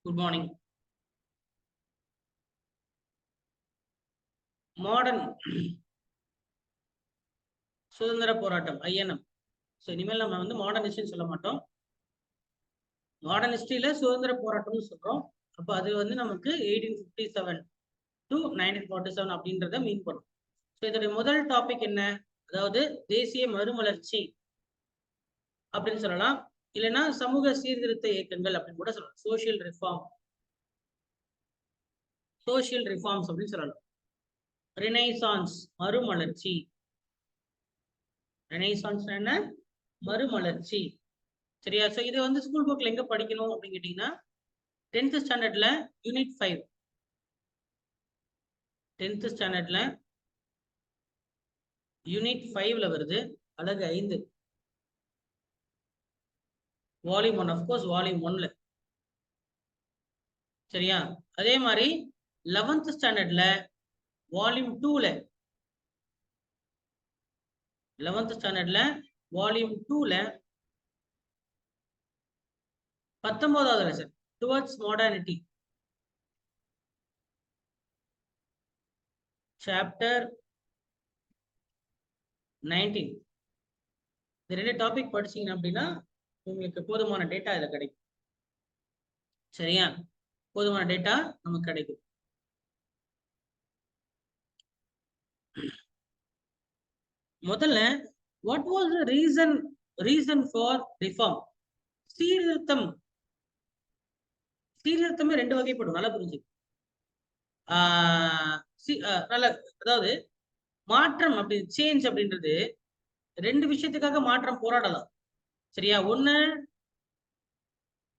Good morning. Modern சுதந்திர போராட்டம் INM. So இனிமேல் நம்ம வந்து மாடர்ன் ஹிஸ்டரி சொல்ல மாட்டோம். மாடர்ன் ஹிஸ்டரியில சுதந்திர போராட்டம்னு சொல்றோம். அப்போ அது வந்து நமக்கு 1857 to 1947 அப்படின்றத மீன் பண்ணும். ஸோ இதோடைய முதல் டாபிக் என்ன? அதாவது தேசிய மறுமலர்ச்சி அப்படின்னு சொல்லலாம், இல்லைன்னா சமூக சீர்திருத்த இயக்கங்கள் அப்படின்னு கூட சொல்லலாம். சோசியல் ரிஃபார்ம்ஸ் அப்படின்னு சொல்லலாம். ரெனைசான்ஸ் மறுமலர்ச்சி. ரெனைசான்ஸ் என்ன? மறுமலர்ச்சி. சரியா? ஸோ இது வந்து ஸ்கூல் புக்ல எங்க படிக்கணும் அப்படின்னு கேட்டீங்கன்னா 10th ஸ்டாண்டர்ட்ல யூனிட் 5. 10th ஸ்டாண்டர்ட்ல யூனிட் 5ல வருது, அழகு 5, வால்யூம் 1. Of course volume 1ல. சரியா? அதே மாதிரி 11th ஸ்டாண்டர்ட்ல வால்யூம் 2ல 11th ஸ்டாண்டர்ட்ல வால்யூம் 2ல 19வது லெசன் டுவர்ட்ஸ் மாடர்னிட்டி சாப்டர் 19. இந்த 2 டாபிக் படிச்சீங்க அப்படின்னா உங்களுக்கு போதுமான டேட்டா இதுல கிடைக்கும். சரியா? போதுமான டேட்டா நமக்கு கிடைக்கும். முதல்ல what was the reason for reform? சீர்திருத்தமே 2 வகைப்படும், நல்லா புரிஞ்சு. நல்ல, அதாவது மாற்றம் அப்படி சேஞ்ச் அப்படின்றது 2 விஷயத்துக்காக மாற்றம் போராடலாம். சரியா? ஒண்ணு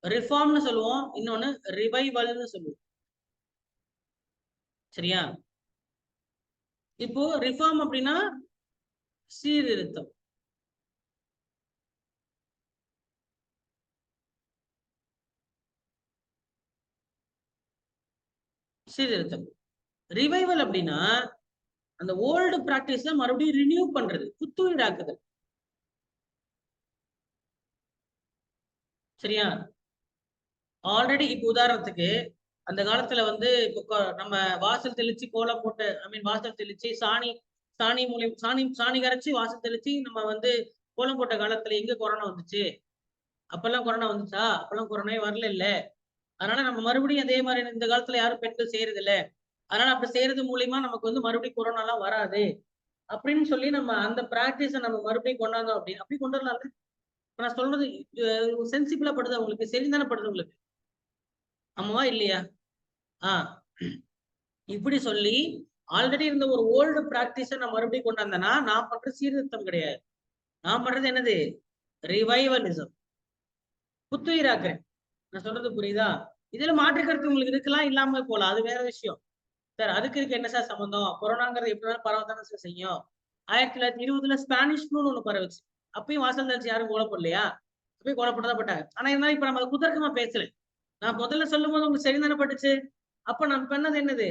ரிஃபார்ம்னு சொல்லுவோம், இன்னொன்னு ரிவைவல்னு சொல்லுவோம். சரியா? இப்போ ரிஃபார்ம் அப்படின்னா சீர்திருத்தம். ரிவைவல் அப்படின்னா அந்த ஓல்டு பிராக்டிஸ் மறுபடியும் ரினியூ பண்றது, புத்துயிராக்குதல். சரியா? ஆல்ரெடி இப்ப உதாரணத்துக்கு அந்த காலத்துல வந்து இப்போ நம்ம வாசல் தெளிச்சு கோலம் போட்டு, வாசல் தெளிச்சு சாணி கரைச்சி வாசல் தெளிச்சு நம்ம வந்து கோலம் போட்ட காலத்துல எங்க கொரோனா வந்துச்சு? அப்பெல்லாம் கொரோனா வந்துச்சா? அப்பெல்லாம் கொரோனாவே வரல இல்ல. அதனால நம்ம மறுபடியும் அதே மாதிரி இந்த காலத்துல யாரும் பெண்கள் செய்யறது இல்ல, அதனால அப்படி செய்யறது மூலியமா நமக்கு வந்து மறுபடியும் கொரோனா எல்லாம் வராது அப்படின்னு சொல்லி நம்ம அந்த பிராக்டிஸை நம்ம மறுபடியும் கொண்டாந்தோம் அப்படின்னு அப்படி கொண்டு வரலாம்ல. நான் சொல்றது சென்சிபிளா படுது உங்களுக்கு? சரிதானே படுது உங்களுக்கு? ஆமாவா இல்லையா? இப்படி சொல்லி ஆல்ரெடி இருந்த ஒரு ஓல்டு பிராக்டிஸை நான் மறுபடியும் கொண்டாந்தேன்னா நான் பண்ற சீர்திருத்தம் கிடையாது. நான் பண்றது என்னது? ரிவைவலிசம், புத்துயிராக்குறேன். நான் சொல்றது புரியுதா? இதுல மாற்று கருத்து உங்களுக்கு இருக்கலாம், இல்லாம போலாம், அது வேற விஷயம். சார் அதுக்கு இருக்கு என்ன சார் சம்பந்தம்? கொரோனாங்கிறது எப்படினாலும் பரவத்தானே சார் செய்யும். 1920 ஸ்பானிஷ் ஃப்ளூன்னு ஒண்ணு பரவுச்சு. அப்பயும் வாசல் தெளிச்சு யாரும் கோலப்படலையா? அப்பயும் கோலப்பட்டதான் பட்டாங்க. ஆனா இருந்தாலும் இப்ப நம்ம குதர்க்கமா பேசல. நான் முதல்ல சொல்லும் போது உங்களுக்கு சரிதானே பட்டுச்சு. அப்ப நான் பண்ணது என்னது?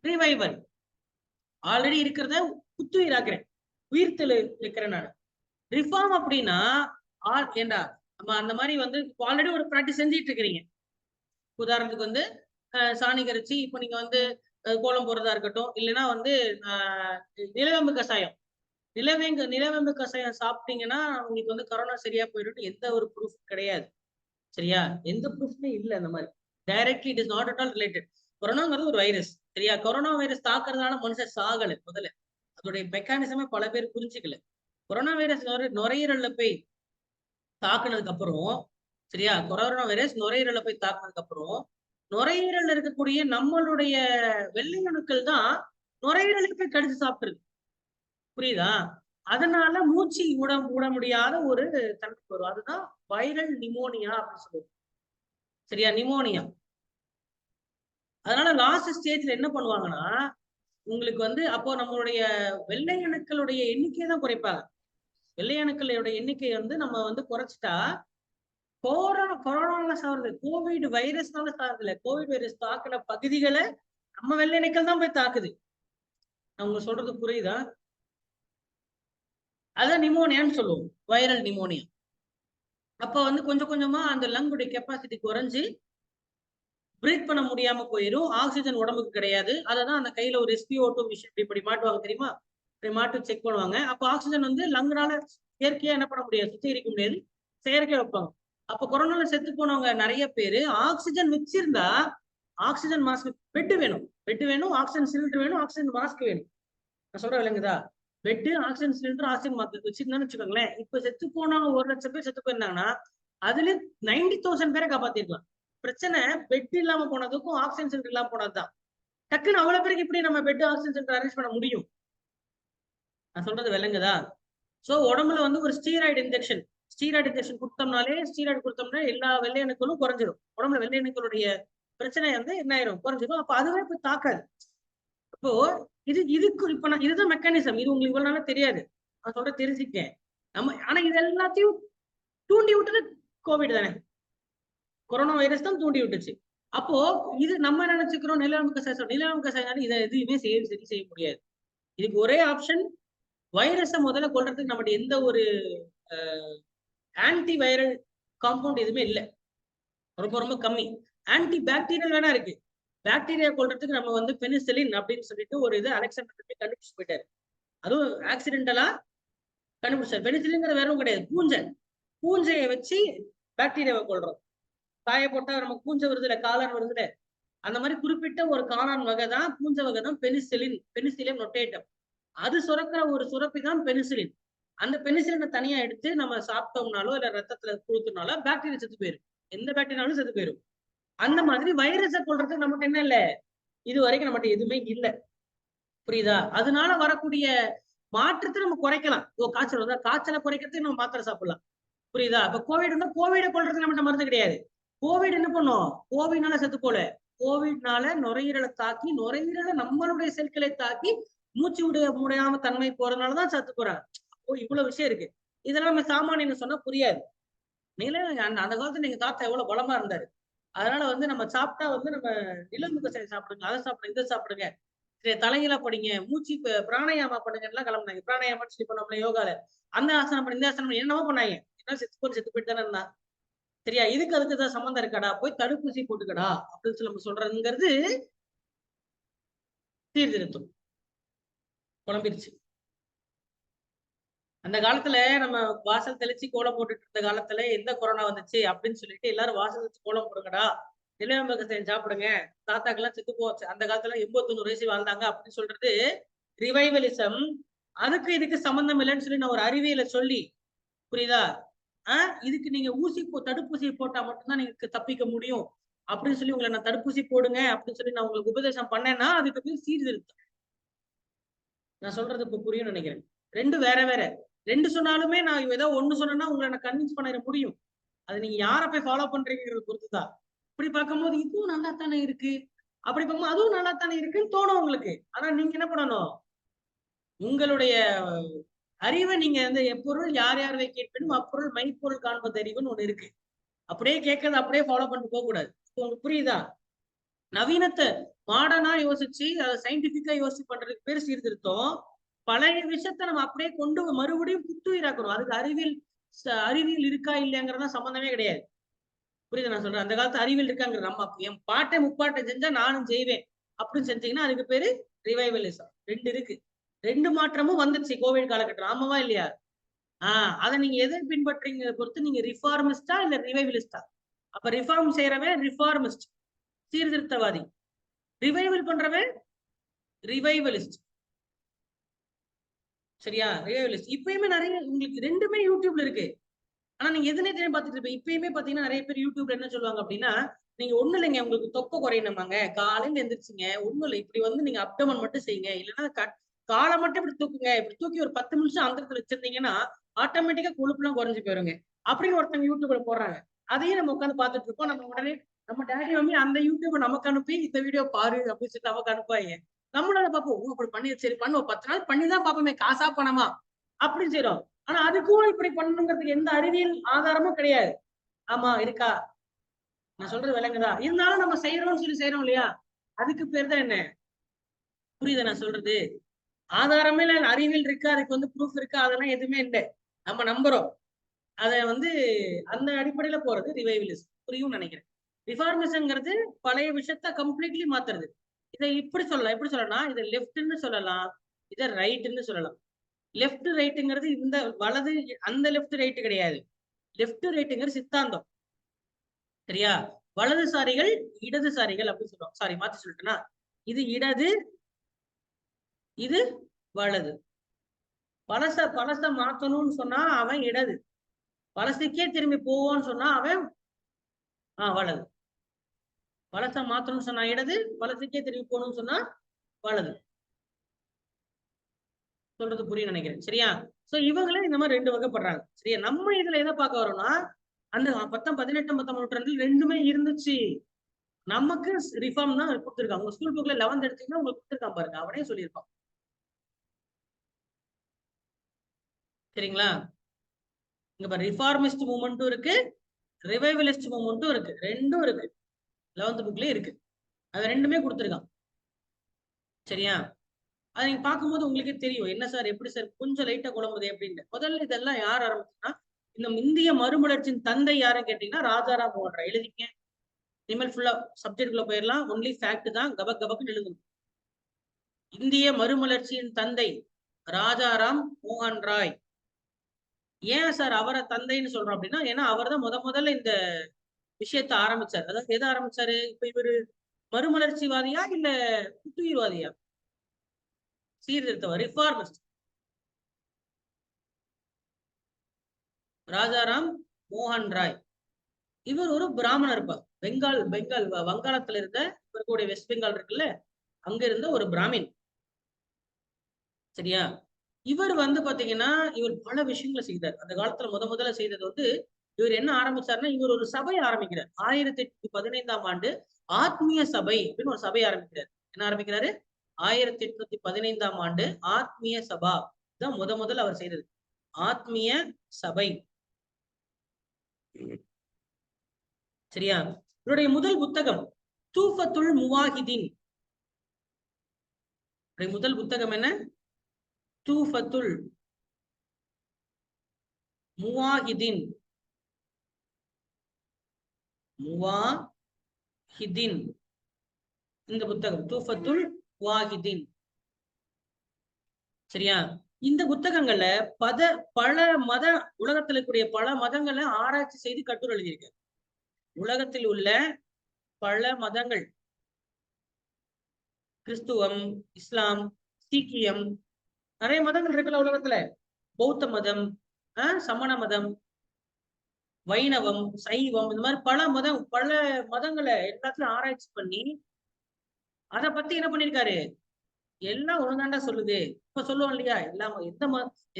ரிவைவல். ஆல்ரெடி இருக்கிறத புத்துயிராக்குறேன், உயிர்த்தெழு வைக்கிறேன் நான். ரிஃபார்ம் அப்படின்னா ஏண்டா நம்ம அந்த மாதிரி வந்து ஆல்ரெடி ஒரு பிராக்டிஸ் செஞ்சுட்டு இருக்கிறீங்க. உதாரணத்துக்கு வந்து சாணி கரைச்சி இப்ப நீங்க வந்து கோலம் போடுறதா இருக்கட்டும், இல்லைன்னா வந்து நிலவேம்பு கஷாயம் நிலவேம்பு கஷாயம் சாப்பிட்டீங்கன்னா உங்களுக்கு வந்து கொரோனா சரியா போயிடும் எந்த ஒரு ப்ரூஃப் கிடையாது. சரியா? எந்த ப்ரூஃப்மே இல்லை அந்த மாதிரி. Directly it is not at all related. கொரோனாங்கிறது ஒரு வைரஸ். சரியா? கொரோனா வைரஸ் தாக்குறதுனால மனுஷன் சாகல. முதல்ல அதோடைய மெக்கானிசமே பல பேர் புரிஞ்சுக்கல. கொரோனா வைரஸ் நுரையீரல்ல போய் தாக்குனதுக்கு அப்புறம், சரியா, கொரோனா வைரஸ் நுரையீரல்ல போய் தாக்குனதுக்கு அப்புறம் நுரையீரல் இருக்கக்கூடிய நம்மளுடைய வெள்ளை அணுக்கள் தான் நுரையீரலுக்கு போய் கடிச்சு சாப்பிட்டுருக்கு. புரியுதா? அதனால மூச்சு விட முடியாத ஒரு தன்மை வரும். அதுதான் வைரல் நிமோனியா அப்படின்னு சொல்லுவோம். சரியா? நிமோனியா. அதனால லாஸ்ட் ஸ்டேஜ்ல என்ன பண்ணுவாங்கன்னா உங்களுக்கு வந்து அப்போ நம்மளுடைய வெள்ளை அணுக்களுடைய எண்ணிக்கையை தான் குறைப்பாங்க. வெள்ளை அணுக்களுடைய எண்ணிக்கை வந்து நம்ம வந்து குறைச்சிட்டா கொரோனால சாகுறது, கோவிட் வைரஸ்னால சாகுது இல்ல. கோவிட் வைரஸ் தாக்குன பகுதிகளை நம்ம வெள்ளை அணுக்கள் தான் போய் தாக்குது. அவங்க சொல்றது புரியுதா? அதான் நிமோனியான்னு சொல்லுவோம், வைரல் நிமோனியா. அப்ப வந்து கொஞ்சம் கொஞ்சமா அந்த லங்குடைய கெப்பாசிட்டி குறைஞ்சு பிரீத் பண்ண முடியாம போயிடும். ஆக்சிஜன் உடம்புக்கு கிடையாது. அததான் அந்த கையில ஒரு SpO2 மிஷின் இப்படி மாட்டுவாங்க தெரியுமா? இப்படி மாட்டு செக் பண்ணுவாங்க. அப்ப ஆக்சிஜன் வந்து லங்னால இயற்கையா என்ன பண்ண முடியாது, சுத்திகரிக்க முடியாது. செயற்கையா வைப்பாங்க. அப்ப கொரோனால செத்து போனவங்க நிறைய பேரு ஆக்சிஜன் வச்சிருந்தா ஆக்சிஜன் மாஸ்க் பெட் வேணும். பெட் வேணும், ஆக்சிஜன் சிலிண்டர் வேணும், ஆக்சிஜன் மாஸ்க் வேணும். நான் சொல்றேன் விளங்குதா? Bed, oxygen cylinder, oxygen mask வச்சிருந்தான்னு வச்சுக்கோங்களேன். இப்ப செத்து போனவங்க 1,00,000 பேர் செத்து போயிருந்தாங்கன்னா அதுல 90,000 பேரை காப்பாத்திருக்கலாம். பிரச்சனை பெட் இல்லாம போனதுக்கும் ஆக்சிஜன் சிலிண்டர் இல்லாம போனதுதான். டக்குன்னு அவ்வளவு பேருக்கு எப்படி நம்ம பெட் ஆக்சிஜன் சிலிண்டர் அரேஞ்ச் பண்ண முடியும்? நான் சொல்றது விளங்குதா? சோ உடம்புல வந்து ஒரு ஸ்டீராய்டு இன்ஜெக்ஷன் கொடுத்தோம்னா எல்லா வெள்ளை அணுக்களும் குறைஞ்சிடும். உடம்புல வெள்ளை அணுக்களுடைய பிரச்சனை வந்து என்ன ஆயிரும், குறைஞ்சிடும். அப்ப அதுவே போய் தாக்காது. அப்போ இதுக்கு இப்ப நான் இதுதான் மெக்கானிசம். இது உங்களுக்கு இவ்வளவு நாளா தெரியாது. நான் சொல்ற தெரிஞ்சுக்கேன். ஆனா இது எல்லாத்தையும் தூண்டி விட்டது கோவிட் தானே. கொரோனா வைரஸ் தான் தூண்டி விட்டுச்சு. அப்போ இது நம்ம நினைச்சுக்கிறோம் நிலநடுக்க கசாயம் இதை எதுவுமே சரி செய்ய முடியாது. இதுக்கு ஒரே ஆப்ஷன், வைரஸை முதல்ல கொல்றதுக்கு நம்மகிட்ட எந்த ஒரு ஆன்டி வைரல் காம்பவுண்ட் எதுவுமே இல்லை, ரொம்ப ரொம்ப கம்மி. ஆன்டி பாக்டீரியல் வேணா இருக்கு. பாக்டீரியா கொல்றதுக்கு நம்ம வந்து பெனிசிலின் அப்படின்னு சொல்லிட்டு ஒரு இது அலெக்சாண்டர் கண்டுபிடிச்சு போயிட்டாரு. அதுவும் ஆக்சிடென்டலா கண்டுபிடிச்சாரு. பெனிசிலின்ங்கிறது வேற கிடையாது, பூஞ்சையை வச்சு பாக்டீரியாவை கொல்றோம். காய போட்டா நமக்கு பூஞ்சை வருதுல, காளான் வருதுல, அந்த மாதிரி குறிப்பிட்ட ஒரு காளான் வகை தான், பூஞ்சை வகை தான் பெனிசிலின் நொட்டேட்டம். அது சுரக்கிற ஒரு சுரப்பி தான் பெனிசிலின். அந்த பெனிசிலினை தனியா எடுத்து நம்ம சாப்பிட்டோம்னாலோ இல்ல ரத்தத்துல கொடுத்தோம்னாலோ பாக்டீரியா செத்து போயிடும். எந்த பாக்டீரியாலும் செத்து போயிடும். அந்த மாதிரி வைரஸை கொல்றதுக்கு நம்மகிட்ட என்ன இல்ல, இது வரைக்கும் நம்மகிட்ட எதுவுமே இல்லை. புரியுதா? அதனால வரக்கூடிய மாற்றத்தை நம்ம குறைக்கலாம். காய்ச்சல் வந்தா காய்ச்சலை குறைக்கிறதுக்கு நம்ம மாத்திரை சாப்பிடலாம். புரியுதா? இப்ப கோவிட் இருந்தா கோவிட கொல்றதுக்கு நம்மகிட்ட மருந்து கிடையாது. கோவிட் என்ன பண்ணும், கோவிட்னால செத்து போல, கோவிட்னால நுரையீரலை தாக்கி, நுரையீரலை நம்மளுடைய செல்களை தாக்கி மூச்சு முடியாம தன்மை போறதுனாலதான் செத்து போறாங்க. இவ்வளவு விஷயம் இருக்கு. இதெல்லாம் நம்ம சாமானியன்னு சொன்னா புரியாது. அந்த காலத்துல எங்க தாத்தா எவ்வளவு பலமா இருந்தாரு. அதனால வந்து நம்ம சாப்பிட்டா வந்து நம்ம நிலமுக சாப்பிடுங்க, அதை சாப்பிடுங்க, இதை சாப்பிடுங்க, தலையில படிங்க, மூச்சு பிராணாயாமா பண்ணுங்க எல்லாம் கிளம்புனாங்க. பிராணாயாமா சொல்லி பண்ணோம்ல யோகால, அந்த ஆசனம் பண்ணி இந்த ஆசனம் என்னவோ பண்ணாங்க. என்ன செத்து போயிட்டு தானே இருந்தா. சரியா? இதுக்கு அதுக்கு ஏதாவது சம்மந்தம் இருக்காடா, போய் தடுப்பூசி போட்டுக்கடா அப்படின்னு சொல்லி நம்ம சொல்றதுங்கிறது சீர்திருத்தம். குழம்பிருச்சு. அந்த காலத்துல நம்ம வாசல் தெளிச்சு கோலம் போட்டுட்டு இருந்த காலத்துல எந்த கொரோனா வந்துச்சு அப்படின்னு சொல்லிட்டு எல்லாரும் வாசல் வச்சு கோலம் போடுங்கடா, நிலவேம்பு கஷாயம் சாப்பிடுங்க, தாத்தாக்கெல்லாம் செத்து போச்சு, அந்த காலத்துல 89 வயசு வாழ்ந்தாங்க அப்படின்னு சொல்றது ரிவைவலிசம். அதுக்கு இதுக்கு சம்பந்தம் இல்லைன்னு சொல்லி நான் ஒரு அறிவியலை சொல்லி, புரியுதா, இதுக்கு நீங்க தடுப்பூசி போட்டா மட்டும்தான் நீங்க தப்பிக்க முடியும் அப்படின்னு சொல்லி உங்களை நான் தடுப்பூசி போடுங்க அப்படின்னு சொல்லி நான் உங்களுக்கு உபதேசம் பண்ணேன்னா அதுக்கு போய் சீர்திருத்தம். நான் சொல்றது இப்ப புரியும் நினைக்கிறேன். ரெண்டு வேற வேற. ரெண்டு சொன்னாலுமே நான் ஏதோ ஒண்ணு சொன்னா உங்களை நான் கன்வின்ஸ் பண்ணிட முடியும். அது நீங்க யார போய் ஃபாலோ பண்றீங்கிறத பொறுத்துதான். இப்படி பார்க்கும்போது இதுவும் நல்லா தானே இருக்கு, அப்படி பார்க்கும்போது அதுவும் நல்லா தானே இருக்குன்னு தோணும் உங்களுக்கு. ஆனா நீங்க என்ன பண்ணணும், உங்களுடைய அறிவை நீங்க வந்து எப்பொருள் யார் யாரை கேட்பேனும் அப்பொருள் மைப்பொருள் காண்பது அறிவுன்னு ஒண்ணு இருக்கு. அப்படியே கேட்கறது அப்படியே ஃபாலோ பண்ணிட்டு போக கூடாது. உங்களுக்கு புரியுதா? நவீனத்தை மாடர்னா யோசிச்சு அதை சயின்டிபிக்கா யோசிச்சு பண்றதுக்கு பேர் சீர்திருத்தம். பழைய விஷயத்த நம்ம அப்படியே கொண்டு மறுபடியும் புத்துயிராக்கணும். அதுக்கு அறிவியல் இருக்கா இல்லையாங்கிறதா சம்பந்தமே கிடையாது. புரியுது நான் சொல்றேன்? அந்த காலத்து அறிவியல் இருக்காங்க, நம்ம என் பாட்டை முப்பாட்டை செஞ்சா நானும் செய்வேன் அப்படின்னு செஞ்சீங்கன்னா அதுக்கு பேரு ரிவைவலிசம். ரெண்டு இருக்கு. ரெண்டு மாற்றமும் வந்துச்சு கோவிட் காலகட்டம். ஆமாவா இல்லையா? அதை நீங்க எதை பின்பற்றீங்க பொறுத்து நீங்க ரிஃபார்மிஸ்டா இல்ல ரிவைவலிஸ்டா. அப்ப ரிஃபார்ம் செய்யறவன் ரிஃபார்மிஸ்ட், சீர்திருத்தவாதி. ரிவைவல் பண்றவன் ரிவைவலிஸ்ட். சரியா? ரிவைவலிஸ்ட். இப்பயுமே நிறைய உங்களுக்கு ரெண்டுமே யூடியூப்ல இருக்கு. ஆனா நீங்க எதுனே தெரியும் பார்த்துட்டு இருப்பீங்க. இப்பயுமே பாத்தீங்கன்னா நிறைய பேர் யூடியூப்ல என்ன சொல்லுவாங்க அப்படின்னா, நீங்க ஒண்ணு இல்லைங்க, உங்களுக்கு தொப்பை குறையணுமாங்க, காலையில எந்திரிச்சுங்க, ஒண்ணும் இல்லை, இப்படி வந்து நீங்க அப்டமன் மட்டும் செய்யுங்க, இல்லைன்னா காலை மட்டும் இப்படி தூக்குங்க, இப்படி தூக்கி ஒரு 10 நிமிஷம் அந்த இடத்துல வச்சிருந்தீங்கன்னா ஆட்டோமேட்டிக்கா கொழுப்புலாம் குறைஞ்சு போயிருங்க அப்படின்னு ஒருத்தவங்க யூடியூப்ல போடுறாங்க. அதையும் நம்ம உட்காந்து பார்த்துட்டு இருக்கோம். நம்ம உடனே நம்ம டேடி மம்மி அந்த யூடியூப் நமக்கு அனுப்பி இந்த வீடியோ பாரு அப்படின்னு சொல்லிட்டு நமக்கு அனுப்பாங்க. நம்மளால பார்ப்போம், அப்படி பண்ணி சரி பண்ணுவோம், 10 நாள் பண்ணிதான் பார்ப்போமே, காசா பணமா அப்படின்னு செய்யறோம். ஆனா அதுக்கும் இப்படி பண்ணணுங்கிறதுக்கு எந்த அறிவியல் ஆதாரமும் கிடையாது. ஆமா இருக்கா? நான் சொல்றது விளங்குதா? இருந்தாலும் நம்ம செய்யறோம்னு சொல்லி செய்யறோம் இல்லையா, அதுக்கு பேர் தான் என்ன? புரியுதா நான் சொல்றது? ஆதாரமே இல்ல, அறிவியல் இருக்கு, அதுக்கு வந்து ப்ரூஃப் இருக்கு, அதெல்லாம் எதுவுமே இல்லை, நம்ம நம்புறோம். அத வந்து அந்த அடிப்படையில போறது ரிவைவலிசம். புரியும் நினைக்கிறேன். ரிஃபார்மிசம்ங்கிறது பழைய விஷயத்த கம்ப்ளீட்லி மாத்துறது. இதை இப்படி சொல்லலாம், எப்படி சொல்லலாம், இதை லெஃப்ட்ன்னு சொல்லலாம், இதை ரைட்ன்னு சொல்லலாம். லெஃப்ட் ரைட்டுங்கிறது இந்த வலது, அந்த லெஃப்ட் ரைட் கிடையாது. லெஃப்ட் ரைட்டுங்கிறது சித்தாந்தம். சரியா? வலதுசாரிகள் இடதுசாரிகள் அப்படின்னு சொல்லுவாங்க. சாரி, மாத்தி சொல்லிட்டேனா? இது இடது, இது வலது. பழச மாத்தணும்னு சொன்னா அவன் இடது, பழசுக்கே திரும்பி போவோன்னு சொன்னா அவன் வலது. பழச மாத்தணும்னு சொன்னா இடது, பழசுக்கே திரும்பி போகணும்னு சொன்னா வலது. சொல்றது புரியும் நினைக்கிறேன். சரியா? சோ இவங்களே இந்த மாதிரி 2 வகைப்படுறாங்க. சரியா? நம்ம இதுல எதை பார்க்க வரோம்னா, அந்த 18ஆம் 19ஆம் நூற்றாண்டில் ரெண்டுமே இருந்துச்சு. நமக்கு ரிஃபார்ம் தான் கொடுத்திருக்காங்க. உங்க ஸ்கூல் புக்ல 11th எடுத்தீங்கன்னா உங்களுக்கு கொடுத்திருக்கான் பாருங்க, அவனே சொல்லியிருப்பான். சரிங்களா? இங்க பாரு, ரிஃபார்மிஸ்ட் மூவ்மெண்ட்டும் இருக்கு, ரிவைவலிஸ்ட் மூவ்மெண்ட்டும் இருக்கு. ரெண்டும் இருக்கு. 11th புக்லயே இருக்கு. அது ரெண்டுமே கொடுத்திருக்கான். சரியா? அதை நீங்க பார்க்கும்போது உங்களுக்கே தெரியும். என்ன சார், எப்படி சார் கொஞ்சம் லைட்டா குழம்புது அப்படின்னு. முதல்ல இதெல்லாம் யார் ஆரம்பிச்சுன்னா, இந்த இந்திய மறுமலர்ச்சியின் தந்தை யாருன்னு கேட்டீங்கன்னா ராஜாராம் மோகன் ராய். எழுதிக்க. இனிமேல் ஃபுல்லா சப்ஜெக்ட்குள்ள போயிடலாம். ஒன்லி ஃபேக்ட் தான், கபக் கபக்குன்னு எழுதணும். இந்திய மறுமலர்ச்சியின் தந்தை ராஜாராம் மோகன் ராய். ஏன் சார் அவரை தந்தைன்னு சொல்றோம் அப்படின்னா, ஏன்னா அவர் தான் முதல்ல இந்த விஷயத்த ஆரம்பிச்சார். அதாவது எதை ஆரம்பிச்சாரு? இப்ப இவரு மறுமலர்ச்சிவாதியா இல்ல புத்துயிர்வாதியா? சீர்திருத்தவர், ரிஃபார்மிஸ்ட். ராஜாராம் மோகன் ராய். இவர் ஒரு பிராமணர். பெங்கால் வங்காளத்துல இருந்த, இவருடைய வெஸ்ட் பெங்கால் இருக்குல்ல, அங்க இருந்த ஒரு பிராமின். சரியா? இவர் வந்து பாத்தீங்கன்னா, இவர் பல விஷயங்களை செய்தார். அந்த காலத்துல முதல்ல செய்தது வந்து, இவர் என்ன ஆரம்பிச்சாருன்னா, இவர் ஒரு சபை ஆரம்பிக்கிறார். 1815ஆம் ஆண்டு ஆத்மீய சபை அப்படின்னு ஒரு சபை ஆரம்பிக்கிறார். என்ன ஆரம்பிக்கிறாரு? 1815ஆம் ஆண்டு ஆத்மீய சபா தான் முதல்ல அவர் செய்தது. ஆத்மீய சபை. சரியா? இவருடைய முதல் புத்தகம் தூஃபத்துல் முவாஹிதீன். முதல் புத்தகம் என்ன? தூஃபத்துல் முவாஹிதீன். முவாஹிதீன். இந்த புத்தகம் தூஃபத்துல் முவாஹிதீன். சரியா? இந்த புத்தகங்கள்ல பல மத, உலகத்தில் இருக்கக்கூடிய பல மதங்களை ஆராய்ச்சி செய்து கட்டுரை எழுதியிருக்க. உலகத்தில் உள்ள பல மதங்கள், கிறிஸ்துவம், இஸ்லாம், சீக்கியம், நிறைய மதங்கள் இருக்குல்ல உலகத்துல. பௌத்த மதம், சமண மதம், வைணவம், சைவம், இந்த மாதிரி பல மதங்களை எல்லாத்தையும் ஆராய்ச்சி பண்ணி அதை பத்தி என்ன பண்ணிருக்காரு? எல்லாம் ஒழுங்காண்டா சொல்லுது. இப்ப சொல்லுவோம் இல்லையா, எல்லாம்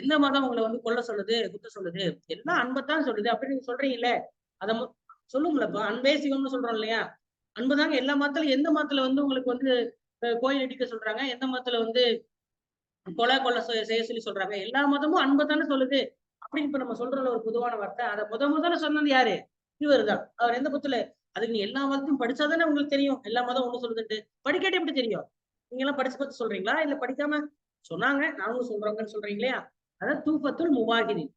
எந்த மதம் உங்களை வந்து கொல்ல சொல்லுது, குத்த சொல்லுது, எல்லாம் அன்பத்தான் சொல்லுது அப்படின்னு நீங்க சொல்றீங்கல்ல, அத சொல்லுங்களப்பா. அன்பே சிவம்னு சொல்றோம் இல்லையா? அன்புதாங்க எல்லா மதத்துல. எந்த மதத்துல வந்து உங்களுக்கு வந்து கோயில் இடிக்க சொல்றாங்க, எந்த மதத்துல வந்து கொலை செய்ய சொல்லி சொல்றாங்க? எல்லா மதமும் அன்பை தானே சொல்லுது அப்படின்னு இப்ப நம்ம சொல்றதுல ஒரு பொதுவான வார்த்தை. அதை முதல்ல சொன்னது யாரு? இவர் தான். அவர் எந்த புத்துல, அதுக்கு நீ எல்லா மதத்தையும் படிச்சாதானே உங்களுக்கு தெரியும் எல்லா மதம் ஒண்ணு சொல்லுதுன்ட்டு. படிக்காட்டி எப்படி தெரியும்? நீங்க எல்லாம் படிச்சு பார்த்து சொல்றீங்களா, இல்ல படிக்காம சொன்னாங்க நானும் சொல்றேங்கன்னு சொல்றீங்க இல்லையா? அதான் தூஃபத்துல் முவாஹிதீன்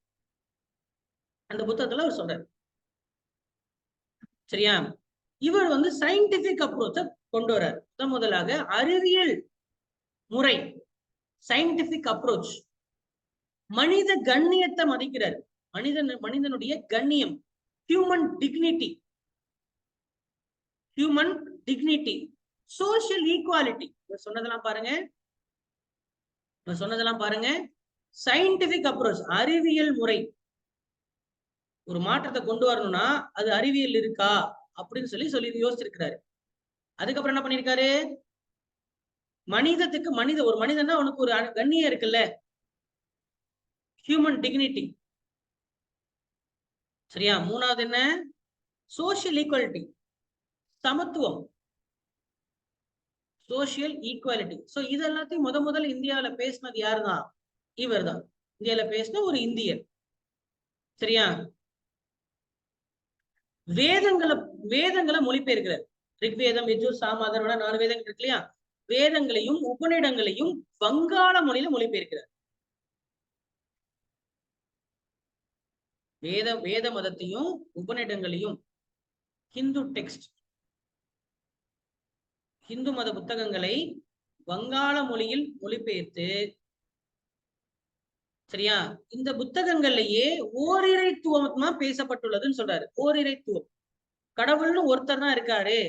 அந்த புத்தகத்துல அவர் சொல்றாரு. சரியா? இவர் வந்து சயின்டிபிக் அப்ரோச்ச கொண்டு வர்றார். முதலாக அறிவியல் முறை, சயின்டிபிக் அப்ரோச். மனித கண்ணியத்தை மதிக்கிறார். மனிதனுடைய கண்ணியம், human dignity, human dignity, social equality. சொன்னதெல்லாம் பாருங்க. சயின்டிபிக் அப்ரோச், அறிவியல் முறை. ஒரு மாற்றத்தை கொண்டு வரணும்னா அது அறிவியல் இருக்கா அப்படின்னு சொல்லி யோசிச்சிருக்கிறாரு. அதுக்கப்புறம் என்ன பண்ணிருக்காரு? ஒரு மனிதனா அவனுக்கு ஒரு கண்ணியம் இருக்குல்ல, ஹியூமன் டிக்னிட்டி. சரியா? மூணாவது என்ன? சோசியல் ஈக்குவாலிட்டி, சமத்துவம், சோசியல் ஈக்குவாலிட்டி. சோ இது எல்லாத்தையும் முதல்ல இந்தியாவில பேசினது யாருதான்? இவர் தான். இந்தியாவில பேசின ஒரு இந்தியர். சரியா? வேதங்களை மொழிபெயர்க்கிறார். ரிக்வேதம், யஜுர், சாம, அதர்வண 4 வேதங்கள் இருக்கு இல்லையா? வேதங்களையும் உபநிடங்களையும் வங்காள மொழியில மொழிபெயர்க்கிறார். வேத மதத்தையும் உபநிடங்களையும், ஹிந்து டெக்ஸ்ட் இந்து மத புத்தகங்களை வங்காள மொழியில் மொழிபெயர்த்து, சரியா, இந்த புத்தகங்கள்லயே ஓரிரைத்துவமா பேசப்பட்டுள்ளதுன்னு சொல்றாரு. ஓரிரைத்துவம், கடவுள்னு ஒருத்தர் தான் இருக்காரு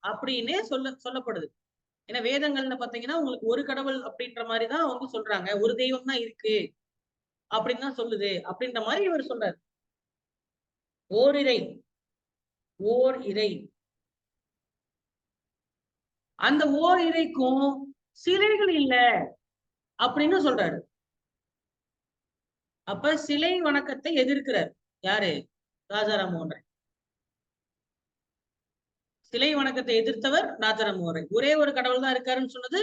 அப்படின்னே சொல்லப்படுது. ஏன்னா வேதங்கள்ல பாத்தீங்கன்னா உங்களுக்கு ஒரு கடவுள் அப்படின்ற மாதிரிதான் வந்து சொல்றாங்க, ஒரு தெய்வம் தான் இருக்கு அப்படின்னு தான் சொல்லுது அப்படின்ற மாதிரி இவர் சொல்றாரு. ஓரிரை, ஓர் இறை. அந்த ஓர் இறைக்கும் சிலைகள் இல்ல அப்படின்னு சொல்றாரு. அப்ப சிலை வணக்கத்தை எதிர்க்கிறார் யாரு? ராஜாராம் மோகன் ராய். சிலை வணக்கத்தை எதிர்த்தவர் ராஜாராம் மோகன் ராய். ஒரே ஒரு கடவுள் தான் இருக்காருன்னு சொன்னது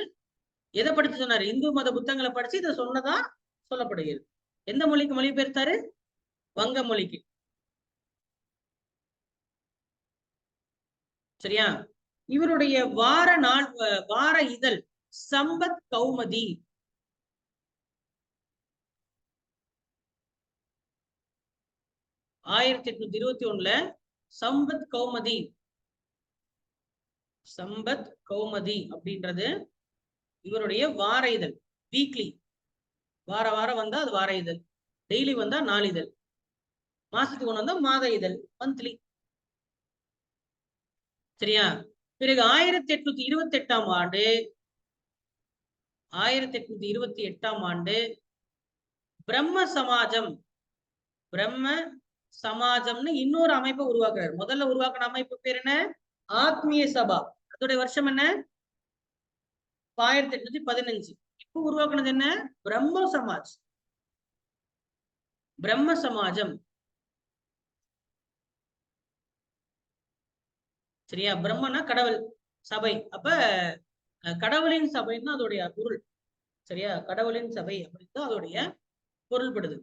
எதை படிச்சு சொன்னாரு? இந்து மத புத்தகங்களை படிச்சு இதை சொன்னதா சொல்லப்படுகிறது. எந்த மொழிக்கு மொழிபெயர்த்தாரு? வங்க மொழிக்கு. சரியா? இவருடைய வார இதழ் சம்பத் கௌமதி. ஆயிரத்தி 821 சம்பத் கௌமதி, சம்பத் கௌமதி அப்படின்றது இவருடைய வார இதழ். வீக்லி, வார வாரம் வந்தா அது வார இதழ், டெய்லி வந்தா நாளிதழ், மாசத்துக்கு ஒண்ணு வந்தா மாத இதழ், மந்த்லி. சரியா? பிறகு 1828 ஆண்டு, 1828 ஆண்டு பிரம்ம சமாஜம், பிரம்ம சமாஜம்னு இன்னொரு அமைப்பை உருவாக்குறாரு. முதல்ல உருவாக்குன அமைப்பு பேர் என்ன? ஆத்மீய சபா. அதோடைய வருஷம் என்ன? 1815. இப்ப உருவாக்குனது என்ன? பிரம்ம சமாஜ், பிரம்ம சமாஜம். சரியா? பிரம்மனா கடவுள், சபை. அப்ப கடவுளின் சபைன்னு அதோடைய பொருள். சரியா? கடவுளின் சபை அப்படின்னு அதோடைய பொருள்படுது.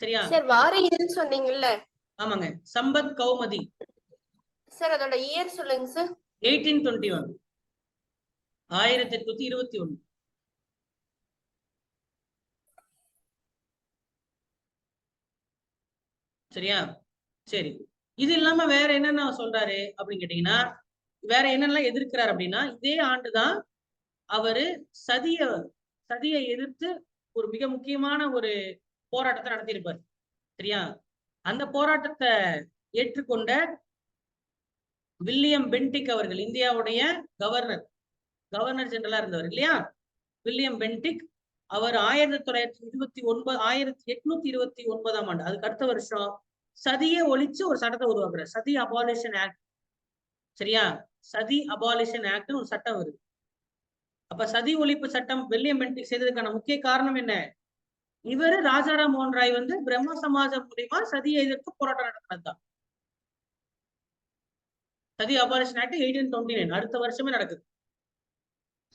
சரியா? சார் வார இதழ் சொன்னீங்கல்ல? ஆமாங்க, சம்பத் கௌமதி. சார் அதோட இயர் சொல்லுங்க சார். 1821, 1821. சரியா? சரி, இது இல்லாம வேற என்னென்ன சொல்றாரு அப்படின்னு கேட்டீங்கன்னா, வேற என்னெல்லாம் எதிர்க்கிறார் அப்படின்னா, இதே ஆண்டுதான் அவரு சதியை எதிர்த்து ஒரு மிக முக்கியமான ஒரு போராட்டத்தை நடத்தியிருப்பார். சரியா? அந்த போராட்டத்தை ஏற்றுக்கொண்ட வில்லியம் பென்டிக் அவர்கள், இந்தியாவுடைய கவர்னர் ஜெனரலா இருந்தவர் இல்லையா, வில்லியம் பென்டிக், அவர் 1829 ஆண்டு, அதுக்கு அடுத்த வருஷம் சதியை ஒழிச்சு ஒரு சட்டத்தை உருவாக்குறார். சதி அபாலிஷன் ஆக்ட். சரியா? சதி அபாலிஷன் ஆக்ட் ஒரு சட்டம் வருது. அப்ப சதி ஒழிப்பு சட்டம் வில்லியம் பென்டிக் செய்ததுக்கான முக்கிய காரணம் என்ன? இவரு ராஜாராம் மோகன் ராய் வந்து பிரம்ம சமாஜம் மூலியமா சதியை எதிர்த்து போராட்டம் நடத்தினதுதான். சதி அபாலிஷன் ஆக்ட் 1829 அடுத்த வருஷமே நடக்குது.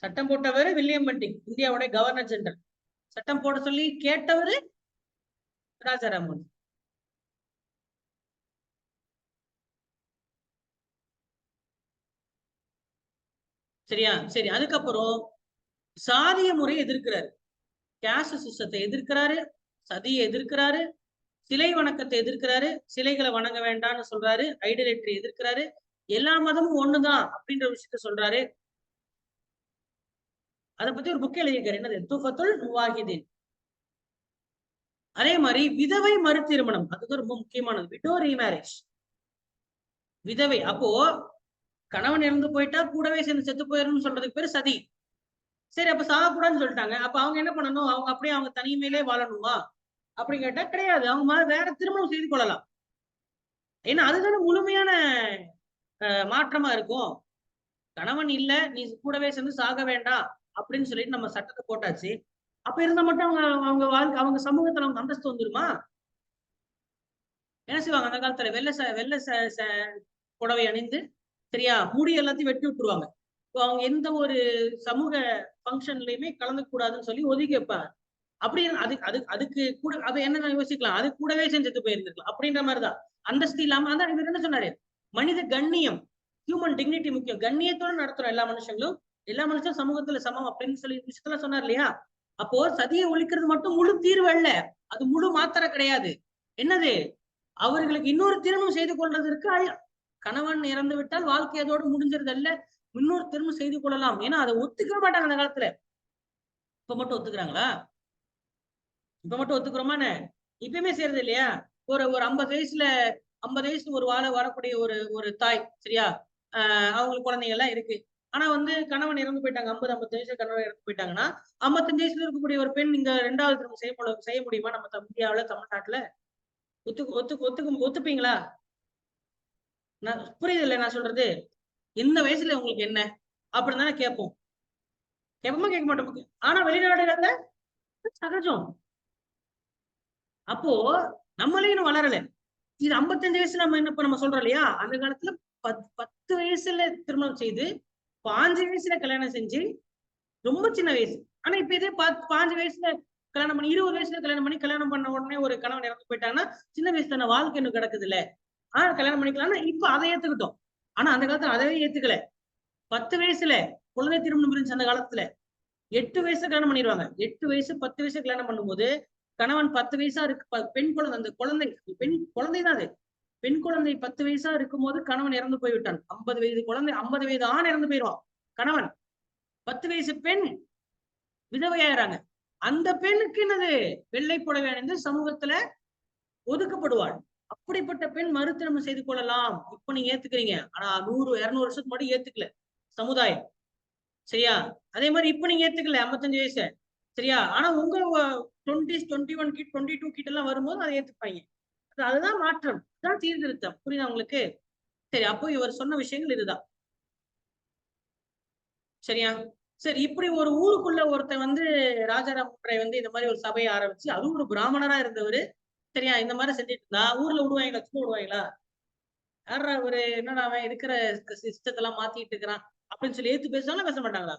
சட்டம் போட்டவர் வில்லியம் பென்டிக், இந்தியாவுடைய கவர்னர் ஜெனரல். சட்டம் போட சொல்லி கேட்டவரு ராஜாராம் மோகன். சரியா? சரி, அதுக்கப்புறம் சாதிய முறையை எதிர்க்கிறாரு, கேஸ்ட் சிஸ்டத்தை எதிர்க்கிறாரு, சதியை எதிர்க்கிறாரு, சிலை வணக்கத்தை எதிர்க்கிறாரு, சிலைகளை வணங்க வேண்டாம்னு சொல்றாரு, ஐடலட்ரி எதிர்க்கிறாரு, எல்லா மதமும் ஒண்ணுதான் அப்படின்ற விஷயத்த சொல்றாரு. அதை பத்தி ஒரு புக் எழுதியிருக்காரு, என்னது? துஃபத்துல் முவாஹிதீன். அதே மாதிரி விதவை மறு திருமணம், அதுதான் ரொம்ப முக்கியமானது. விடோ ரீமேரேஜ், விதவை. அப்போ கணவன் இறந்து போயிட்டா கூடவே சேர்ந்து செத்து போயிடணும்னு சொல்றதுக்கு பேரு சதி. சரி, அப்ப சாகக்கூடாதுன்னு சொல்லிட்டாங்க. அப்ப அவங்க என்ன பண்ணணும்? அவங்க அப்படியே அவங்க தனிமையிலே வாழணுமா அப்படின்னு கேட்டா கிடையாது, அவங்க வேற திருமணம் செய்து கொள்ளலாம். ஏன்னா அதுதானே முழுமையான மாற்றமா இருக்கும். கணவன் இல்ல, நீ கூடவே சேர்ந்து சாக வேண்டாம் அப்படின்னு சொல்லிட்டு நம்ம சட்டத்தை போட்டாச்சு. அப்ப இருந்தா மட்டும் அவங்க வாழ்க்கை, அவங்க சமூகத்துல அவங்க அந்தஸ்து வந்துருமா? என்ன செய்வாங்க அந்த காலத்துல? வெள்ளை புடவை அணிந்து, சரியா, முடி எல்லாத்தையும் வெட்டி விட்டுருவாங்க. அவங்க எந்த ஒரு சமூக பங்கன்லயுமே கலந்து கூடாதுன்னு சொல்லி ஒதுக்கி வைப்பாங்க. அப்படி அதுக்கு கூட அதை என்ன யோசிக்கலாம், அது கூடவே செஞ்சுட்டு போயிருந்திருக்கலாம் அப்படின்ற மாதிரிதான். அந்தஸ்து இல்லாம அதான் இவர் என்ன சொன்னாரு, மனித கண்ணியம், ஹியூமன் டிக்னிட்டி முக்கியம், கண்ணியத்தோட நடத்துறோம் எல்லா மனுஷங்களும், எல்லா மனுஷனும் சமூகத்துல சமம் அப்படின்னு சொல்லி விஷயத்துல சொன்னார் இல்லையா? அப்போ சதியை ஒழிக்கிறது மட்டும் முழு தீர்வு அல்ல, அது முழு மாத்திரை கிடையாது. என்னது? அவர்களுக்கு இன்னொரு திருமணம் செய்து கொள்றதற்கு, கணவன் இறந்து விட்டால் வாழ்க்கை அதோடு முடிஞ்சிருது அல்ல, இன்னொரு திருமணம் செய்து கொள்ளலாம். ஏன்னா அதை ஒத்துக்க மாட்டாங்க அந்த காலத்துல. இப்ப மட்டும் ஒத்துக்கிறாங்களா? இப்ப மட்டும் ஒத்துக்கிறோமான்னு இப்பயுமே செய்யறது இல்லையா? ஒரு ஒரு 50 வயசுல ஒரு வரக்கூடிய ஒரு ஒரு தாய் சரியா? அவங்களுக்கு குழந்தைங்க எல்லாம் இருக்கு. ஆனா வந்து கணவன் இறந்து போயிட்டாங்க. 55 வயசுல கணவன் இறந்து போயிட்டாங்கன்னா, 55 வயசுல இருக்கக்கூடிய ஒரு பெண் இங்க 2வது திருமணம் செய்ய முடியுமா? நம்ம இந்தியாவுல, தமிழ்நாட்டுல? ஒத்துப்பீங்களா? புரியுதுல்ல நான் சொல்றது? இந்த வயசுல உங்களுக்கு என்ன? அப்படின்னு தானே கேட்போம். கேட்போமா கேட்க மாட்டோம். ஆனா வெளிநாடுகள்ல சகஜம். அப்போ நம்மளே இன்னும் வளரல. இது 55 வயசு நம்ம சொல்றோம் இல்லையா? அந்த காலத்துல 10 வயசுல திருமணம் செய்து, 5 வயசுல கல்யாணம் செஞ்சு, ரொம்ப சின்ன வயசு. ஆனா இப்ப இதே 5 வயசுல கல்யாணம் பண்ணி, 20 வயசுல கல்யாணம் பண்ண உடனே ஒரு கணவன் இறந்து போயிட்டாங்கன்னா, சின்ன வயசு தானே வாழ்க்கை இன்னும் கிடக்குதுல்ல. கல்யாணம் பண்ணிக்கலாம்னா இப்ப அதை ஏத்துக்கிட்டோம். ஆனா அந்த காலத்துல அதவே ஏத்துக்கல. 10 வயசுல குழந்தை திருமணம் இருந்துச்சு அந்த காலத்துல. 8 வயசுல கல்யாணம் பண்ணிடுவாங்க. 8 வயசு 10 வயசுல கல்யாணம் பண்ணும்போது, கணவன் 10 வயசா இருக்கு. பெண் குழந்தை அந்த குழந்தை பெண் குழந்தை தான் அது. பெண் குழந்தை 10 வயசா இருக்கும்போது கணவன் இறந்து போய்விட்டான். 50 வயது குழந்தை 50 வயது ஆண் இறந்து போயிடுவான். கணவன் 10 வயசு பெண் விதவையாயிறாங்க. அந்த பெண்ணுக்கு என்னது? வெள்ளை புடவை அணிந்து சமூகத்துல ஒதுக்கப்படுவாள். அப்படிப்பட்ட பெண் மறுதிருமணம் செய்து கொள்ளலாம். இப்ப நீங்க ஏத்துக்கிறீங்க. ஆனா 100, 200 வருஷத்துக்கு முன்னாடி ஏத்துக்கல சமுதாயம். சரியா? அதே மாதிரி இப்ப நீங்க ஏத்துக்கல 55 வயசு. சரியா? ஆனா உங்க 20s, 21 கிட் 22 கிட்ட எல்லாம் வரும்போது அதை ஏத்துப்பாங்க. அதுதான் மாற்றம். அதுதான் சீர்திருத்தம். புரியுதா உங்களுக்கு? சரி, அப்போ இவர் சொன்ன விஷயங்கள் இதுதான். சரியா? சரி, இப்படி ஒரு ஊருக்குள்ள ஒருத்தன் வந்து ராஜாராம் வந்து இந்த மாதிரி ஒரு சபையை ஆரம்பிச்சு, அதுவும் ஒரு பிராமணரா இருந்தவரு. சரியா? இந்த மாதிரி செஞ்சுட்டு இருந்தா ஊர்ல விடுவாங்களா? சும்மா விடுவாங்களா? யாரா ஒரு என்னடா அவன் இருக்கிற சிஸ்டத்தெல்லாம் மாத்திட்டு இருக்கிறான் அப்படின்னு சொல்லி ஏத்து பேசுவாங்களா? பேச மாட்டாங்களா?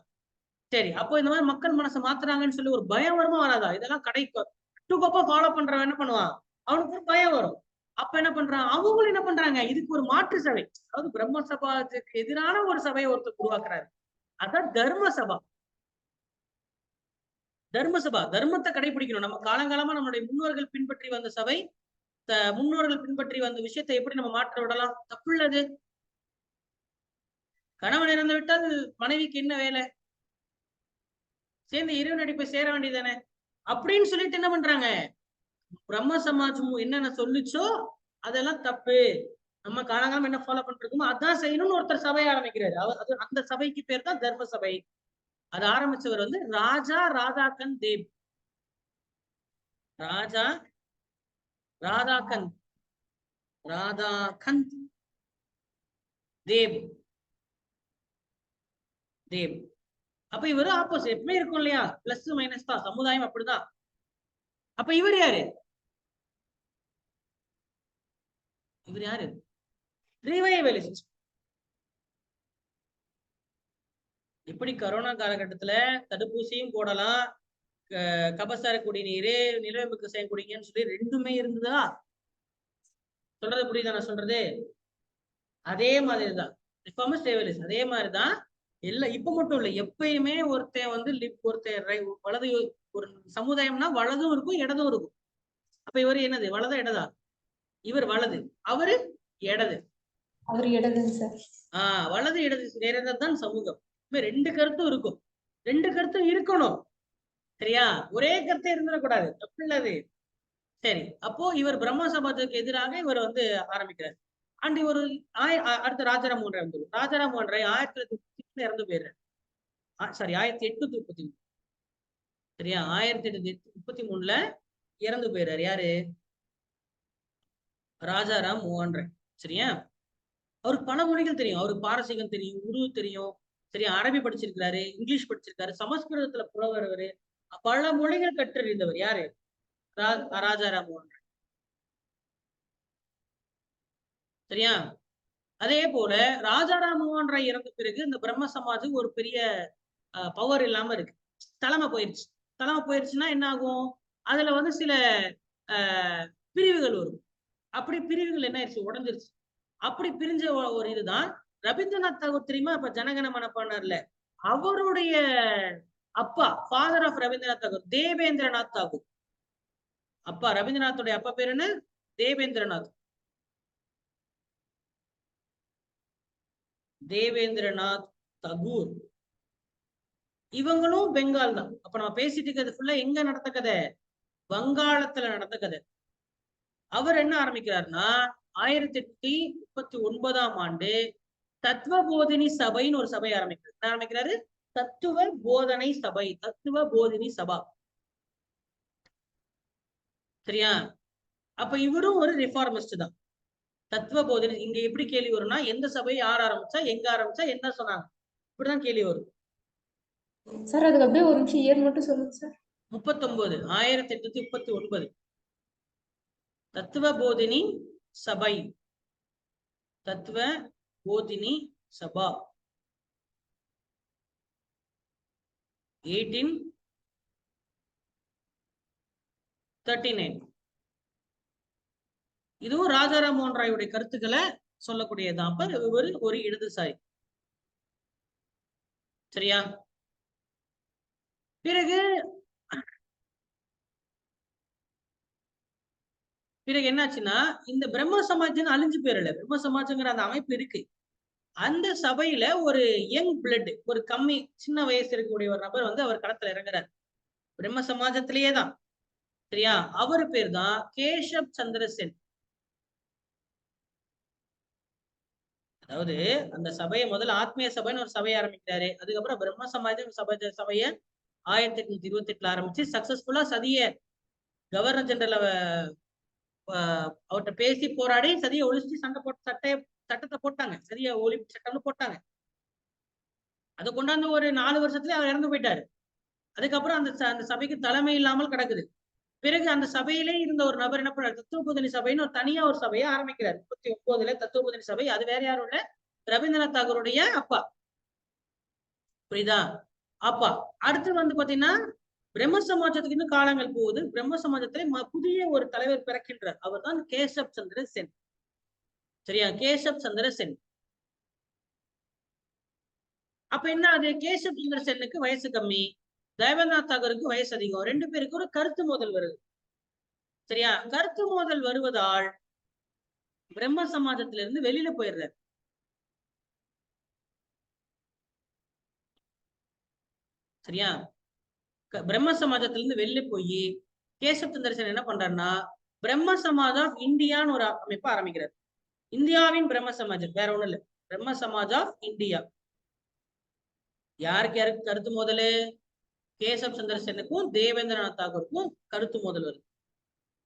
சரி, அப்போ இந்த மாதிரி மக்கள் மனசை மாத்துறாங்கன்னு சொல்லி ஒரு பயம் வருமா வராதா? இதெல்லாம் கட்டுக்கோப்பா ஃபாலோ பண்றவன் என்ன பண்ணுவான்? அவனுக்கு ஒரு பயம் வரும். அப்ப என்ன பண்றான்? அவங்களும் என்ன பண்றாங்க? இதுக்கு ஒரு மாற்று சபை, அதாவது பிரம்ம சபாத்துக்கு எதிரான ஒரு சபையை ஒருத்தர் உருவாக்குறாரு. அதான் தர்ம சபா. தர்மத்தை கடைபிடிக்கணும். நம்ம காலங்காலமா நம்மளுடைய முன்னோர்கள் பின்பற்றி வந்த சபை. முன்னோர்கள் பின்பற்றி வந்த விஷயத்தை எப்படி நம்ம மாற்ற விடலாம்? தப்பு இல்லது. கணவன் இறந்து விட்டால் மனைவிக்கு என்ன வேலை? சேர்ந்து இறைவன் அடிப்பை சேர வேண்டியதானே அப்படின்னு சொல்லிட்டு என்ன பண்றாங்க? பிரம்ம சமாஜம் என்னென்ன சொல்லுச்சோ அதெல்லாம் தப்பு. நம்ம காலங்காலம் என்ன ஃபாலோ பண்றோமோ அதான் செய்யணும்னு ஒருத்தர் சபையை ஆரம்பிக்கிறாரு. அந்த சபைக்கு பேர் தான் தர்ம சபை. அது ஆரம்பிச்சவர் வந்து ராஜா ராதாகந்த் தேவ். ராஜா ராதாகந்த் தேவ் தேவ். அப்ப இவரு ஆப்போசிட் எப்பவுமே இருக்கும் இல்லையா? பிளஸ் மைனஸ் தான், சமுதாயம் அப்படிதான். அப்ப இவர் யாரு? ரிவைவலிஸ்ட். இப்படி கரோனா காலகட்டத்துல தடுப்பூசியும் போடலாம், கபசார குடிநீரு, நிலவேம்பு கஷாயம் குடிங்கன்னு சொல்லி 2மே இருந்ததா? சொல்றது புரியுதா நான் சொல்றது? அதே மாதிரிதான் அதே மாதிரிதான் எல்லாம். இப்ப மட்டும் இல்ல, எப்பயுமே ஒருத்தன் வந்து வலது, ஒரு சமுதாயம்னா வலதும் இருக்கும் இடதும் இருக்கும். அப்ப இவரு என்னது? வலதா இடதா? இவர் வலது, அவரு இடது. அவர் இடதுங்க சார். வலது இடது நேரதான் சமூகம். 2 கருத்தும் இருக்கும். 2 கருத்தும் இருக்கணும். சரியா? ஒரே கருத்தே இருந்துடக்கூடாது. தப்பு இல்லது. சரி, அப்போ இவர் பிரம்ம சமாஜத்துக்கு எதிராக இவர் வந்து ஆரம்பிக்கிறார். அண்ட் ஒரு அடுத்த ராஜாராம் மோகன் ராய். ராஜாராம் மோகன் ராய் 1936 இறந்து போயிடுறாரு. சாரி, 1833. சரியா? 1833 இறந்து போயிடுறாரு. யாரு? ராஜாராம் மோகன் ராய். சரியா? அவருக்கு பல மொழிகள் தெரியும். அவருக்கு பாரசீகம் தெரியும், உருது தெரியும். சரியா? அரபி படிச்சிருக்காரு, இங்கிலீஷ் படிச்சிருக்காரு, சமஸ்கிருதத்துல புலவர். பல மொழிகள் கற்றறிந்தவர். யாரு? ராஜாராம் மோகன் ராய். சரியா? அதே போல ராஜாராம் மோகன் ராய் இறந்த பிறகு இந்த பிரம்ம சமாஜம் ஒரு பெரிய பவர் இல்லாம இருக்கு. தலைமை போயிருச்சுன்னா என்ன ஆகும்? அதுல வந்து சில பிரிவுகள் வரும். அப்படி பிரிவுகள் என்ன ஆயிடுச்சு? உடஞ்சிருச்சு. அப்படி பிரிஞ்ச ஒரு இதுதான் ரவீந்திரநாத் தாகூர். தெரியுமா? இப்ப ஜனகணமன பண்ணார்ல, அவருடைய அப்பா, ஃபாதர் ஆஃப் ரவீந்திரநாத் தாகூர், தேவேந்திரநாத் தாகூர். அப்பா ரவீந்திரநாத்துடைய அப்பா பேரு என்ன? தேவேந்திரநாத் தகூர். இவங்களும் பெங்கால் தான். அப்ப நம்ம பேசிட்டு இருக்கிறது ஃபுல்லா எங்க நடந்த கதை? வங்காளத்துல நடந்த கதை. அவர் என்ன ஆரம்பிக்கிறாருன்னா 1839ஆம் ஆண்டு தத்துவ போதினி சபைன்னு ஒரு சபை ஆரம்பிக்கிறார். என்ன ஆரம்பிக்கிறாரு? தத்துவ போதனை சபை, தத்துவ போதினி சபா. சரியா? அப்ப இவரும் ஒரு ரிஃபார்மிஸ்ட் தான். தத்துவ போதனை இங்க எப்படி கேள்வி வரும்னா, எந்த சபை யார் ஆரம்பிச்சா, எங்க ஆரம்பிச்சா, என்ன சொன்னாங்க, இப்படிதான் கேள்வி வரும். சார் அதுக்கு அப்படியே ஒரு நிமிஷம் இயர் மட்டும் சொல்லுங்க சார். 1839 தத்துவ போதினி சபை, தத்துவ போதினி சபா. 1839. இதுவும் ராஜாராம் மோகன் ராயுடைய கருத்துக்களை சொல்லக்கூடியதான். அப்ப இவர் ஒரு இடதுசாரி. சரியா? பிறகு என்னாச்சுன்னா, இந்த பிரம்ம சமாஜம் அழிஞ்சு போயிடல. பிரம்ம சமாஜங்கிற அந்த அமைப்பு இருக்கு. அந்த சபையில ஒரு யங் பிளட், ஒரு கம்மி சின்ன வயசு இருக்கக்கூடிய ஒரு நபர் வந்து அவர் களத்துல இறங்குறார். பிரம்ம சமாஜத்திலேயே தான். சரியா? அவரு பேர் தான் கேசப் சந்திர சென். அதாவது அந்த சபையை முதல்ல ஆத்மீய சபைன்னு ஒரு சபையை ஆரம்பிக்கிறாரு. அதுக்கப்புறம் பிரம்ம சமாஜம் சபையை 1828 ஆரம்பிச்சு சக்சஸ்ஃபுல்லா சதிய கவர்னர் ஜெனரல் அவர்கிட்ட பேசி போராடி சதியை ஒழிச்சு சட்டத்தை போட்டாங்க. சதிய ஒழிப்பு சட்டம்னு போட்டாங்க. அதை கொண்டாந்து ஒரு 4 வருஷத்துல அவர் இறந்து போயிட்டாரு. அதுக்கப்புறம் அந்த சபைக்கு தலைமை இல்லாமல் கிடக்குது. பிறகு அந்த சபையிலே இருந்த ஒரு நபர் என்ன பண்ணார்? தத்துவ போதனை சபைன்னு ஒரு தனியா ஒரு சபையை ஆரம்பிக்கிறார். 39ல தத்துவ போதனை சபை. அது வேற யாரும் இல்ல, ரவீந்திரநாத் தாகூருடைய அப்பா. புரியுதா? அப்பா. அடுத்து வந்து பாத்தீங்கன்னா பிரம்ம சமாஜத்துக்கு இன்னும் காலங்கள் போகுது. பிரம்ம சமாஜத்திலே புதிய ஒரு தலைவர் பிறக்கின்றார். அவர் தான் கேசப் சந்திர சென். சரியா? கேசப் சந்திர சென். அப்ப என்ன ஆகுது? கேசப் சந்திர சென்னுக்கு வயசு கம்மி, தேவேந்திரநாத் தாகூருக்கு வயசு அதிகம். 2 பேருக்கு ஒரு கருத்து மோதல் வருது. சரியா? கருத்து மோதல் வருவதால் பிரம்ம சமாஜத்திலிருந்து வெளியில போயிடுறாரு. சரியா? பிரம்ம சமாஜத்திலிருந்து வெளியில போய் கேசப் சந்திர சென் என்ன பண்றாருன்னா, பிரம்ம சமாஜ் ஆஃப் இந்தியான்னு ஒரு அமைப்பு ஆரம்பிக்கிறார். இந்தியாவின் பிரம்ம சமாஜம், வேற ஒண்ணும் இல்ல, பிரம்ம சமாஜ் ஆஃப் இந்தியா. யாருக்கு கருத்து மோதல்? கேசப் சந்திர சென்னுக்கும் தேவேந்திரநாத் தாகூருக்கும் கருத்து மோதல் வருது.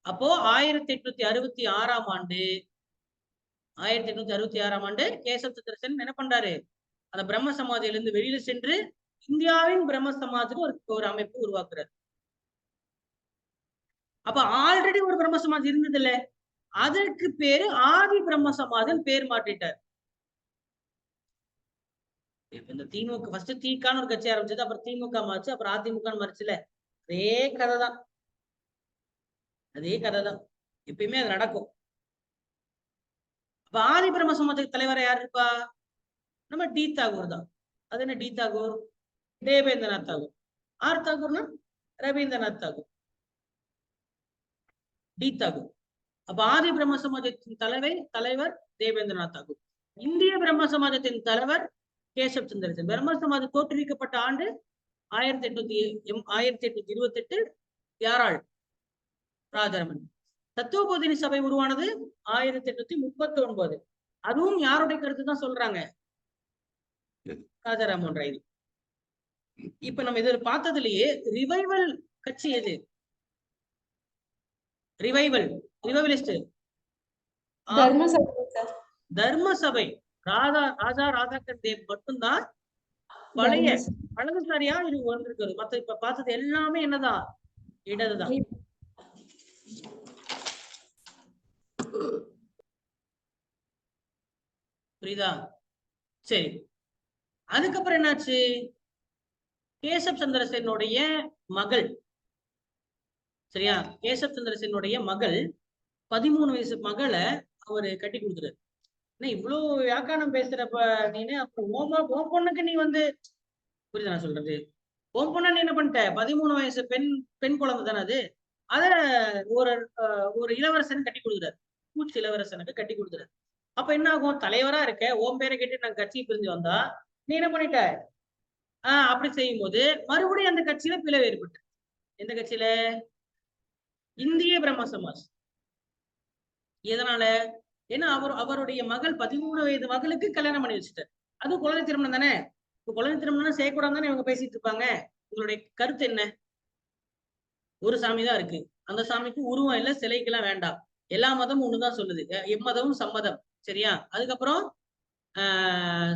அப்போ 1866ஆம் ஆண்டு கேசப் சந்திர சென் என்ன பண்றாரு? அந்த பிரம்ம சமாஜிலிருந்து வெளியில சென்று இந்தியாவின் பிரம்ம சமாஜ்னு ஒரு அமைப்பு உருவாக்குறாரு. அப்ப ஆல்ரெடி ஒரு பிரம்ம சமாஜ் இருந்தது இல்ல, அதற்கு பேரு ஆதி பிரம்ம சமாஜம் பேர் மாற்றிட்டார். இந்த திமுக ஃபர்ஸ்ட் தீக்கான்னு ஒரு கட்சி ஆரம்பிச்சது, அப்புறம் திமுக மாறிச்சு, அப்புறம் அதிமுக மாறிச்சுல. அதே கதைதான், எப்பயுமே அது நடக்கும். அப்ப ஆதி பிரம்ம சமாஜத்துக்கு தலைவரை யார் இருப்பா? நம்ம டி தாகூர் தான். அது என்ன டி தாகூர்? தேவேந்திரநாத் தாகூர். ஆர் தாகூர்னா ரவீந்திரநாத் தாகூர். டி தாகூர். அப்ப ஆதி பிரம்ம சமாஜத்தின் தலைவர் தேவேந்திரநாத் தாகூர். இந்திய பிரம்ம சமாஜத்தின் தலைவர் கேசப் சந்திர சென். பிரம்ம சமாஜம் தோற்றுவிக்கப்பட்ட ஆண்டு 1828. யாரால்? ராஜாராமன். தத்துவ போதினி சபை உருவானது 1839. அதுவும் யாருடைய கருத்து தான் சொல்றாங்க? ராஜாராம் மோகன் ராய். இப்ப நம்ம இதில் பார்த்ததுலயே ரிவைவல் கட்சி எது? ரிவைவலிஸ்ட் தர்ம சபை. ராஜா ராதாகர் தேவ் மட்டும்தான் பழைய வலதுசாரியா இது வந்திருக்கிறது. மத்த இப்ப பார்த்தது எல்லாமே என்னதான்? இடதுதான். புரியுதா? சரி, அதுக்கப்புறம் என்னாச்சு? கேசப் சந்திர சென்னுடைய மகள், சரியா, கேசப் சந்திர சென்னுடைய மகள் 13 வயசு மகளை அவரு கட்டி கொடுத்துறாரு. இவ்வளவு வியாக்கானம் பேசுறப்ப நீனு அப்புறம் ஓம் பொண்ணுக்கு நீ வந்து, புரியுதா நான் சொல்றது? ஓம் பொண்ணு நீ என்ன பண்ணிட்ட? 13 வயசு பெண் குழந்தை தானே அது. அத ஒரு இளவரசன் கட்டி கொடுக்குறாரு. பூச்சி இளவரசனுக்கு கட்டி கொடுக்குறாரு. அப்ப என்ன ஆகும்? தலைவரா இருக்க ஓம் பேரை கேட்டு நாங்க கட்சி பிரிஞ்சு வந்தா நீ என்ன பண்ணிட்ட அப்படி செய்யும் போது மறுபடியும் அந்த கட்சியில பிளவு ஏற்பட்டு. எந்த கட்சியில? இந்திய பிரம்ம சமாஜ். எதனால? ஏன்னா அவருடைய மகள் 13 வயது மகளுக்கு கல்யாணம் பண்ணி வச்சுட்டார். அது குழந்தை திருமணம் தானே. இப்ப குழந்தை திருமணம் செய்யக்கூடாது தானே இவங்க பேசிட்டு இருப்பாங்க. உங்களுடைய கருத்து என்ன? ஒரு சாமி தான் இருக்கு, அந்த சாமிக்கு உருவம் இல்ல, சிலைக்கெல்லாம் வேண்டாம், எல்லா மதமும் ஒண்ணுதான் சொல்லுது, எம்மதமும் சம்மதம், சரியா? அதுக்கப்புறம்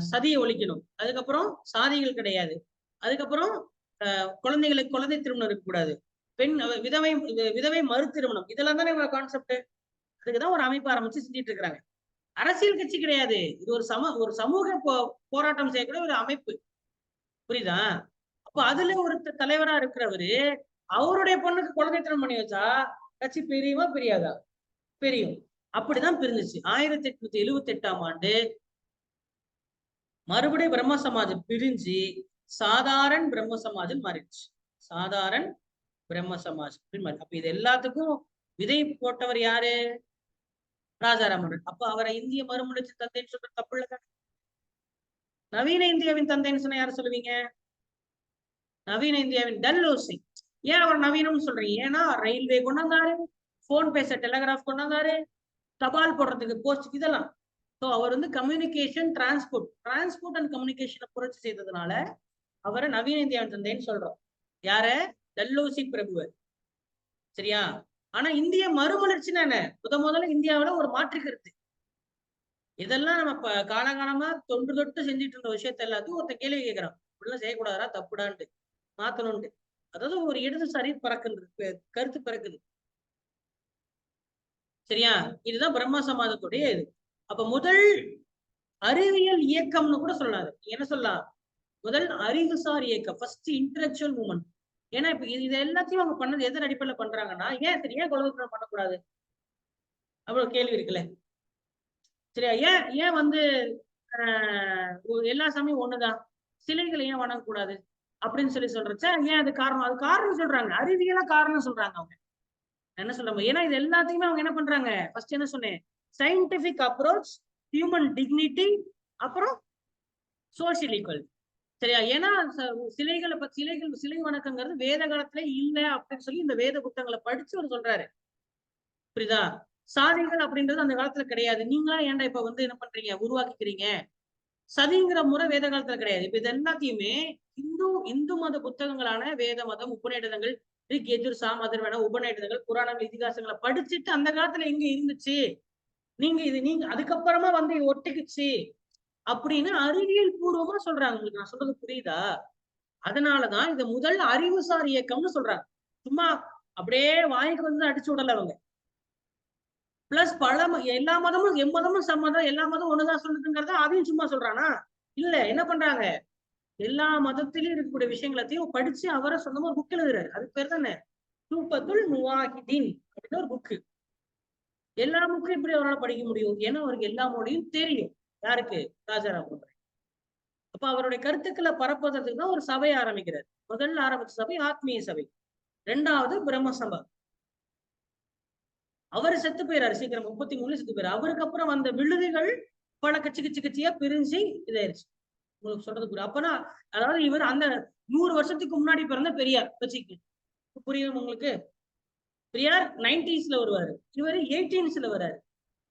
சதியை ஒழிக்கணும், அதுக்கப்புறம் சாதிகள் கிடையாது, அதுக்கப்புறம் குழந்தைகளுக்கு குழந்தை திருமணம் இருக்கக்கூடாது, பெண் விதவை விதவை மறு திருமணம், இதெல்லாம் தானே கான்செப்ட். அதுக்குதான் ஒரு அமைப்பு ஆரம்பிச்சு செஞ்சுட்டு இருக்கிறாங்க. அரசியல் கட்சி கிடையாது இது, ஒரு சமூக போராட்டம் செய்யக்கூடிய ஒரு அமைப்பு, புரியுதா? அப்ப அதுல ஒரு தலைவரா இருக்கிறவரு அவருடைய பொண்ணுக்கு குழந்தை திருமணம் பண்ணி வச்சா கட்சி பிரியுமா பிரியாதா? பிரியும். அப்படிதான் பிரிஞ்சிச்சு. 1878ஆம் ஆண்டு மறுபடியும் பிரம்ம சமாஜம் பிரிஞ்சு சாதாரண பிரம்ம சமாஜம் மாறிடுச்சு. சாதாரண பிரம்ம சமாஜ். அப்ப இது எல்லாத்துக்கும் விதை போட்டவர் யாரு? ராஜாராமன். அப்ப அவரை இந்திய மறுமலர்ச்சி தந்தைன்னு சொல்ற தப்பு இல்ல. நவீன இந்தியாவின் தந்தைன்னு சொன்னா யாரு சொல்லுவீங்க? நவீன இந்தியாவின் டல்ஹௌசி. ஏன் அவர் நவீனம்னு சொல்றீங்க? ஏன்னா ரயில்வே கொண்டு வந்தாரு, போன் பேச டெலிகிராஃப் கொண்டு வந்தாரு, தபால் போடுறதுக்கு போஸ்ட், இதெல்லாம். ஸோ அவர் வந்து கம்யூனிகேஷன் டிரான்ஸ்போர்ட் அண்ட் கம்யூனிகேஷனை புரட்சி செய்ததுனால அவரை நவீன இந்தியாவின் தந்தைன்னு சொல்றோம். யார? டல்ஹௌசி பிரபுவர். சரியா? ஆனா இந்திய மறுமலர்ச்சின்னா என்ன? முதல்ல இந்தியாவில ஒரு மாற்று கருத்து. இதெல்லாம் நம்ம காலகாலமா தொன்று தொட்டு செஞ்சுட்டு இருந்த விஷயத்த எல்லாத்தையும் ஒருத்த கேள்வி கேட்கிறான், இப்படிலாம் செய்யக்கூடாதா, தப்புடான்ட்டு மாத்தணும்ட்டு. அதாவது ஒரு இடதுசாரி பறக்குது, கருத்து பிறக்குது. சரியா? இதுதான் பிரம்ம சமாஜத்துடைய இது. அப்ப முதல் அறிவியல் இயக்கம்னு கூட சொல்லாது, என்ன சொல்லலாம்? முதல் அறிவுசார் இயக்கம், ஃபர்ஸ்ட் இன்டெலெக்சுவல் மூவ்மெண்ட். ஏன்னா இப்ப இது எல்லாத்தையும் அவங்க பண்ணது எதன் அடிப்படையில பண்றாங்கன்னா, ஏன் சரி ஏன் குலதர்ப்பணம் பண்ணக்கூடாது அவ்வளவு கேள்வி இருக்குல்ல. சரியா? ஏன் ஏன் வந்து எல்லா சாமியும் ஒண்ணுதான், சிலைகளை ஏன் வணங்கக்கூடாது அப்படின்னு சொல்றச்ச ஏன் அது காரணம் சொல்றாங்க, அறிவியலா காரணம் சொல்றாங்க அவங்க. என்ன சொல்றாங்க? ஏன்னா இது எல்லாத்தையுமே அவங்க என்ன பண்றாங்க, ஃபர்ஸ்ட் என்ன சொன்னேன், சயின்டிபிக் அப்ரோச், ஹியூமன் டிக்னிட்டி, அப்புறம் சோசியல் ஈக்குவல். சரியா? ஏன்னா சிலை வணக்கங்கிறது வேத காலத்துல இல்ல அப்படின்னு சொல்லி இந்த வேத புத்தகங்களை படிச்சு அவர் சொல்றாரு. புரியுதா? சாதிகள் அப்படின்றது அந்த காலத்துல கிடையாது, நீங்களா ஏன்டா இப்ப வந்து என்ன பண்றீங்க, உருவாக்கிக்கிறீங்க. சதிங்கிற முறை வேத காலத்துல கிடையாது. இப்ப இது எல்லாத்தையுமே இந்து மத புத்தகங்களான வேத மதம், உபநிடதங்கள், யஜுர், சாம், அதர்வன, உபநிடதங்கள், புராணங்கள், இதிகாசங்களை படிச்சுட்டு அந்த காலத்துல எங்க இருந்துச்சு, நீங்க அதுக்கப்புறமா வந்து இது ஒட்டிக்குச்சு அப்படின்னு அறிவியல் பூர்வமா சொல்றாங்க. உங்களுக்கு நான் சொல்றது புரியுதா? அதனாலதான் இந்த முதல் அறிவுசார் இயக்கம்னு சொல்றாங்க. சும்மா அப்படியே வாய்க்கு வந்து அடிச்சு விடல அவங்க. பிளஸ் எல்லா மதமும் எம்மதமும் சம்மதம், எல்லா மதமும் ஒண்ணுதான் சொல்லுதுங்கிறத அதையும் சும்மா சொல்றானா? இல்ல, என்ன பண்றாங்க, எல்லா மதத்திலயும் இருக்கக்கூடிய விஷயங்களத்தையும் படிச்சு அவரை சொந்தமா புக் எழுதுறாரு. அதுக்கு பேர் தானே தூபத்துல் முவாஹிதீன் அப்படின்னு ஒரு புக்கு. எல்லா புக்கும் எப்படி அவரால் படிக்க முடியும்? ஏன்னா அவருக்கு எல்லா மொழியும் தெரியும். யாருக்கு? ராஜாராம். அப்ப அவருடைய கருத்துக்களை பரப்புவதற்கு தான் ஒரு சபை ஆரம்பிக்கிறார். முதல்ல ஆரம்பிச்ச சபை ஆத்மீய சபை, இரண்டாவது பிரம்ம சபை. அவரு செத்து போயிறாரு சீக்கிரம், 33 செத்து போயிரு. அவருக்கு அப்புறம் வந்த விழுதுகள் பல கட்சியா பிரிஞ்சு இதாயிருச்சு. உங்களுக்கு சொல்றது புரியும்? அப்பனா அதாவது இவர் அந்த 100 வருஷத்துக்கு முன்னாடி பிறந்த பெரியார் வச்சுக்கு புரியும் உங்களுக்கு? பெரியார் 90ஸ்ல வருவாரு, இவரு 18ஸ்ல வர்றாரு.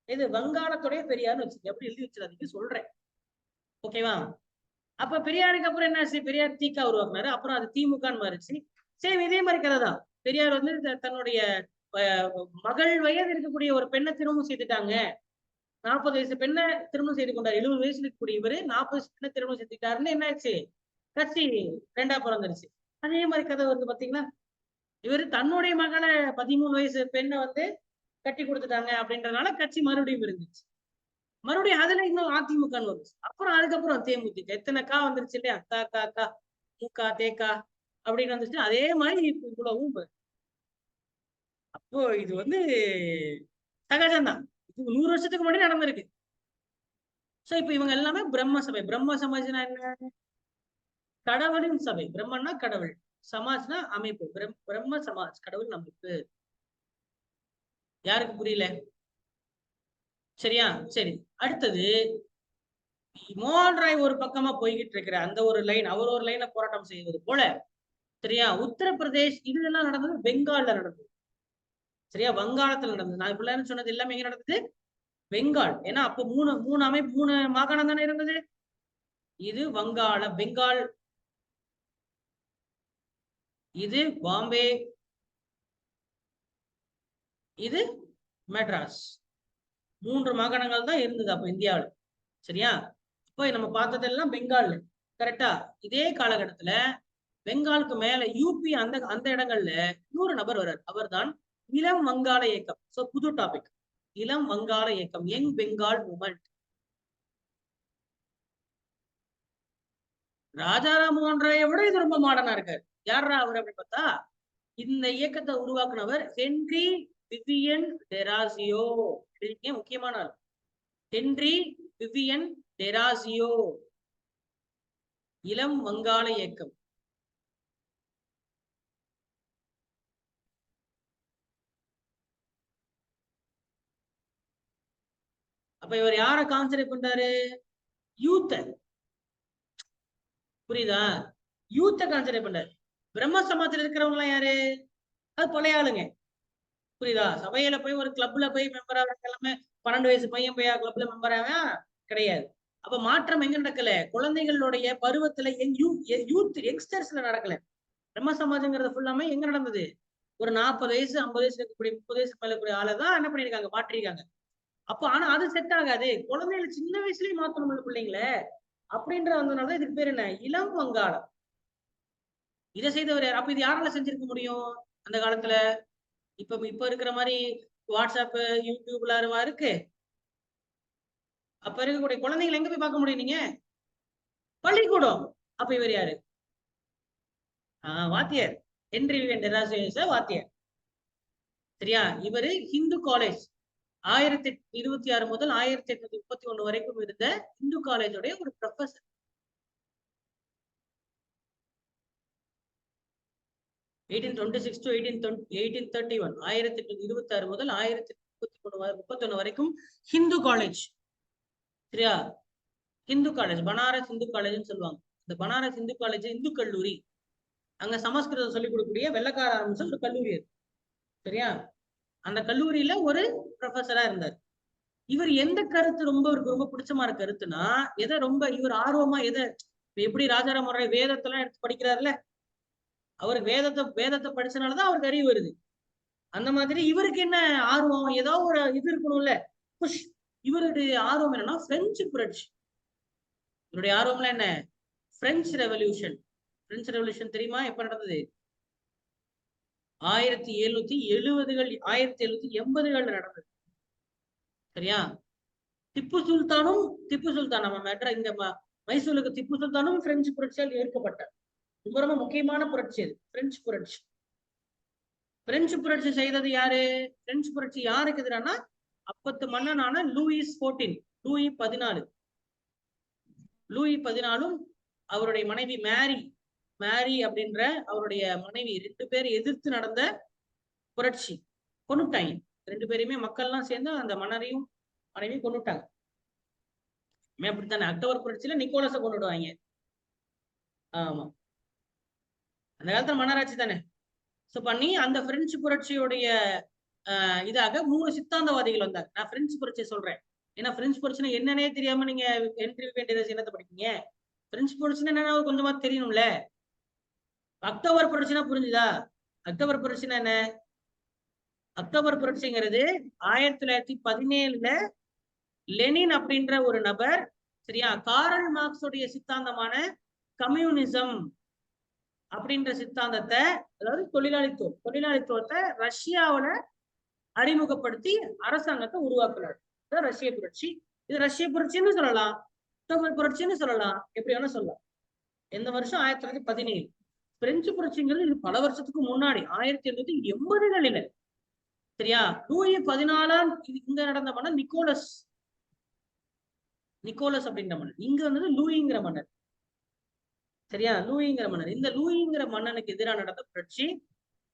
இது வங்காளத்துடைய பெரியார்னு வச்சுக்க, எப்படி எழுதி வச்சிடாதீங்க சொல்றேன், ஓகேவா? அப்ப பெரியாருக்கு அப்புறம் என்ன, பெரியார் தீக்கா உருவாக்குனாரு, அப்புறம் அது திமுகன்னு மாறிச்சு. சேம் இதே மாதிரி கதை தான். பெரியார் வந்து தன்னுடைய மகள் வயது இருக்கக்கூடிய ஒரு பெண்ணை திருமணம் செய்துட்டாங்க. 40 வயசு பெண்ணை திருமணம் செய்து கொண்டார். 70 வயசுல இருக்கக்கூடிய இவரு 40 வயசு பெண்ணை திருமணம் செய்துட்டாருன்னு என்ன ஆச்சு, கட்சி ரெண்டா பிறந்துருச்சு. அதே மாதிரி கதை வருது பாத்தீங்களா? இவரு தன்னுடைய மகளை 13 வயசு பெண்ணை வந்து கட்டி கொடுத்துட்டாங்க அப்படின்றதுனால கட்சி மறுபடியும் இருந்துச்சு. மறுபடியும் அதுல இன்னும் அதிமுக வந்துச்சு. அப்புறம் அதுக்கப்புறம் தேமுதிக, எத்தனை கா வந்துருச்சு இல்லையா, கா கா கா முகா தேக்கா அப்படின்னு வந்துச்சு. அதே மாதிரி இவ்வளவும். அப்போ இது வந்து சகஜம்தான், இது 100 வருஷத்துக்கு முன்னாடி நடந்திருக்கு. சோ இப்ப இவங்க எல்லாமே பிரம்ம சபை. பிரம்ம சமாஜ்னா என்ன? கடவுளின் சபை. பிரம்மன்னா கடவுள், சமாஜ்னா அமைப்பு. பிரம்ம சமாஜ் கடவுள் அமைப்பு. யாருக்கு புரியல? சரியா? சரி, அடுத்தது மோகன் ராய் ஒரு பக்கமா போய்கிட்டு இருக்கிற அந்த ஒரு லைன், அவர் ஒரு லைனை போராட்டம் செய்வது போல, சரியா, உத்தரப்பிரதேஷ் இதெல்லாம் நடந்தது பெங்கால்ல நடந்தது. சரியா, வங்காளத்துல நடந்தது. நான் இப்ப சொன்னது எல்லாமே எங்க நடந்தது? பெங்கால். ஏன்னா அப்ப மூணு மாகாணம் தானே இருந்தது. இது பெங்கால், இது பாம்பே, இது மெட்ராஸ். 3 மாகாணங்கள் தான் இருந்தது அப்ப இந்தியாவில். சரியா, இப்போ நம்ம பார்த்ததெல்லாம் பெங்கால். கரெக்டா? இதே காலகட்டத்துல பெங்காலுக்கு மேல யூபி அந்த அந்த இடங்கள்ல இன்னொரு நபர் வர்றார். அவர் தான் இளம் வங்காள இயக்கம். சோ புது டாபிக், இளம் வங்காள இயக்கம், யங் பெங்கால் மூமெண்ட். ராஜாராம் மோகன் ராயை விட இது ரொம்ப மாடர்னா இருக்காரு. யாரா அவர் அப்படின்னு பார்த்தா, இந்த இயக்கத்தை உருவாக்குனவர் ஹென்றி விவியன் டெராசியோ. முக்கியமான ஆள் ஹென்றி விவியன் டெராசியோ. இளம் வங்காள இயக்கம். அப்ப இவர் யார கான்சென்ட்ரேட் பண்றாரு? யூத்த. புரியுதா? யூத்த கான்சென்ட்ரேட் பண்றாரு. பிரம்ம சமாஜத்துல இருக்கிறவங்க எல்லாம் யாரு? அது பழைய ஆளுங்க. புரியுதா? சபையில போய் ஒரு கிளப்ல போய் மெம்பர் ஆகிறவங்க எல்லாமே 12 வயசு பையன் போய் கிளப்ல மெம்பர் ஆவன் கிடையாது. அப்ப மாற்றம் எங்க நடக்கல? குழந்தைகளுடைய பருவத்துல யூத் யங்ஸ்டர்ஸ்ல நடக்கல. பிரம்ம சமாஜங்கிறது ஃபுல்லாமே எங்க நடந்தது? ஒரு 40 வயசு 50 வயசு இருக்கக்கூடிய 30 வயசு மேல இருக்கக்கூடிய ஆளை தான் என்ன பண்ணிருக்காங்க? மாற்றிருக்காங்க. அப்ப ஆனா அது செட் ஆகாது. குழந்தைகளை சின்ன வயசுலயே மாத்தணும் பிள்ளைங்கள அப்படின்ற வந்ததுனால இதுக்கு பேர் என்ன? இளம் வங்காளம். இதை செய்தவர் யார்? அப்ப இது யாரால செஞ்சிருக்க முடியும் அந்த காலத்துல? இப்ப இருக்கிற மாதிரி வாட்ஸ்அப், யூடியூப்ல இருக்கு. அப்ப இருக்கக்கூடிய குழந்தைங்களை எங்க போய் பார்க்க முடியும் நீங்க? பள்ளிக்கூடம். அப்ப இவர் யாரு? வாத்தியார். ஹென்றி விவியன் டெராசியோ வாத்தியார். சரியா, இவரு ஹிந்து காலேஜ் 1826 முதல் 1831 வரைக்கும் இருந்த இந்து காலேஜோடைய ஒரு ப்ரொஃபசர். 1826 to 1831, 1826 முதல் 1831 வரைக்கும் ஹிந்து காலேஜ். சரியா, ஹிந்து காலேஜ், பனாரஸ் இந்து காலேஜ்னு சொல்லுவாங்க. இந்த பனாரஸ் இந்து காலேஜ் இந்து கல்லூரி. அங்க சமஸ்கிருதம் சொல்லிக் கொடுக்கக்கூடிய வெள்ளக்கார ஆரம்பிச்ச ஒரு கல்லூரி அது. சரியா, அந்த கல்லூரியில ஒரு ப்ரொஃபஸரா இருந்தார். இவர் எந்த கருத்து இவருக்கு ரொம்ப பிடிச்சமான கருத்துனா, எதை ரொம்ப இவர் ஆர்வமா எப்படி ராஜாராம் மோகன் ராய் வேதத்தெல்லாம் எடுத்து படிக்கிறாருல, அவருக்கு வேதத்தை படிச்சனாலதான் அவருக்கு அறிவு வருது. அந்த மாதிரி இவருக்கு என்ன ஆர்வம்? ஏதோ ஒரு இது இருக்கணும்ல, புஷ். இவருடைய ஆர்வம் என்னன்னா பிரெஞ்சு புரட்சி. இவருடைய ஆர்வம்ல என்ன? French revolution. பிரெஞ்சு ரெவல்யூஷன் தெரியுமா? எப்ப நடந்தது? 1770கள் 1780கள் நடந்தது. சரியா, திப்பு சுல்தான் நம்ம இங்க மைசூருக்கு திப்பு சுல்தானும் பிரெஞ்சு புரட்சியால் ஏற்கப்பட்டார். ரொம்ப ரொம்ப முக்கியமான புரட்சி அது, பிரெஞ்சு புரட்சி. பிரெஞ்சு புரட்சி செய்தது யாரு? பிரெஞ்சு புரட்சி யாருக்கு எதிரான? அப்பத்து மன்னனான லூயி 14 லூயி 14ம் அவருடைய மனைவி மேரி அப்படின்ற அவருடைய மனைவி 2 பேர் எதிர்த்து நடந்த புரட்சி. கொண்டுட்டாங்க 2 பேரையுமே. மக்கள்லாம் சேர்ந்து அந்த மன்னரையும் மனைவியும் கொண்டுட்டாங்க. அப்படித்தானே? அக்டோபர் புரட்சியில நிக்கோலஸை கொண்டுடுவாங்க. ஆமா, அந்த காலத்துல மன்னராட்சி தானே. சோ பண்ணி அந்த பிரெஞ்சு புரட்சியுடைய இதாக 3 சித்தாந்தவாதிகள் வந்தாங்க. நான் பிரெஞ்சு புரட்சியை சொல்றேன், ஏன்னா பிரெஞ்சு புரட்சினா என்னன்னே தெரியாம நீங்க ஹென்றி விவியன் டெராசியோ என்னத்தை படிக்கீங்க? பிரெஞ்சு புரட்சினா என்னன்னா கொஞ்சமா தெரியணும்ல. அக்டோபர் புரட்சினா புரிஞ்சுதா? அக்டோபர் புரட்சினா என்ன? அக்டோபர் புரட்சிங்கிறது 1917ல லெனின் அப்படின்ற ஒரு நபர், சரியா, காரல் மார்க்ஸுடைய சித்தாந்தமான கம்யூனிசம் அப்படின்ற சித்தாந்தத்தை, அதாவது தொழிலாளித்துவத்தை ரஷ்யாவில அறிமுகப்படுத்தி அரசாங்கத்தை உருவாக்குறாரு. ரஷ்ய புரட்சி. இது ரஷ்ய புரட்சின்னு சொல்லலாம், அக்டோபர் புரட்சின்னு சொல்லலாம், எப்படி வேணா சொல்லலாம். எந்த வருஷம்? 1917. பிரெஞ்சு புரட்சிங்கிறது இது பல வருஷத்துக்கு முன்னாடி 1880களில. சரியா, லூயி 14 இங்க நடந்த மன்னர் நிக்கோலஸ் அப்படின்ற மன்னர். இங்க வந்தது லூயிங்கிற மன்னர். சரியா, லூயிங்கிற மன்னர். இந்த லூயிங்கிற மன்னனுக்கு எதிராக நடந்த புரட்சி.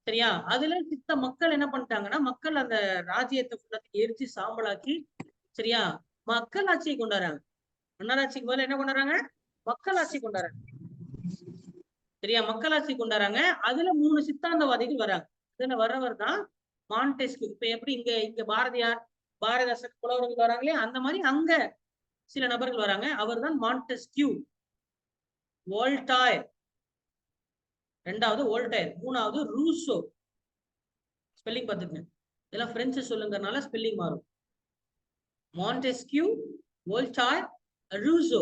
சரியா, அதுல சித்த மக்கள் என்ன பண்ணிட்டாங்கன்னா, மக்கள் அந்த ராஜ்யத்தை எரிச்சு சாம்பலாக்கி, சரியா, மக்கள் ஆட்சியை கொண்டாடுறாங்க. மன்னராட்சிக்கு பதிலா என்ன கொண்டாடுறாங்க? மக்களாட்சி கொண்டாடுறாங்க. சரியா? மக்களாட்சி கொண்டாடுறாங்க. அதுல 3 சித்தாந்தவாதிகள் வராங்க. இதுல வர்றவர் தான் மான்டெஸ்க்யூ. இப்ப எப்படி இங்க பாரதியார், பாரதிதாசன் புலவர்கள் வராங்களே, அந்த மாதிரி அங்க சில நபர்கள் வராங்க. அவர் தான் மான்டெஸ்க்யூ. வோல்டாயர் 2வது, வோல்டயர் 3வது, ரூசோ. ஸ்பெல்லிங் பார்த்துக்கங்க. இதெல்லாம் பிரெஞ்சு சொல்லுங்கறனால ஸ்பெல்லிங் மாறும். மான்டெஸ்க்யூ, வோல்டாயர், ரூசோ.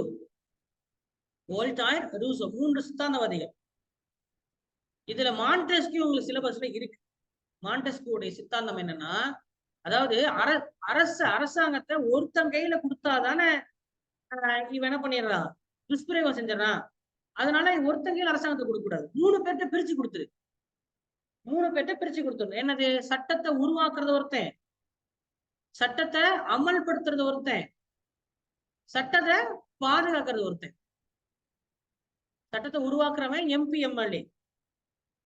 வோல்டாயர், ரூசோ 3 சித்தாந்தவாதிகள். இதுல மான்டெஸ்க்யூ உங்களுக்கு சிலபஸ்ல இருக்கு. மான்டெஸ்க்யூடைய சித்தாந்தம் என்னன்னா, அதாவது அரசாங்கத்தை ஒருத்தன் கையில கொடுத்தாதானே இவன் என்ன பண்ணிடுறான், துஷ்பிரயோகம் செஞ்சிடறான். அதனால ஒருத்தன் கையில அரசாங்கத்தை கொடுக்க கூடாது. 3 பேர்ட்ட பிரிச்சு கொடுத்துரு. 3 பேர்ட்ட பிரிச்சு கொடுத்துரு. என்னது? சட்டத்தை உருவாக்குறது ஒருத்தன், சட்டத்தை அமல்படுத்துறது ஒருத்தன், சட்டத்தை பாதுகாக்கிறது ஒருத்தன். சட்டத்தை உருவாக்குறவன் எம்பி, எம்எல்ஏ,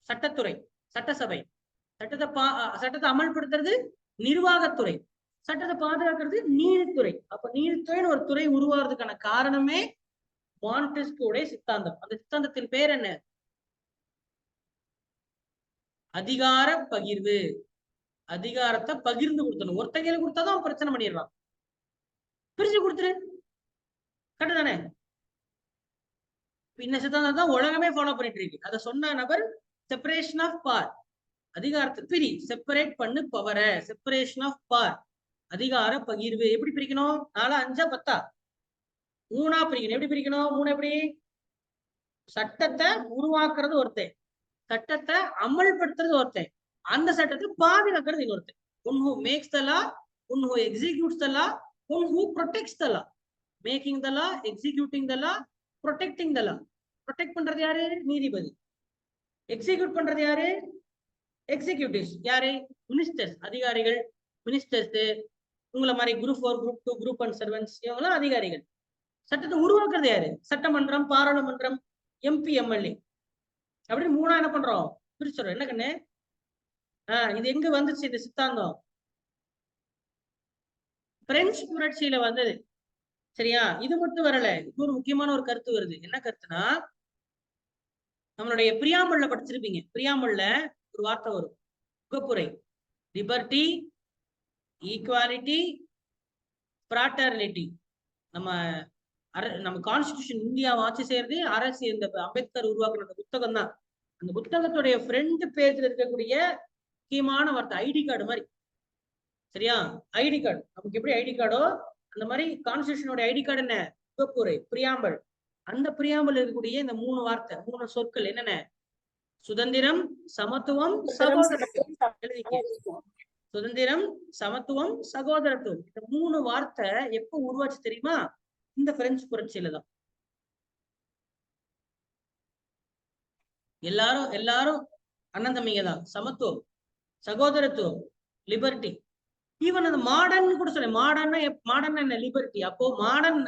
சட்டத்துறை, சட்டசபை. சட்டத்தை அமல்படுத்துறது நிர்வாகத்துறை, சட்டத்தை பாதுகாக்கிறது நீதித்துறை. அப்ப நீதித்துறைன்னு ஒரு துறை உருவாகிறதுக்கான காரணமே மான்டெஸ்க்யூடைய சித்தாந்தம். அந்த சித்தாந்தத்தின் பேர் என்ன? அதிகார பகிர்வு. அதிகாரத்தை பகிர்ந்து கொடுத்தணும். ஒருத்த கையில கொடுத்தாதான் பிரச்சனை பண்ணிடுறான். பிரிச்சு கொடுத்துரு. கரெக்ட் தானே? இந்த சித்தாந்தம் தான் உலகமே ஃபாலோ பண்ணிட்டு இருக்கு. அதை சொன்ன நபர் செப்பரேஷன் ஆஃப் பவர். அதிகாரத்தை பிரி, செப்பரேட் பண்ணு பவரை. செப்பரேஷன் ஆஃப் பவர், அதிகார பகிர்வு. எப்படி பிரிக்கணும்? 4, 5, 10 3 பிரிக்கணும். எப்படி பிரிக்கணும்? 3 எப்படி? சட்டத்தை உருவாக்குறது ஒருத்தன், சட்டத்தை அமல்படுத்துறது ஒருத்தன், அந்த சட்டத்தை பாதுகாக்கிறது இன்னொருத்தன். One who makes the law, one who executes the law, one who protects the law. Making the law, executing the law, protecting the law. Protect பண்றது யாரு? நீதிபதி. எக்ஸிக்யூட் பண்றது யாரு? எக்ஸிக்யூட்டிவ்ஸ். யாரு? மினிஸ்டர்ஸ், அதிகாரிகள், மினிஸ்டர்ஸ். உங்களை மாதிரி குரூப் 4, குரூப் 2, குரூப் 1 சர்வன்ஸ், இவங்களாம் அதிகாரிகள். சட்டத்தை உருவாக்குறது யாரு? சட்டமன்றம், பாராளுமன்றம், எம்பி, எம்எல்ஏ. அப்படின்னு 3 என்ன பண்றோம்? பிரிச்சுறோம். என்ன கண்ணு? இது எங்க வந்துச்சு இந்த சித்தாந்தம்? பிரெஞ்சு புரட்சியில வந்தது. சரியா? இது மட்டும் வரல. இது ஒரு முக்கியமான ஒரு கருத்து வருது. என்ன கருத்துனா, நம்மளுடைய பிரியாம்பல்ல படிச்சிருப்பீங்க. பிரியாம்பல்ல ஒரு வார்த்தை வரும், முகப்புரை. Liberty, equality, fraternity. நம்ம கான்ஸ்டிடியூஷன், இந்தியாவை ஆட்சி செய்யறது அரசு. இந்த அம்பேத்கர் உருவாக்குற அந்த புத்தகம் தான். அந்த புத்தகத்துடைய ஃப்ரண்ட் பேஜ்ல இருக்கக்கூடிய முக்கியமான வார்த்தை ஐடி கார்டு மாதிரி. சரியா? ID card. நமக்கு எப்படி ஐடி கார்டோ அந்த மாதிரி கான்ஸ்டிடியூஷனோட ஐடி கார்டு என்ன? முகப்புரை, பிரியாம்பல். அந்த பிரியாம்பல் இருக்கக்கூடிய இந்த 3 வார்த்தை, 3 சொற்கள் என்னென்ன? சுதந்திரம், சமத்துவம், சகோதரத்துவம். சுதந்திரம், சமத்துவம், சகோதரத்துவம். இந்த 3 வார்த்தை எப்ப உருவாச்சு தெரியுமா? இந்த பிரெஞ்சு புரட்சியில தான். எல்லாரும் அண்ணன் தம்பிங்க தான். சமத்துவம், சகோதரத்துவம், லிபர்ட்டி. ஈவன் அந்த மாடர்ன் கூட சொல்ல. மாடர்ன் என்ன? லிபர்ட்டி. அப்போ மாடர்ன்,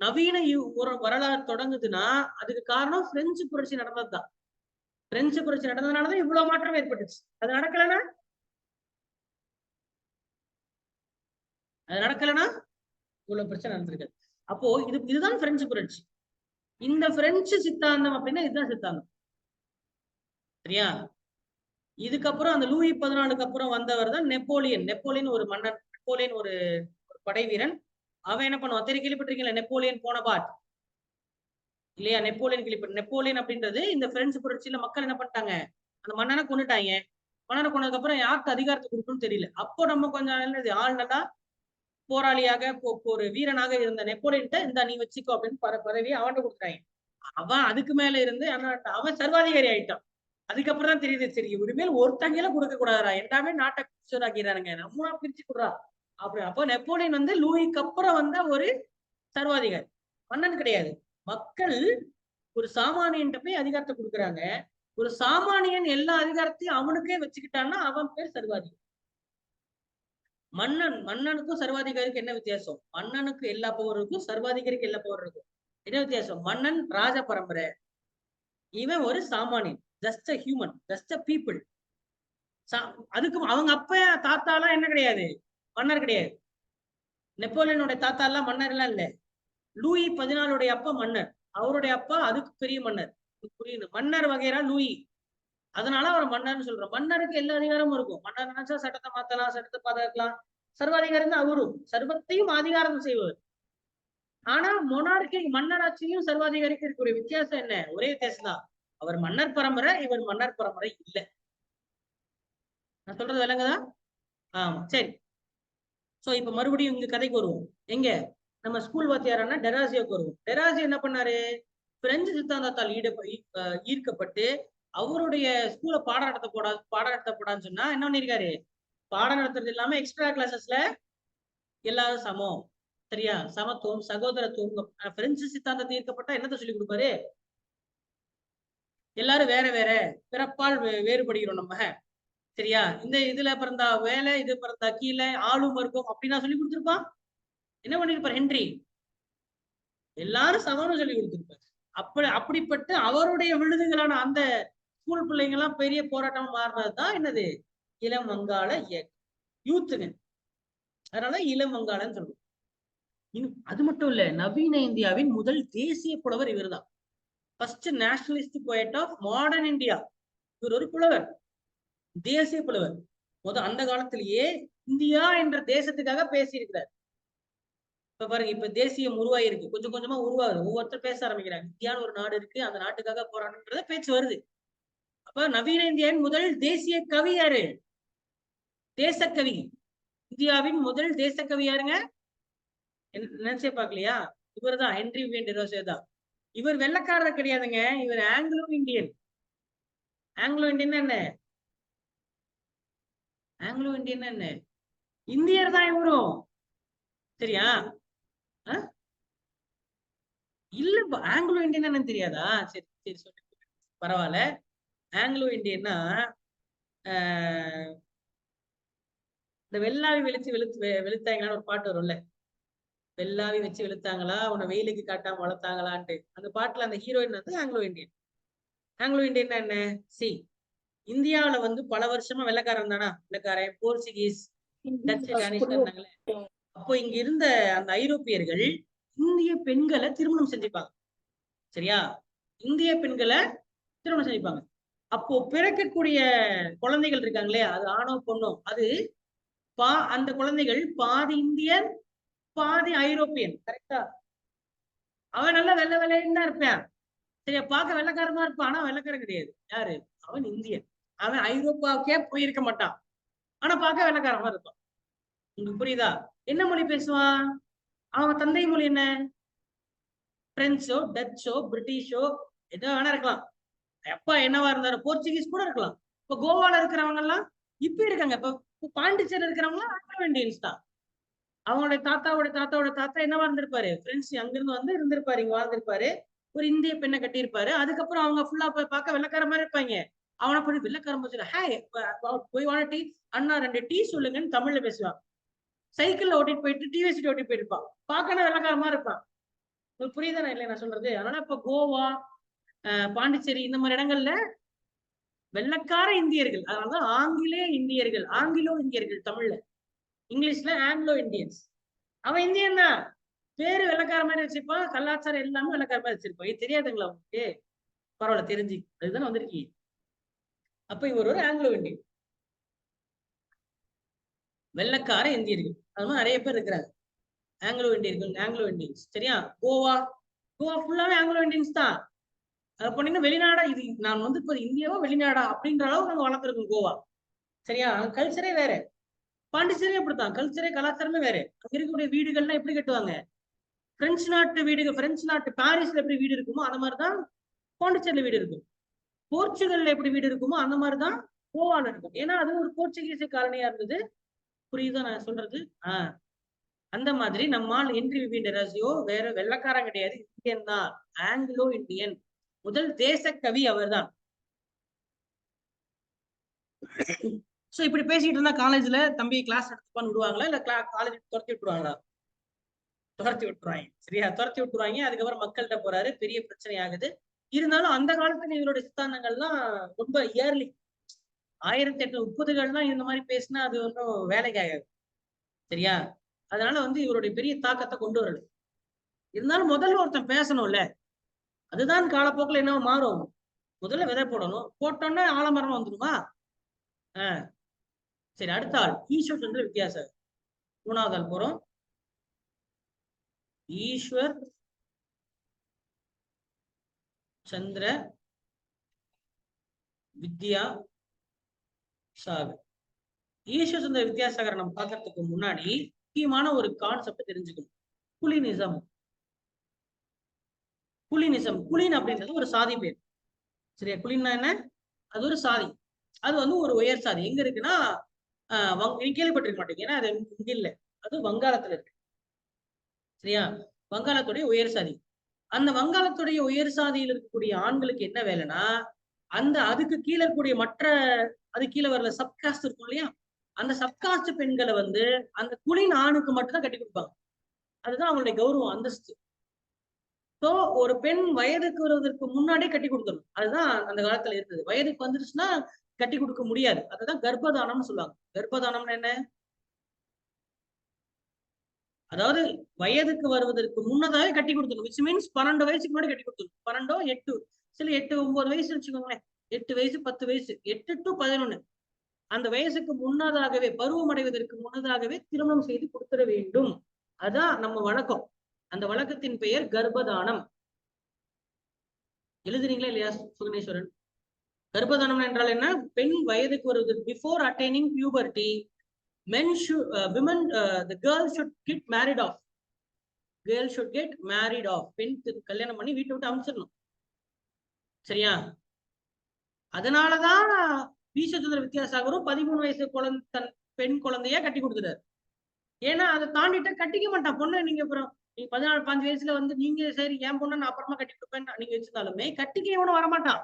நவீன ஒரு வரலாறு தொடங்குதுன்னா அதுக்கு காரணம் பிரெஞ்சு புரட்சி நடந்ததுதான். பிரெஞ்சு புரட்சி நடந்ததுனாலதான் இவ்வளவு மாற்றம் ஏற்பட்டுச்சு. அது நடக்கலன்னா இவ்வளவு பிரச்சனை நடந்திருக்கு. அப்போ இதுதான் பிரெஞ்சு புரட்சி. இந்த பிரெஞ்சு சித்தாந்தம் அப்படின்னா இதுதான் சித்தாந்தம். சரியா? இதுக்கப்புறம் அந்த லூயி 14க்கு அப்புறம் வந்தவர் தான் நெப்போலியன். நெப்போலியன் ஒரு மன்னன், நெப்போலியன் ஒரு படை வீரன். அவன் என்ன பண்ணுவான்? கேள்விப்பட்டிருக்கீங்களா? நெப்போலியன் போனபார்ட் இல்லையா? நெப்போலியன் அப்படின்றது இந்த பிரெஞ்சு புரட்சியில மக்கள் என்ன பண்ணிட்டாங்க? அந்த மன்னனை கொண்டுட்டாங்க. மன்னனை கொண்டதுக்கு அப்புறம் யாருக்கு அதிகாரத்தை கொடுக்கணும்னு தெரியல. அப்போ நம்ம கொஞ்சம் ஆள் நல்லா போராளியாக, ஒரு வீரனாக இருந்த நெப்போலியன்ட்ட இந்த நீ வச்சுக்கோ அப்படின்னு பதவி அவன்கிட்ட கொடுத்துட்டாங்க. அவன் அதுக்கு மேல இருந்து அவன் சர்வாதிகாரி ஆயிட்டான். அதுக்கப்புறம் தான் தெரியுது, சரி இனிமேல் ஒருத்தங்கையில கொடுக்க கூடாதுரா, எல்லாமே நாட்டை குடிச்சதாக்கிறானுங்க, நம்ம பிரிச்சு கொடுறா அப்படி. அப்போ நெப்போலியன் வந்து லூயிக்கு அப்புறம் வந்த ஒரு சர்வாதிகாரி, மன்னன் கிடையாது. மக்கள் ஒரு சாமானியன்ட்ட போய் அதிகாரத்தை கொடுக்குறாங்க. ஒரு சாமானியன் எல்லா அதிகாரத்தையும் அவனுக்கே வச்சுக்கிட்டான்னா அவன் பேர் சர்வாதிகாரி. மன்னனுக்கும் சர்வாதிகாரிக்கும் என்ன வித்தியாசம்? மன்னனுக்கு எல்லா பவர் இருக்கும், சர்வாதிகாரிக்கு எல்லா பவர் இருக்கும். என்ன வித்தியாசம்? மன்னன் ராஜ பரம்பரை, இவன் ஒரு சாமானியன், just a human, just a people. அதுக்கு அவங்க அப்ப தாத்தாலாம் என்ன கிடையாது, மன்னர் கிடையாது. நெப்போலியனோட தாத்தா எல்லாம் மன்னர் எல்லாம் இல்ல. லூயி 14 அப்பா மன்னர், அவருடைய அப்பா அதுக்கு பெரிய மன்னர். புரியுது? மன்னர் வகைரா லூயி, அதனால அவர் மன்னர்னு சொல்றோம். மன்னருக்கு எல்லா அதிகாரமும் இருக்கும். மன்னர் நினைச்சா சட்டத்தை மாத்தலாம், சட்டத்தை பாதுகாக்கலாம். சர்வாதிகாரம் தான் அவரும், சர்வத்தையும் அதிகாரம் செய்வார். ஆனா மொனார்கி மன்னராட்சியும் சர்வாதிகாரிக்கும் இருக்கக்கூடிய வித்தியாசம் என்ன? ஒரே வித்தியாசம் தான். அவர் மன்னர் பரம்பரை, இவர் மன்னர் பரம்பரை இல்ல. நான் சொல்றது விளங்குதா? ஆமா, சரி. சோ இப்ப மறுபடியும் இங்க கதைக்கு வருவோம். எங்க நம்ம ஸ்கூல் வாத்தியாரான டெராசியோக்கு வருவோம். டெராசியோ என்ன பண்ணாரு? பிரெஞ்சு சித்தாந்தத்தால் ஈர்க்கப்பட்டு அவருடைய ஸ்கூல்ல பாடம் நடத்தப்படாதுன்னு சொன்னா என்ன பண்ணிருக்காரு? பாடம் நடத்துறது இல்லாம எக்ஸ்ட்ரா கிளாஸஸ்ல எல்லாரும் சமம், சரியா, சமத்துவம், சகோதரத்துவம். பிரெஞ்சு சித்தாந்தத்தை ஈர்க்கப்பட்டா என்னத்தை சொல்லி கொடுப்பாரு? எல்லாரும் வேற வேற, பிறப்பால் வேறுபடுகிறோம் நம்ம, சரியா, இந்த இதுல பிறந்தா வேலை, இது பிறந்தா கீழே, ஆளும் இருக்கும் அப்படின்னா சொல்லி கொடுத்துருப்பான். என்ன பண்ணிருப்பார் ஹென்றி? எல்லாரும் சமம்னு சொல்லி கொடுத்திருப்பாரு. அப்படிப்பட்ட அவருடைய விழுதுகளான அந்த ஸ்கூல் பிள்ளைங்க எல்லாம் பெரிய போராட்டமா மாறினதுதான் என்னது? இளம் வங்காள இயக்கம், யூத்துங்க. அதனால இளம் வங்காளன்னு சொல்லுவோம். அது மட்டும் இல்ல, நவீன இந்தியாவின் முதல் தேசிய புலவர் இவர்தான். First nationalist poet of modern India. இவர் ஒரு புலவர், தேசிய புலவர். அந்த காலத்திலேயே இந்தியா என்ற தேசத்துக்காக பேசியிருக்கிறார். இப்ப பாருங்க, இப்ப தேசியம் உருவாயிருக்கு, கொஞ்சம் கொஞ்சமா உருவாகுது, ஒவ்வொருத்தர் பேச ஆரம்பிக்கிறாங்க. இந்தியான்னு ஒரு நாடு இருக்கு, அந்த நாட்டுக்காக போராடுன்றத பேச்சு வருது. அப்ப நவீன இந்தியாவின் முதல் தேசிய கவி யாரு? தேசக்கவி. இந்தியாவின் முதல் தேசக்கவி யாருங்க? நினைச்சே பாக்கலையா? இவர் தான், ஹென்றி விவியன் டெரோசியோ தான். இவர் வெள்ளக்காரர் கிடையாதுங்க, இவர் ஆங்கிலோ இந்தியன். ஆங்கிலோ இந்தியன் என்ன? ஆங்கிலோ இந்தியன் என்ன? இந்தியர் தான் இவரும், சரியா? இல்ல, ஆங்கிலோ இந்தியன் என்னன்னு தெரியாதா? சரி சரி, சொல்லு, பரவாயில்ல. ஆங்கிலோ இந்தியன்னா இந்த வெள்ளாவி வெளுத்தாங்களான்னு ஒரு பாட்டு வரும்ல, வெள்ளாவி வச்சு வெளுத்தாங்களா, உன்னை வெயிலுக்கு காட்டாம வளர்த்தாங்களான்ட்டு. அந்த பாட்டுல அந்த ஹீரோயின் வந்து ஆங்கிலோ இந்தியன். ஆங்கிலோ இந்தியன் என்ன? சி, இந்தியாவில வந்து பல வருஷமா வெள்ளக்காரன் தானா, வெள்ளக்காரன், போர்ச்சுகீஸ், டச்சு, டானிஷ் இருந்தாங்களே. அப்போ இங்க இருந்த அந்த ஐரோப்பியர்கள் இந்திய பெண்களை திருமணம் செஞ்சுப்பாங்க, சரியா? இந்திய பெண்களை திருமணம் செஞ்சுப்பாங்க. அப்போ பிறக்கக்கூடிய குழந்தைகள் இருக்காங்களே, அது ஆணோ பொண்ணோ, அது அந்த குழந்தைகள் பாதி இந்தியன் பாதி ஐரோப்பியன், கரெக்டா? அவன் நல்லா வெள்ளை வெள்ளைன்னு தான் இருப்பான், சரியா, பார்க்க வெள்ளைக்காரமா இருப்பான், ஆனா வெள்ளைக்காரன் கிடையாது. யாரு? அவன் இந்தியன். அவன் ஐரோப்பாவுக்கே போயிருக்க மாட்டான், ஆனா பார்க்க வெள்ளைக்காரமா இருப்பான். உங்களுக்கு புரியுதா? என்ன மொழி பேசுவான்? அவன் தந்தை மொழி என்ன? பிரெஞ்சோ, டச்சோ, பிரிட்டிஷோ, எதோ வேணா இருக்கலாம். அப்பா என்னவா இருந்தாரு? போர்ச்சுகீஸ் கூட இருக்கலாம். இப்ப கோவால இருக்கிறவங்க எல்லாம் இப்ப இருக்காங்க. இப்ப பாண்டிச்சேரி இருக்கிறவங்க ஆங்கிலோ இந்தியன்ஸ் தான். அவங்களுடைய தாத்தாவோட தாத்தா என்னவா இருந்திருப்பாரு? பிரெஞ்சு, அங்கிருந்து வந்து இருந்திருப்பாரு, இங்க வாழ்ந்திருப்பாரு, ஒரு இந்திய பெண்ணை கட்டியிருப்பாரு. அதுக்கப்புறம் அவங்க ஃபுல்லா பார்க்க வெள்ளக்கார மாதிரி இருப்பாங்க. அவனை போய் வெள்ளக்கார மாதிரி, ஹாய் போய் வாழ டீ, அண்ணா 2 டீ சொல்லுங்கன்னு தமிழ்ல பேசுவான். சைக்கிள்ல ஓட்டிட்டு போயிட்டு டீ வச்சுட்டு ஓட்டிட்டு போயிருப்பான். பார்க்கணும் வெள்ளக்காரமா இருப்பான். உங்களுக்கு புரியுதானே இல்லை நான் சொல்றது? அதனால இப்ப கோவா, பாண்டிச்சேரி இந்த மாதிரி இடங்கள்ல வெள்ளக்கார இந்தியர்கள், அதனாலதான் ஆங்கிலேய இந்தியர்கள், ஆங்கிலோ இந்தியர்கள் தமிழ்ல, இங்கிலீஷ்ல ஆங்கிலோ இந்தியன்ஸ். அவன் இந்தியன் தான், பேரு வெள்ளக்கார மாதிரி வச்சிருப்பான், கலாச்சாரம் எல்லாமே வெள்ளக்கார மாதிரி வச்சிருப்பான். இது தெரியாதுங்களா உங்களுக்கு? பரவாயில்ல, தெரிஞ்சு அதுதானே வந்திருக்கீங்க. அப்ப இவர் ஒரு ஆங்கிலோ இந்தியன், வெள்ளக்கார இந்தியர்கள். அது மாதிரி நிறைய பேர் இருக்கிறாங்க, ஆங்கிலோ இந்தியர்கள், ஆங்கிலோ இந்தியன்ஸ், சரியா? கோவா ஃபுல்லாவே ஆங்கிலோ இந்தியன்ஸ் தான். அது பண்ணீங்கன்னா வெளிநாடா இது, நான் வந்து இப்ப இந்தியாவா வெளிநாடா அப்படின்ற அளவு நாங்க வளர்த்துருக்கோம் கோவா, சரியா? கல்ச்சரே வேற. பாண்டிச்சேரி அப்படித்தான், கல்ச்சரே கலாச்சாரமே வேற. அங்க இருக்கக்கூடிய வீடுகள்லாம் எப்படி கட்டுவாங்க? பிரெஞ்சு நாட்டு வீடுகள், பிரெஞ்சு நாட்டு பாரிஸ்ல எப்படி வீடு இருக்குமோ அந்த மாதிரிதான் பாண்டிச்சேரியில வீடு இருக்கும். போர்ச்சுகல்ல எப்படி வீடு இருக்குமோ அந்த மாதிரிதான் கோவால இருக்கும். ஏன்னா அது ஒரு போர்ச்சுகீஸ் காலனியா இருந்தது. புரியுதா நான் சொல்றது? அந்த மாதிரி நம்மால் ஹென்றி விவியன் டெரோசியோ வேற வெள்ளக்காரன் கிடையாது, இந்தியன் தான், ஆங்கிலோ இந்தியன். முதல் தேச கவி அவர் தான். சோ இப்படி பேசிட்டு இருந்தா காலேஜ்ல தம்பி கிளாஸ் எடுத்துப்பான்னு விடுவாங்களா, இல்ல காலேஜ் துரத்தி விட்டுருவாங்களா? துரத்தி விட்டுருவாங்க, சரியா, துரத்தி விட்டுருவாங்க. அதுக்கப்புறம் மக்கள்கிட்ட போறாரு, பெரிய பிரச்சனை ஆகுது. இருந்தாலும் அந்த காலத்துல இவருடைய சித்தாந்தங்கள்லாம் ரொம்ப இயர்லி, 1830கள்லாம் இந்த மாதிரி பேசினா அது ஒன்றும் வேலைக்கு ஆகாது, சரியா? அதனால வந்து இவருடைய பெரிய தாக்கத்தை கொண்டு வரல. இருந்தாலும் முதல்ல ஒருத்தன் பேசணும்ல. அதுதான் காலப்போக்கில் என்ன மாறும். முதல்ல விதை போடணும், போட்டோன்னே ஆலமரம் வந்துருமா? சரி, அடுத்த ஆள் ஈஸ்வர் சந்திர வித்யாசாகர். 3வது ஆள் போறோம். ஈஸ்வர் சந்திர வித்யாசாகர். ஈஸ்வர் சந்திர வித்யாசாகர் நம்ம பார்க்கறதுக்கு முன்னாடி முக்கியமான ஒரு கான்செப்ட் தெரிஞ்சுக்கணும். குலினிசம். குலினிசம், குலின் அப்படின்றது ஒரு சாதி பேர். சரியா? குலின்னா என்ன? அது ஒரு சாதி. அது வந்து ஒரு உயர் சாதி. எங்க இருக்குன்னா நீங்க கேள்விப்பட்டிருக்க மாட்டீங்க, ஏன்னா அது இங்க இல்ல, அது வங்காளத்துல இருக்கு. சரியா? வங்காளத்துடைய உயர் சாதி. அந்த வங்காளத்துடைய உயர் சாதியில் இருக்கக்கூடிய ஆண்களுக்கு என்ன வேலைன்னா, அதுக்கு கீழே இருக்கக்கூடிய மற்ற, அது கீழே வரல சப்காஸ்ட் இருக்கும் இல்லையா, அந்த சப்காஸ்ட் பெண்களை வந்து அந்த குலின் ஆணுக்கு மட்டும் தான் கட்டி கொடுப்பாங்க. அதுதான் அவங்களுடைய கௌரவம், அந்தஸ்து. சோ ஒரு பெண் வயதுக்கு வருவதற்கு முன்னாடியே கட்டி கொடுத்துடணும். அதுதான் அந்த காலத்துல இருந்தது. வயதுக்கு வந்துருச்சுன்னா கட்டி கொடுக்க முடியாது. அதுதான் கர்ப்பதானம்னு சொல்லுவாங்க. கர்ப்பதானம்னு என்ன? அதாவது வயதுக்கு வருவதற்கு முன்னதாவே கட்டி கொடுத்துடணும். விச் மீன்ஸ் 12 வயசுக்கு முன்னாடி கட்டி கொடுத்துடணும். 12 8, சில 8 9 வயசு வச்சுக்கோங்களேன். 8 வயசு 10 வயசு, 8 to 11 அந்த வயசுக்கு முன்னதாகவே, பருவம் அடைவதற்கு முன்னதாகவே திருமணம் செய்து கொடுத்துட வேண்டும். அதான் நம்ம வழக்கம். அந்த வழக்கத்தின் பெயர் கர்ப்பதானம். எழுதுறீங்களா இல்லையா சுகனேஸ்வரன்? கர்ப்பதானம் என்றால் என்ன? பெண் வயதுக்கு வருவதற்கு before attaining puberty, women, the girl should get married off. Girl should get married off. பெண் கல்யாணம் பண்ணி வீட்டை விட்டு அனுப்பிச்சிடணும். சரியா? அதனாலதான் ஈஸ்வர் சந்திர வித்யாசாகரும் 13 வயசு தன் பெண் குழந்தைய கட்டி கொடுத்துட்டாரு. ஏன்னா அதை தாண்டிட்டு கட்டிக்க மாட்டான் பொண்ணு. நீங்க அப்புறம் நீங்க 14 15 வயசுல வந்து நீங்க சரி என் பொண்ணு நான் அப்புறமா கட்டி கொடுப்பேன் நீங்க வச்சிருந்தாலுமே கட்டிக்க எவனும் வரமாட்டான்.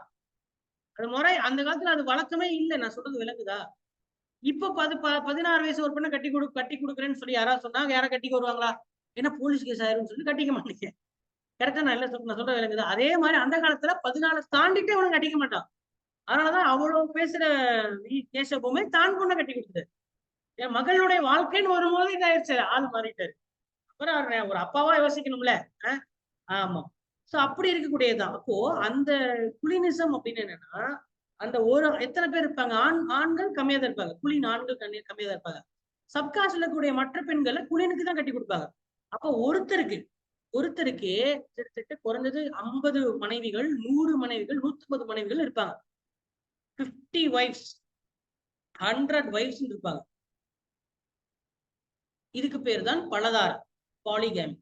அது முறை. அந்த காலத்துல அது வழக்கமே இல்லை. நான் சொல்றது விளக்குதா? இப்ப 16 வயசு ஒரு பெண்ணை கட்டி கொடுக்குறேன்னு சொல்லி யாராவது சொன்னாங்க, யாரா கட்டிக்க வருவாங்களா? ஏன்னா போலீஸ் கேஸ் ஆயிரும்னு சொல்லி கட்டிக்க மாட்டீங்க. கரெக்டா? நான் சொல்ற விளக்குதா? அதே மாதிரி அந்த காலத்துல 14 தாண்டிட்டு அவனும் கட்டிக்க மாட்டான். அதனாலதான் அவ்வளவு பேசுற கேசவமே தான் பொண்ணை கட்டி கொடுத்துட்டாரு. என் மகளுடைய வாழ்க்கைன்னு வரும்போது இதாயிருச்சு, ஆள் மாறிட்டாரு. அப்புறம் ஒரு அப்பாவா யோசிக்கணும்ல. ஆமா. சோ அப்படி இருக்கக்கூடியதுதான். அப்போ அந்த குலினிசம் அப்படின்னு என்னன்னா, அந்த ஒரு எத்தனை பேர் இருப்பாங்க? ஆண்கள் கம்மியா தான் இருப்பாங்க. குலின் ஆண்கள் கம்மியா தான் இருப்பாங்க. சப்காஸ்ட்ல இருக்கக்கூடிய மற்ற பெண்களை குலினுக்கு தான் கட்டி கொடுப்பாங்க. அப்போ ஒருத்தருக்கு கிட்டத்தட்ட குறைஞ்சது 50 மனைவிகள், 100 மனைவிகள், 150 மனைவிகள் இருப்பாங்க. 50 wives, 100 wives இருப்பாங்க. இதுக்கு பேர் தான் பலதார, பாலிகேமி.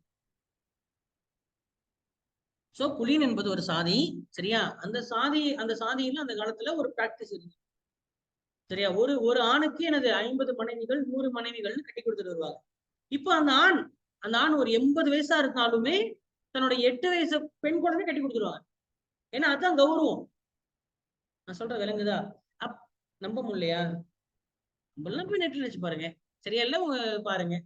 சோ குலீன் என்பது ஒரு சாதி. சரியா? அந்த சாதியில அந்த காலத்துல ஒரு பிராக்டிஸ் இருக்கு. சரியா? ஒரு ஆணுக்கு எனது 50 மனைவிகள் 100 மனைவிகள் கட்டி கொடுத்துட்டு வருவாங்க. இப்போ அந்த ஆண் ஒரு 80 வயசா இருந்தாலுமே தன்னுடைய 8 வயசு பெண் குழந்தை கட்டி கொடுத்துருவாங்க. ஏன்னா அதுதான் கௌரவம். நான் சொல்ற விளங்குதா? நம்ப முடியலையா? நம்மளாம் போய் நெட்ல வச்சு பாருங்க. சரியா? இல்ல பாருங்க.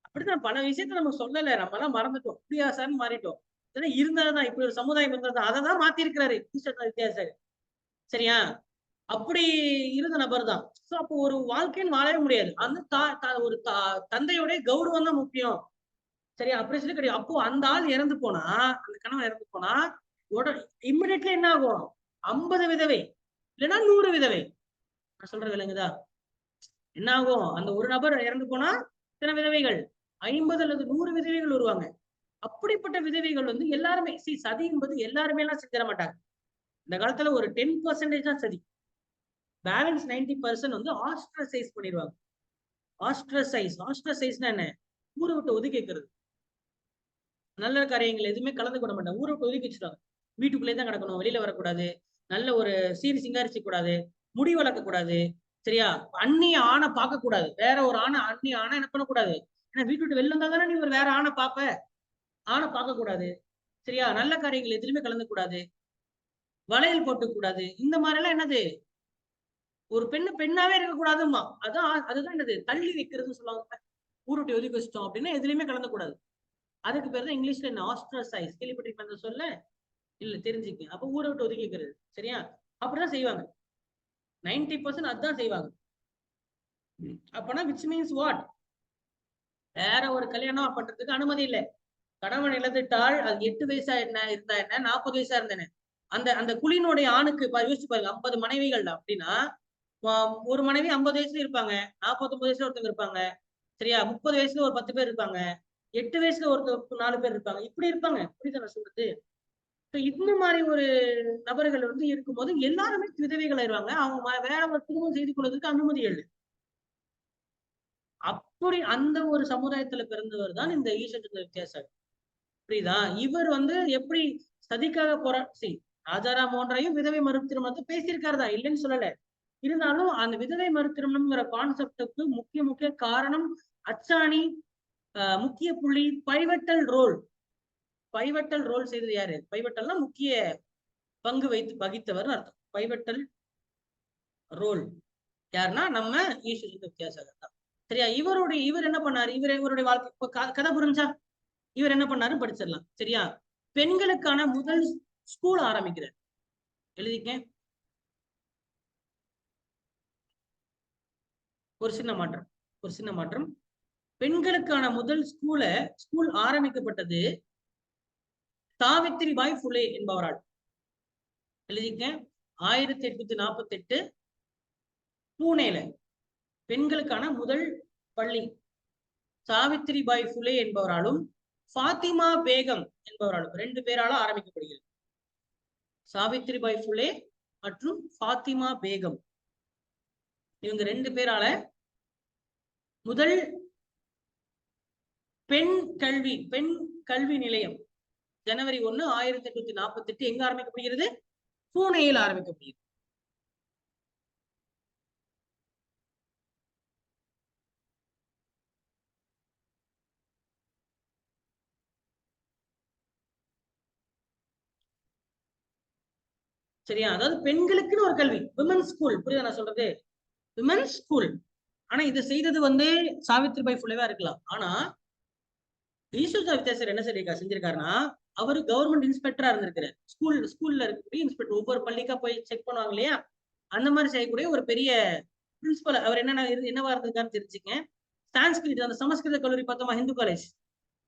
அப்படித்தான் பல விஷயத்த நம்ம சொல்லல, நம்ம எல்லாம் மறந்துட்டோம். அப்படியா சார்னு மாறிட்டோம். இருந்தாதான் இப்படி ஒரு சமுதாயம் இருந்தது, அதை தான் மாத்தி இருக்கிறாரு வித்தியாசம். சரியா? அப்படி இருந்த நபர் தான். சோ அப்போ ஒரு வாழ்க்கைன்னு வாழவே முடியாது. அந்த ஒரு தந்தையோட கௌரவம் தான் முக்கியம். சரியா? அப்படி சொல்லி கிடையாது. அப்போ அந்த ஆள் இறந்து போனா, அந்த கணவன் இறந்து போனா இம்மிடியட்லி என்ன ஆகும்? 50 விதவை இல்லைன்னா 100 விதவை. நான் சொல்ற விளங்குதா? என்ன ஆகும்? அந்த ஒரு நபர் இறந்து போனா இத்தனை விதவைகள், 50 அல்லது 100 விதவைகள் வருவாங்க. அப்படிப்பட்ட விதவைகள் வந்து எல்லாருமே சதி என்பது எல்லாருமே எல்லாம் செஞ்சிட மாட்டாங்க. இந்த காலத்துல ஒரு 10% தான் சதி. பேலன்ஸ் 90% வந்து ஆஸ்ட்ரசைஸ் பண்ணிடுவாங்க. ஆஸ்ட்ரசைஸ்னா என்ன? ஊரை விட்டு ஒதுக்கி வைக்கிறது. நல்ல காரியங்கள் எதுவுமே கலந்து கொள்ள மாட்டாங்க. ஊரை விட்டு ஒதுக்கி வச்சுருவாங்க. வீட்டுக்குள்ளே தான் கிடக்கணும், வெளியில வரக்கூடாது, நல்ல ஒரு சிங்காரிச்சு கூடாது, முடி வளர்க்க கூடாது. சரியா? அந்நிய ஆணை பார்க்க கூடாது. வேற ஒரு அந்நிய ஆணை என்ன பண்ணக்கூடாது. ஏன்னா வீட்டு விட்டு வெளில வந்தா தானே நீ ஒரு வேற ஆணை பார்ப்ப. ஆணை பார்க்க கூடாது. சரியா? நல்ல காரியங்கள் எதுவுமே கலந்து கூடாது, வளையல் போட்டு கூடாது. இந்த மாதிரி எல்லாம் என்னது, ஒரு பெண்ணாவே இருக்கக்கூடாதுமா. அதுதான் என்னது, தள்ளி வைக்கிறதுன்னு சொல்லுவாங்க. ஊருட்டி ஒதுக்கி வச்சிட்டோம் அப்படின்னா எதுலையுமே கலந்து கூடாது. அதுக்கு பேர் தான் இங்கிலீஷ்ல என்ன, ஆஸ்ட்ரசைஸ். கேள்விப்பட்டிருப்ப சொல்ல இல்ல, தெரிஞ்சுக்க. அப்ப ஊரை விட்டு ஒதுக்கி வைக்கிறது. சரியா? அப்படிதான் செய்வாங்க. 90% அதுதான் செய்வாங்க. அப்பனா விச் மீன்ஸ் வாட்? வேற ஒரு கல்யாணம் பண்றதுக்கு அனுமதி இல்லை. கணவன் இழந்துட்டால் அது 8 வயசா என்ன இருந்தா என்ன 40 வயசா இருந்தேன்னு அந்த அந்த குழியினுடைய ஆணுக்கு யோசிச்சு பாருங்க 50 மனைவிகள் அப்படின்னா ஒரு மனைவி 50 வயசுல இருப்பாங்க, 49 வயசுல ஒருத்தவங்க இருப்பாங்க, சரியா 30 வயசுல ஒரு 10 பேர் இருப்பாங்க, 8 வயசுல ஒரு 4 பேர் இருப்பாங்க, இப்படி இருப்பாங்க. புரியுதா நான் சொல்றது? இந்த மாதிரி ஒரு நபர்கள் வந்து இருக்கும்போது எல்லாருமே விதவைகள் ஆயிடுவாங்க. அவங்க வேற ஒரு திருமணம் செய்து கொள்வதற்கு அனுமதி இல்லை. அப்படி அந்த ஒரு சமுதாயத்துல பிறந்தவர் தான் இந்த ஈஸ்வரச்சந்திர வித்யாசாகர். புரியுதா? இவர் வந்து எப்படி சதிக்காக ராஜாராம் மோகன் ராயும் விதவை மறு திருமணத்தை பேசியிருக்காரு தான், இல்லைன்னு சொல்லல. இருந்தாலும் அந்த விதவை மறு திருமணம்ங்கிற கான்செப்டுக்கு முக்கிய காரணம் அச்சாணி, முக்கிய புள்ளி, பைவட்டல் ரோல் செய்தது யாரு? பைவட்டல்னா முக்கிய பங்கு வகித்தவர் அர்த்தம். பைவட்டல் ரோல் யாருன்னா நம்ம ஈஸ்வரச்சந்திர வித்யாசாகர் தான். சரியா? இவர் என்ன பண்ணாரு? இவருடைய வாழ்க்கை கதை புரிஞ்சா இவர் என்ன பண்ணாரு படிச்சிடலாம். சரியா? பெண்களுக்கான முதல் ஸ்கூல் ஆரம்பிக்கிறார். எழுதிக்க. ஒரு சின்ன மாற்றம். பெண்களுக்கான முதல் ஸ்கூல் ஆரம்பிக்கப்பட்டது சாவித்திரிபாய் புலே என்பவரால். எழுதிக்க. 1848 பூனேல பெண்களுக்கான முதல் பள்ளி சாவித்திரிபாய் புலே என்பவராலும் ஃபாத்திமா பேகம் என்பவராலும் 2 பேரால ஆரம்பிக்கப்படுகிறது. சாவித்திரிபாய் புலே மற்றும் ஃபாத்திமா பேகம் இவங்க 2 பேரால முதல் பெண் கல்வி நிலையம் ஜனவரி 1, 1848 எங்க ஆரம்பிக்கப்படுகிறது? பூனேயில் ஆரம்பிக்கப்படுகிறது. சரியா? அதாவது பெண்களுக்குன்னு ஒரு கல்வி, விமன்ஸ் ஸ்கூல். புரியுதா நான் சொல்றது? Women's school. ஆனா இதை செய்தது வந்து சாவித்ரிபாய் புலேவா இருக்கலாம். ஆனா ஈஸ்வரச்சந்திர வித்யாசாகர் என்ன செஞ்சிருக்காருன்னா, அவரு கவர்மெண்ட் இன்ஸ்பெக்டரா இருந்திருக்கிறார். ஸ்கூல்ல இருக்கக்கூடிய இன்ஸ்பெக்டர், ஒவ்வொரு பள்ளிக்கா போய் செக் பண்ணுவாங்க இல்லையா? அந்த மாதிரி செய்யக்கூடிய ஒரு பெரிய பிரின்சிபல். அவர் என்னவா இருந்திருக்காருன்னு தெரிஞ்சுங்க. சான்ஸ்கிரிட், அந்த சமஸ்கிருத கல்லூரி பார்த்தோமா, ஹிந்து காலேஜ்,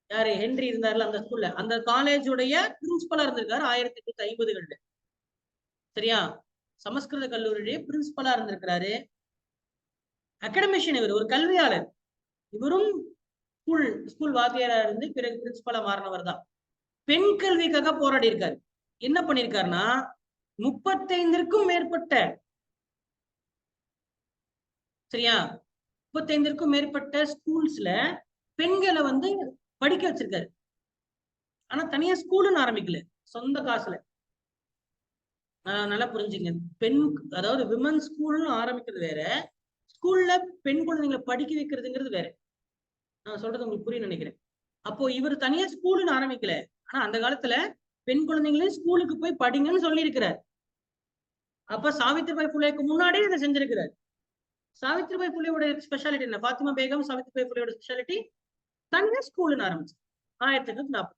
யாரு ஹென்றி இருந்தார்ல அந்த ஸ்கூல்ல, அந்த காலேஜுடைய பிரின்சிபலா இருந்திருக்காரு 1850களில். சரியா? சமஸ்கிருத கல்லூரியுடைய பிரின்சிபலா இருந்திருக்கிறாரு. அகாடமிஷியன், இவர் ஒரு கல்வியாளர். இவரும் ஸ்கூல் வாத்தியாரா இருந்து பிறகு பிரின்சிபலா மாறினவர் தான். பெண் கல்விக்காக போராடி இருக்காரு. என்ன பண்ணிருக்காருன்னா 35க்கும் மேற்பட்ட, சரியா, 35க்கும் மேற்பட்ட ஸ்கூல்ஸ்ல பெண்களை வந்து படிக்க வச்சிருக்காரு. ஆனா தனியா ஸ்கூல்னு ஆரம்பிக்கல, சொந்த காசுல. நல்லா புரிஞ்சுங்க. அதாவது விமன் ஸ்கூல்னு ஆரம்பிக்கிறது வேற, ஸ்கூல்ல பெண் குழந்தைங்களை படிக்க வைக்கிறதுங்கிறது வேற. நான் சொல்றது உங்களுக்கு புரியும் நினைக்கிறேன். அப்போ இவர் தனியா ஸ்கூல்னு ஆரம்பிக்கல, ஆனா அந்த காலத்துல பெண் குழந்தைங்களையும் ஸ்கூலுக்கு போய் படிங்கன்னு சொல்லி இருக்கிறார். அப்ப சாவித்ரிபாய் புலேக்கு முன்னாடியே இதை செஞ்சிருக்கிறார். சாவித்ரிபாய் புலேயோட ஸ்பெஷாலிட்டி என்ன? ஃபாத்திமா பேகம் சாவித்ரிபாய் புலேயோட ஸ்பெஷாலிட்டி தனியா ஸ்கூல்னு ஆரம்பிச்சு 1840.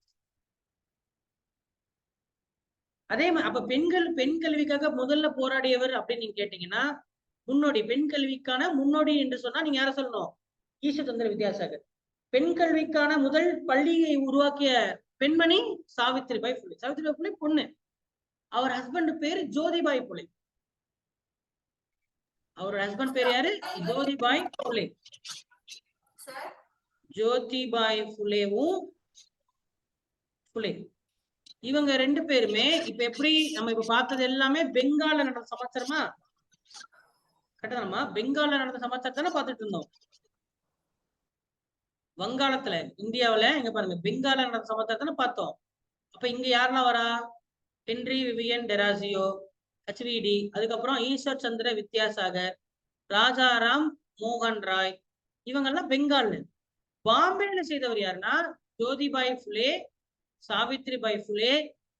அதே மாதிரி அப்ப பெண் கல்விக்காக முதல்ல போராடியவர் அப்படின்னு நீங்க கேட்டீங்கன்னா, பெண் கல்விக்கான முன்னோடி என்று சொன்னா நீங்க யார சொல்லணும்? ஈஸ்வரச்சந்திர வித்யாசாகர். பெண் கல்விக்கான முதல் பள்ளியை உருவாக்கிய பெண்மணி சாவித்ரிபாய் புலே. சாவித்ரிபாய் புலே பொண்ணு. அவர் ஹஸ்பண்ட் பேரு ஜோதிபாய் புலே. அவரோட ஹஸ்பண்ட் பேர் யாரு? ஜோதிபாய் புலே. ஜோதிபாய் புலேவும் புலே, இவங்க 2 பேருமே இப்ப எப்படி நம்ம இப்ப பார்த்தது எல்லாமே பெங்கால்ல நடந்த சமாச்சாரமா? கட்டணமா பெங்கால்ல நடந்த சமாச்சாரம் தானே பார்த்துட்டு இருந்தோம். வங்காளத்துல, இந்தியாவில இங்க பாருங்க, பெங்கால்ல நடந்த சமாச்சாரம் தானே பார்த்தோம். அப்ப இங்க யாரெல்லாம் வரா? ஹென்றி விவியன் டெராசியோ, HVD, அதுக்கப்புறம் ஈஸ்வர் சந்திர வித்யாசாகர், ராஜாராம் மோகன் ராய், இவங்கெல்லாம் பெங்கால்ல. பாம்பேல செய்தவர் யாருன்னா ஜோதிபாய் புலே, சாவித்ரிபாய் புலே,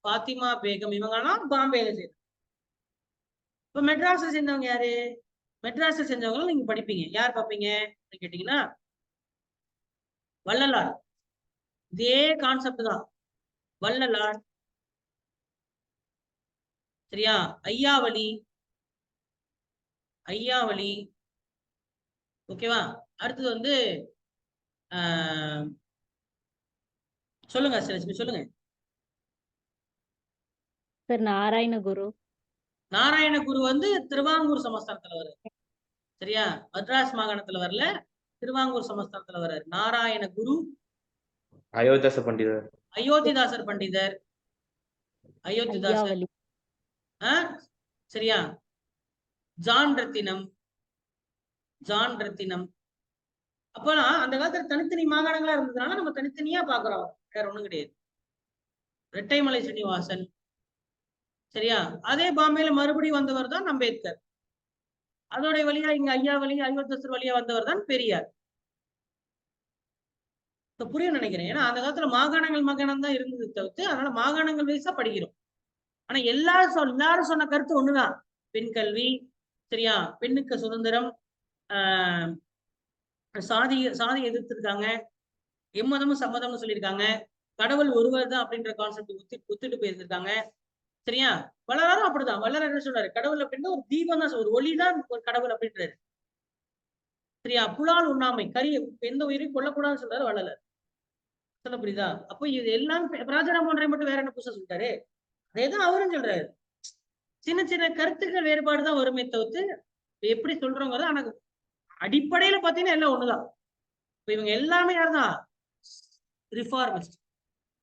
ஃபாத்திமா பேகம், இவங்கெல்லாம் பாம்பேல செய்தவர். இப்ப மெட்ராஸ்ல சேர்ந்தவங்க யாரு? மெட்ராஸ்ல செஞ்சவங்களும் நீங்க படிப்பீங்க. யார் பார்ப்பீங்க கேட்டீங்கன்னா, வள்ளலார். இதே கான்செப்ட் தான். வள்ளலார், சரியா, ஐயாவளி, ஓகேவா? அடுத்தது வந்து சொல்லுங்க அஷ்டலட்சுமி, சொல்லுங்க. சார் நாராயணகுரு. நாராயணகுரு வந்து திருவாங்கூர் சமஸ்தானத்துல வர்றாரு. சரியா? மദ്രാஸ் மாகாணத்துல வரல, திருவாங்கூர் சமஸ்தானத்துல வர்றாரு. நாராயணகுரு. அயோத்தியாச பண்டிதர். அயோத்திதாசர் பண்டிதர். அயோத்திதாசர். ஐயாவளி. சரியா? ஜான் ரத்தினம். ஜான் ரத்தினம். அப்போலாம் அந்த காலத்துல தனித்தனி மாகாணங்களா இருந்ததுனால நம்ம தனித்தனியா பாக்குறோம், வேற ஒண்ணும் கிடையாது. ரெட்டைமலை ஸ்ரீனிவாசன். சரியா? அதே பாம்பேல மறுபடியும் வந்தவர் தான் அம்பேத்கர். அதோடைய வழியா இங்க ஐயாவளி, அயோத்திதாசர் வழியா வந்தவர் தான் பெரியார். புரியும் நினைக்கிறேன். ஏன்னா அந்த காலத்துல மாகாணம் தான் இருந்தது தவிர்த்து, அதனால மாகாணங்கள் வைஸா படிக்கிறோம். ஆனா எல்லாரும் சொன்ன கருத்து ஒண்ணுதான், பெண் கல்வி. சரியா? பெண்ணுக்கு சுதந்திரம், சாதி எதிர்த்திருக்காங்க, எம்மதமும் சம்மதம்னு சொல்லியிருக்காங்க, கடவுள் ஒருவர் தான் அப்படின்ற கான்செப்ட் ஒத்துட்டு போயிருந்திருக்காங்க. சரியா? வள்ளலாரும் அப்படிதான். வள்ளலார் என்ன சொல்றாரு, கடவுள் அப்படின்னா ஒரு தீபம் தான், ஒரு ஒளிதான் ஒரு கடவுள் அப்படின்றாரு. சரியா? புலால் உண்ணாமை, கறி எந்த உயிரையும் கொல்லக்கூடாதுன்னு சொல்றாரு வள்ளலார். சொல்ல புரியுதா? அப்போ இது எல்லாம் ராஜாராம் ஒன்றை மட்டும் வேற என்ன புதுசா சொல்லிட்டாரு, அதேதான் அவரும் சொல்றாரு. சின்ன சின்ன கருத்துக்கள் வேறுபாடுதான் வருமே தவிர்த்து எப்படி சொல்றோங்கிறது. ஆனா அடிப்படையில பாத்தீங்கன்னா எல்லாம் ஒண்ணுதான். இப்ப இவங்க எல்லாமே யாருதான், ரிஃபார்மிஸ்ட்,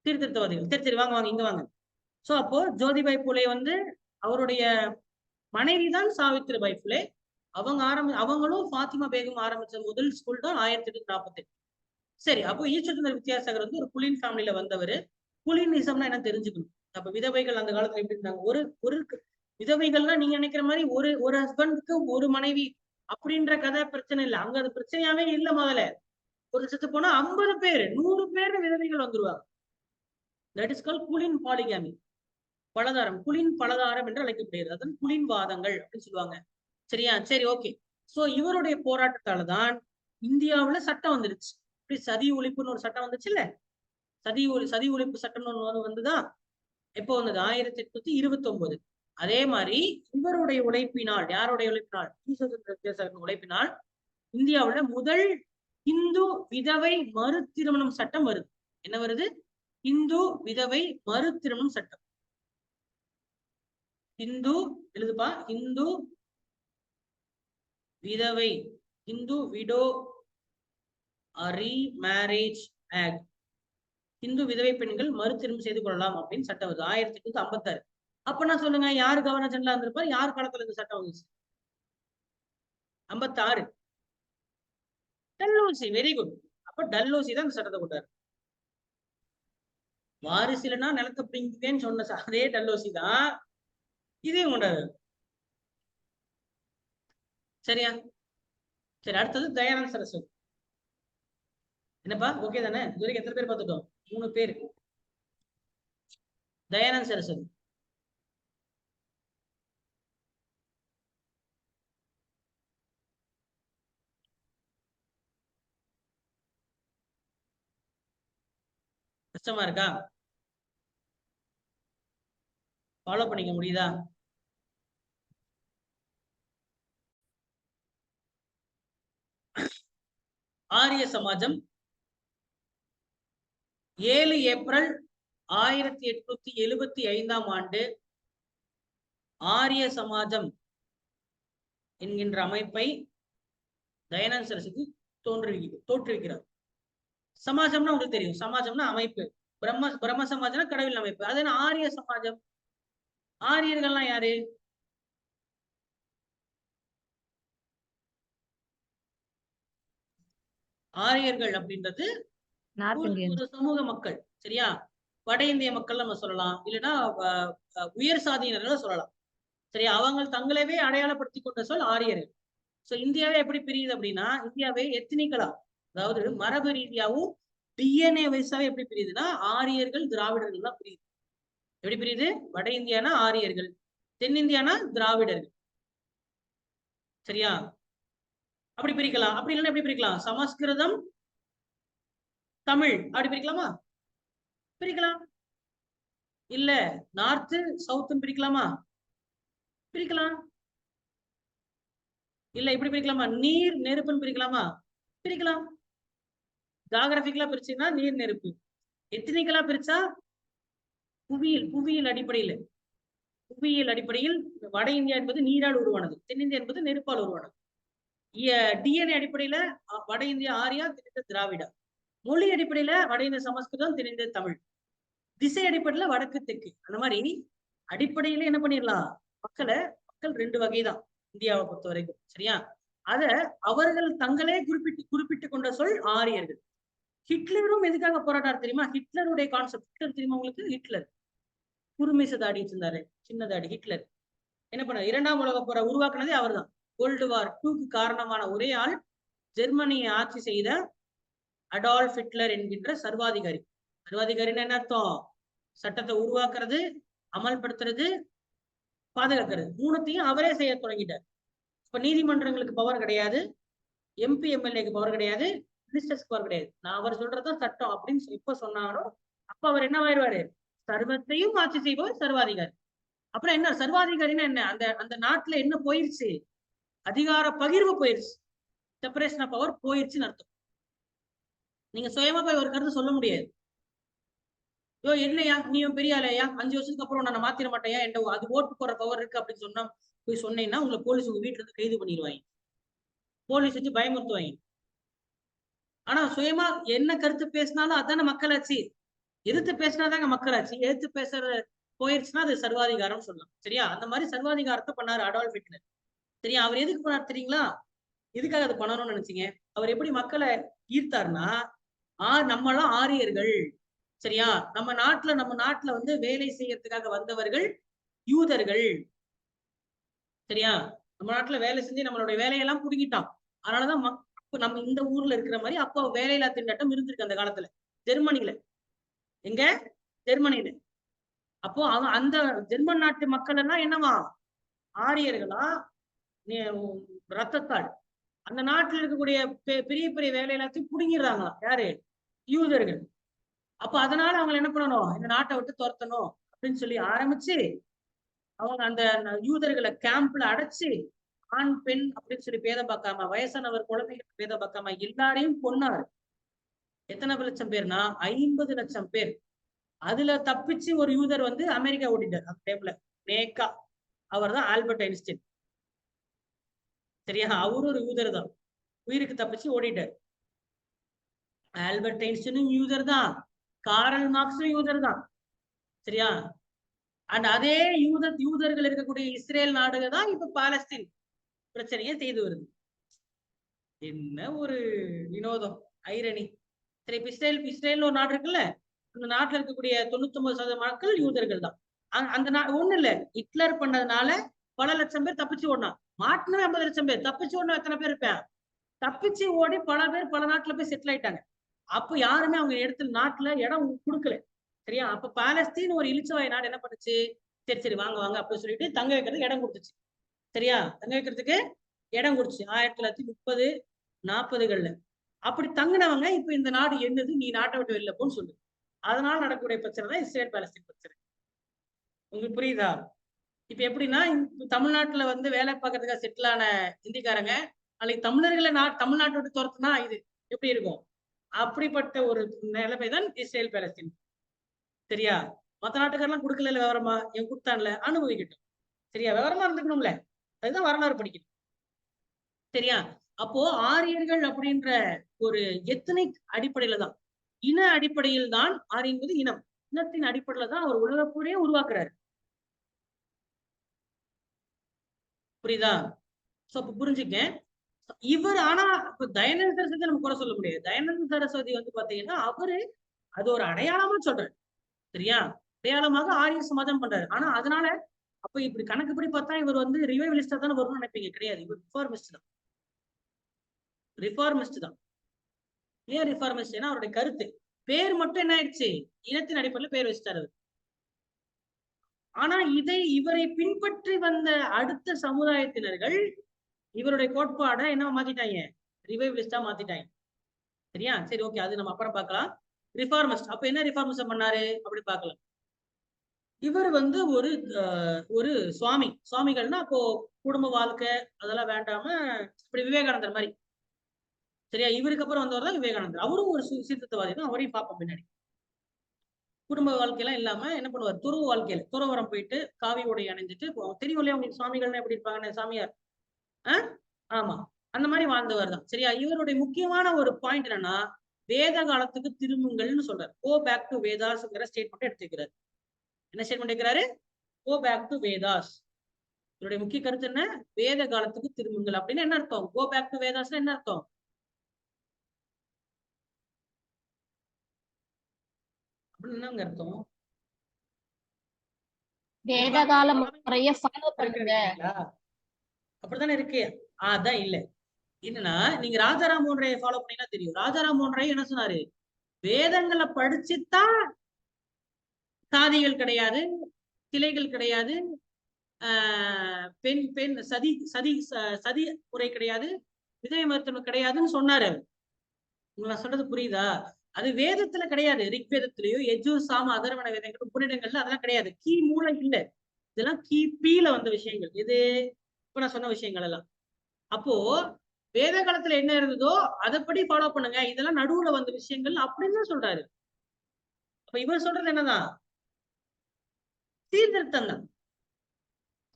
சீர்திருத்தவாதிகள். சரி சரி, வாங்க வாங்க இங்க வாங்க. சோ அப்போ ஜோதிபாய் புலே வந்து அவருடைய மனைவி தான் சாவித்திரிபாய் புலே. அவங்களும் ஃபாத்திமா பேகம் ஆரம்பிச்ச முதல் ஸ்கூல் தான் 1848. சரி, அப்போ ஈஸ்வரச்சந்திர வித்யாசாகர் வந்து ஒரு குலீன் ஃபேமிலியில வந்தவர். குலீனிசம்னா என்ன தெரிஞ்சுக்கணும். அப்ப விதவைகள் அந்த காலத்துல எப்படி இருந்தாங்க, ஒரு விதவைகள்னா நீங்க நினைக்கிற மாதிரி ஒரு ஹஸ்பண்டுக்கு ஒரு மனைவி அப்படின்ற கதை பிரச்சனை இல்லை. அங்க அது பிரச்சனையாவே இல்லை. முதல்ல ஒரு செத்து போனா 50 பேர் 100 பேர் விதவைகள் வந்துருவாங்க. That is call Kulin polygamy, பலதாரம். குலின் பலதாரம் என்று அழைக்கப்படுகிறது. அதன் குலின் வாதங்கள் அப்படின்னு சொல்லுவாங்க. சரியா? சரி, ஓகே. சோ இவருடைய போராட்டத்தாலதான் இந்தியாவுல சட்டம் வந்துருச்சு. இப்படி சதி ஒழிப்புன்னு ஒரு சட்டம் வந்துச்சு இல்ல, சதி ஒழிப்பு சட்டம் ஒண்ணு வந்துதான். எப்போ வந்தது? 1829. அதே மாதிரி இவருடைய உழைப்பினால், யாருடைய உழைப்பினால், ஈஸ்வரச்சந்திர வித்யாசாகரின் உழைப்பினால் இந்தியாவுல முதல் இந்து விதவை மறு திருமணம் சட்டம் வருது. என்ன வருது? இந்து விதவை மறு திருமணம் சட்டம். இந்து எழுதுப்பா, இந்து விதவை, Hindu widow remarriage act. Hindu விதவை பெண்கள் மறு திருமணம் செய்து கொள்ளலாம் அப்படின்னு சட்டம் வருது 1856. அப்ப சொல்லுங்க, யாரு கவர்னர் ஜெனரலா இருந்திருப்பார், யார் காலத்துல இந்த சட்டம் வந்துச்சு? 56. டல்ஹௌசி. Very good. அப்ப டல்ஹௌசி தான் இந்த சட்டத்தை கொண்டாரு. வாரிசுலனா நிலத்தை பிடிங்குவேன்னு சொன்ன அதே டல்ஹௌசி தான் இதையும் கொண்டாரு. சரியா? சரி, அடுத்தது தயானந்த சரஸ்வதி. என்னப்பா, ஓகே தானே? இது வரைக்கும் எத்தனை பேர் பார்த்துட்டோம்? 3 பேர். தயானந்த சரஸ்வதி. கஷ்டமா இருக்கா? ஃபாலோ பண்ணிக்க முடியுதா? ஆரிய சமாஜம் 7 ஏப்ரல் 1875 ஆண்டு ஆரிய சமாஜம் என்கின்ற அமைப்பை தயானந்த சரஸ்வதி தோற்றுவிக்கிறார். சமாஜம்னா உங்களுக்கு தெரியும், சமாஜம்னா அமைப்பு. பிரம்ம சமாஜம்னா கடவுள் அமைப்பு. அது என்ன ஆரிய சமாஜம்? ஆரியர்கள்லாம் யாரு? ஆரியர்கள் அப்படின்றது ஒரு சமூக மக்கள். சரியா? வட இந்திய மக்கள் நம்ம சொல்லலாம், இல்லைன்னா உயர் சாதியினர்கள் சொல்லலாம். சரியா? அவங்க தங்களவே அடையாளப்படுத்தி கொண்ட சொல் ஆரியர்கள். சோ இந்தியாவே எப்படி பிரியுது அப்படின்னா, இந்தியாவே எத்னிக்கலா, அதாவது மரபு ரீதியாவும் டிஎன்ஏ வைஸாவே எப்படி பிரியுதுன்னா, ஆரியர்கள் திராவிடர்கள் தான் பிரியுது. எப்படி பிரியுது? வட இந்தியானா ஆரியர்கள், தென்னிந்தியானா திராவிடர்கள். சரியா? அப்படி பிரிக்கலாம். அப்படி இல்லைன்னா எப்படி பிரிக்கலாம்? சமஸ்கிருதம் தமிழ் அப்படி பிரிக்கலாமா? பிரிக்கலாம். இல்ல நார்த்து சவுத்துன்னு பிரிக்கலாமா? பிரிக்கலாம். இல்ல இப்படி பிரிக்கலாமா? நீர் நெருப்புன்னு பிரிக்கலாமா? பிரிக்கலாம். ஜாகிரபிக்கலா பிரிச்சுன்னா நீர் நெருப்பு. எத்தனிக்கலா பிரிச்சா புவியியல் அடிப்படையில் வட இந்தியா என்பது நீரால் உருவானது, தென்னிந்தியா என்பது நெருப்பால் உருவானது. டிஎன்ஏ அடிப்படையில வட இந்தியா ஆரியா, தென்னிந்திய திராவிடா. மொழி அடிப்படையில வட இந்திய சமஸ்கிருதம், தென்னிந்திய தமிழ். திசை அடிப்படையில வடக்கு தெற்கு. அந்த மாதிரி அடிப்படையில என்ன பண்ணிடலாம், மக்கள் 2 வகைதான் இந்தியாவை பொறுத்த வரைக்கும். சரியா? அத அவர்கள் தங்களே குறிப்பிட்டு கொண்ட சொல் ஆரியர்கள். ஹிட்லரும் எதுக்காக போராட்டார் தெரியுமா? ஹிட்லருடைய கான்செப்ட் தெரியுமா உங்களுக்கு? ஹிட்லர் குறுமீச தாடி வச்சிருந்தாரு, சின்ன தாடி. ஹிட்லர் என்ன பண்ணார்? 2ஆம் உலக போரை உருவாக்குனதே அவர் தான். வேர்ல்டு வார் 2க்கு காரணமான ஒரே ஆள் ஜெர்மனியை ஆட்சி செய்த அடால்ஃப் ஹிட்லர் என்கின்ற சர்வாதிகாரி. சர்வாதிகாரின்னு என்ன அர்த்தம்? சட்டத்தை உருவாக்குறது, அமல்படுத்துறது, பாதுகாக்கிறது, 3த்தையும் அவரே செய்ய தொடங்கிட்டார். இப்ப நீதிமன்றங்களுக்கு பவர் கிடையாது, எம்பி எம்எல்ஏக்கு பவர் கிடையாது, மினிஸ்டர்ஸ்க்கு பவர் கிடையாது. நான் அவர் சொல்றதுதான் சட்டம் அப்படின்னு இப்ப சொன்னாலும் அப்ப அவர் என்னவாயிருவாரு? சர்வத்தையும் ஆட்சி செய்பவர் சர்வாதிகாரி. அப்புறம் என்ன சர்வாதிகாரின்னா என்ன? அந்த நாட்டுல என்ன போயிருச்சு? அதிகார பகிர்வு போயிருச்சு, செப்பரேஷன் ஆஃப் பவர் போயிருச்சுன்னு அர்த்தம். நீங்க சுயமா போய் ஒரு கருத்து சொல்ல முடியாது. என்னையா நீ பெரிய ஆளையா, 5 வருஷத்துக்கு அப்புறம் நான் மாத்திர மாட்டேயா, என் அது ஓட்டு போற பவர் இருக்கு அப்படின்னு சொன்னா போய் சொன்னீங்கன்னா உங்களை போலீஸ் உங்க வீட்டுல இருந்து கைது பண்ணிடுவாங்க, போலீஸ் வச்சு பயமுறுத்துவாங்க. ஆனா சுயமா என்ன கருத்து பேசினாலும் அதான மக்களாட்சி. எதிர்த்து பேசினாதாங்க மக்களாட்சி. எதிர்த்து பேசுற போயிருச்சுன்னா அது சர்வாதிகாரம் சொல்லலாம். சரியா? அந்த மாதிரி சர்வாதிகாரத்தை பண்ணாரு அடால்ஃப் ஹிட்லர். சரியா? அவர் எதுக்கு பண்ணார் தெரியுங்களா? எதுக்காக அது பண்ணணும்னு நினைச்சீங்க? அவர் எப்படி மக்களை ஈர்த்தாருன்னா, நம்மளாம் ஆரியர்கள். சரியா? நம்ம நாட்டுல வந்து வேலை செய்யறதுக்காக வந்தவர்கள் யூதர்கள். சரியா? நம்ம நாட்டுல வேலை செஞ்சு நம்மளுடைய வேலையெல்லாம் புடுங்கிட்டான். அதனாலதான் நம்ம இந்த ஊர்ல இருக்கிற மாதிரி அப்போ வேலையில்லா திண்டாட்டம் இருந்திருக்கு அந்த காலத்துல ஜெர்மனில. எங்க? ஜெர்மனில. அப்போ அந்த ஜெர்மன் நாட்டு மக்கள் எல்லாம் என்னவா? ஆரியர்களா, ரத்தத்தால். அந்த நாட்டில் இருக்கக்கூடிய பெரிய பெரிய வேலை எல்லாத்தையும் புடுங்கிடுறாங்க. யாரு? யூதர்கள். அப்ப அதனால அவங்க என்ன பண்ணணும்? இந்த நாட்டை விட்டு துரத்தணும் அப்படின்னு சொல்லி ஆரம்பிச்சு அவங்க அந்த யூதர்களை கேம்ப்ல அடைச்சு ஆண் பெண் அப்படின்னு சொல்லி பேதம் பார்க்காம, வயசானவர் குழந்தைகளுக்கு பேதம் பார்க்காம எல்லாரையும் கொன்னாரு. எத்தனை லட்சம் பேர்னா 50 லட்சம் பேர். அதுல தப்பிச்சு ஒரு யூதர் வந்து அமெரிக்கா ஓடிட்டார் அந்த டைம்ல. நேக்கா அவர் தான் ஆல்பர்ட் ஐன்ஸ்டைன். சரியா? அவரு ஒரு யூதர் தான், உயிருக்கு தப்பிச்சு ஓடிட்டார். ஆல்பர்ட் ஐன்ஸ்டைனும் யூதர் தான், காரல் மார்க்ஸும் யூதர் தான். சரியா? அண்ட் அதே யூதர்கள் இருக்கக்கூடிய இஸ்ரேல் நாடுகள் தான் இப்ப பாலஸ்தீன் பிரச்சனையை செய்து வருது. என்ன ஒரு வினோதம், ஐரணி. சரி, இப்ப இஸ்ரேல் ஒரு நாடு இருக்குல்ல, அந்த நாட்டுல இருக்கக்கூடிய 99% மக்கள் யூதர்கள் தான். அந்த ஒண்ணு இல்ல, ஹிட்லர் பண்ணதுனால பல லட்சம் பேர் தப்பிச்சு ஓடினான். மாட்டினவே 50 லட்சம் பேர். தப்பிச்சு ஓடினா எத்தனை பேர் இருப்பேன்? தப்பிச்சு ஓடி பல பேர் பல நாட்டுல போய் செட்டில் ஆயிட்டாங்க. அப்ப யாருமே அவங்க இடத்துல நாட்டுல இடம் கொடுக்கல. சரியா? அப்ப பாலஸ்தீன் ஒரு இழிச்சவாய் நாடு என்ன பண்ணுச்சு? சரி வாங்க அப்படின்னு சொல்லிட்டு தங்க வைக்கிறதுக்கு இடம் கொடுத்துச்சு. சரியா? தங்க வைக்கிறதுக்கு இடம் கொடுத்துச்சு 1930, 40கள்ல. அப்படி தங்கினவங்க இப்ப இந்த நாடு என்னது, நீ நாட்டை விட்டு வெளில போன்னு சொல்லு. அதனால நடக்கக்கூடிய பிரச்சனை தான் இஸ்ரேல் பாலஸ்தீன் பிரச்சனை. உங்களுக்கு புரியுதா? இப்ப எப்படின்னா, தமிழ்நாட்டுல வந்து வேலை பார்க்கறதுக்காக செட்டில் ஆன இந்திக்காரங்க நாளைக்கு தமிழர்களை தமிழ்நாட்டை விட்டு துரத்துனா இது எப்படி இருக்கும்? அப்படிப்பட்ட ஒரு நிலைமை தான் இஸ்ரேல் பாலஸ்தீன். சரியா? மற்ற நாட்டுக்காரெல்லாம் கொடுக்கல விவரமா, என் கொடுத்தான்ல அனுபவிக்கட்டும். சரியா? விவரமா இருந்துக்கணும்ல, அதுதான் வரலாறு படிக்கணும். சரியா? அப்போ ஆரியர்கள் அப்படின்ற ஒரு எத்தனிக் அடிப்படையில தான், இன அடிப்படையில் தான் ஆரியன் என்பது இனம், இனத்தின் அடிப்படையில தான் அவர் உலகப்பூரே உருவாக்குறாரு. புரியுதா? சோ அப்ப புரிஞ்சுக்க. இவர் ஆனா இப்ப தயானந்த சரஸ்வதி நம்ம குறை சொல்ல முடியாது. தயானந்த சரஸ்வதி வந்து பாத்தீங்கன்னா அவரு அது ஒரு அடையாளமா சொல்றாரு. சரியா? அடையாளமாக ஆரிய சமாஜம் பண்றாரு. ஆனா அதனால அப்ப இப்படி கணக்குப்படி பார்த்தா இவர் வந்து ரிவைவலிஸ்டா தானே வரும்னு நினைப்பீங்க. கிடையாது, இவர் ரிஃபார்மிஸ்ட் தான். ரிஃபார்மிஸ்ட் தான். ஏன் ரிஃபார்மிஸ்ட்? ஏன்னா அவருடைய கருத்து பேர் மட்டும் என்ன ஆயிடுச்சு, இனத்தின் அடிப்படையில் பேர் வச்சிட்டாரு. ஆனா இவரை பின்பற்றி வந்த அடுத்த சமுதாயத்தினர்கள் இவருடைய கோட்பாடை என்ன மாத்திட்டாங்க? ரிவைவலிஸ்டா மாத்திட்டாங்க. சரியா? சரி, ஓகே, அது நம்ம அப்புறம் பார்க்கலாம். ரிஃபார்மிஸ்ட் அப்ப என்ன ரிஃபார்மிஸ்ட் பண்ணாரு அப்படி பார்க்கலாம். இவர் வந்து ஒரு சுவாமிகள்னா அப்போ குடும்ப வாழ்க்கை அதெல்லாம் வேண்டாம இப்படி விவேகானந்தர் மாதிரி. சரியா? இவருக்கு அப்புறம் வந்தவர் தான் விவேகானந்தர். அவரும் ஒரு சீர்திருத்தவாதி தான், அவரையும் பார்ப்போம் பின்னாடி. குடும்ப வாழ்க்கையெல்லாம் இல்லாம என்ன பண்ணுவார், துறவு வாழ்க்கையில துறவரம் போயிட்டு காவி உடை அணிஞ்சிட்டு தெரியும் இல்லையா உங்களுக்கு சுவாமிகள்னா எப்படி இருப்பாங்கன்னு, சாமியார் ஆமா அந்த மாதிரி வாழ்ந்தவர் தான். சரியா? இவருடைய முக்கியமான ஒரு பாயிண்ட் என்னன்னா, வேத காலத்துக்கு திரும்புங்கள்னு சொல்றாரு. கோ பேக் டு வேதாஸ்ங்கிற ஸ்டேட்மெண்ட் எடுத்துக்கிறாரு. என்ன ஸ்டேட்மெண்ட் எடுக்கிறாரு? Go back to Vedas. இவருடைய முக்கிய கருத்து என்ன? வேத காலத்துக்கு திரும்புங்கள் அப்படின்னு என்ன அர்த்தம்? கோ பேக் டு வேதாஸ்னா என்ன அர்த்தம்? அப்படின்னு என்னங்க அர்த்தம்? வேதகால முறைய ஃபாலோ பண்ணுங்க. அப்படித்தானே இருக்கு. அதான் இல்ல என்னன்னா, நீங்க ராஜாராம் மோகன் ஃபாலோ பண்ணீங்கன்னா தெரியும். ராஜாராம் மோகன் என்ன சொன்னாரு? வேதங்களை படிச்சுதான் சாதிகள் கிடையாது, சிலைகள் கிடையாது, பெண் பெண் சதி சதி சதி முறை கிடையாது, விதவை மருத்துவம் கிடையாதுன்னு சொன்னாரு. உங்களை சொல்றது புரியுதா? அது வேதத்துல கிடையாது. ரிக்வேதத்திலேயோ யஜு சாம அதர்வண வேதங்கள் புனிதங்கள்ல அதெல்லாம் கிடையாது. கீ மூலம் இல்ல. இதெல்லாம் கிபில வந்த விஷயங்கள். இது இப்ப நான் சொன்ன விஷயங்கள் எல்லாம். அப்போ வேத காலத்துல என்ன இருந்ததோ அதைப்படி ஃபாலோ பண்ணுங்க, இதெல்லாம் நடுவுல வந்த விஷயங்கள் அப்படின்னு சொல்றாரு. அப்ப இவர் சொல்றது என்னதான்? சீர்திருத்தம் தான்.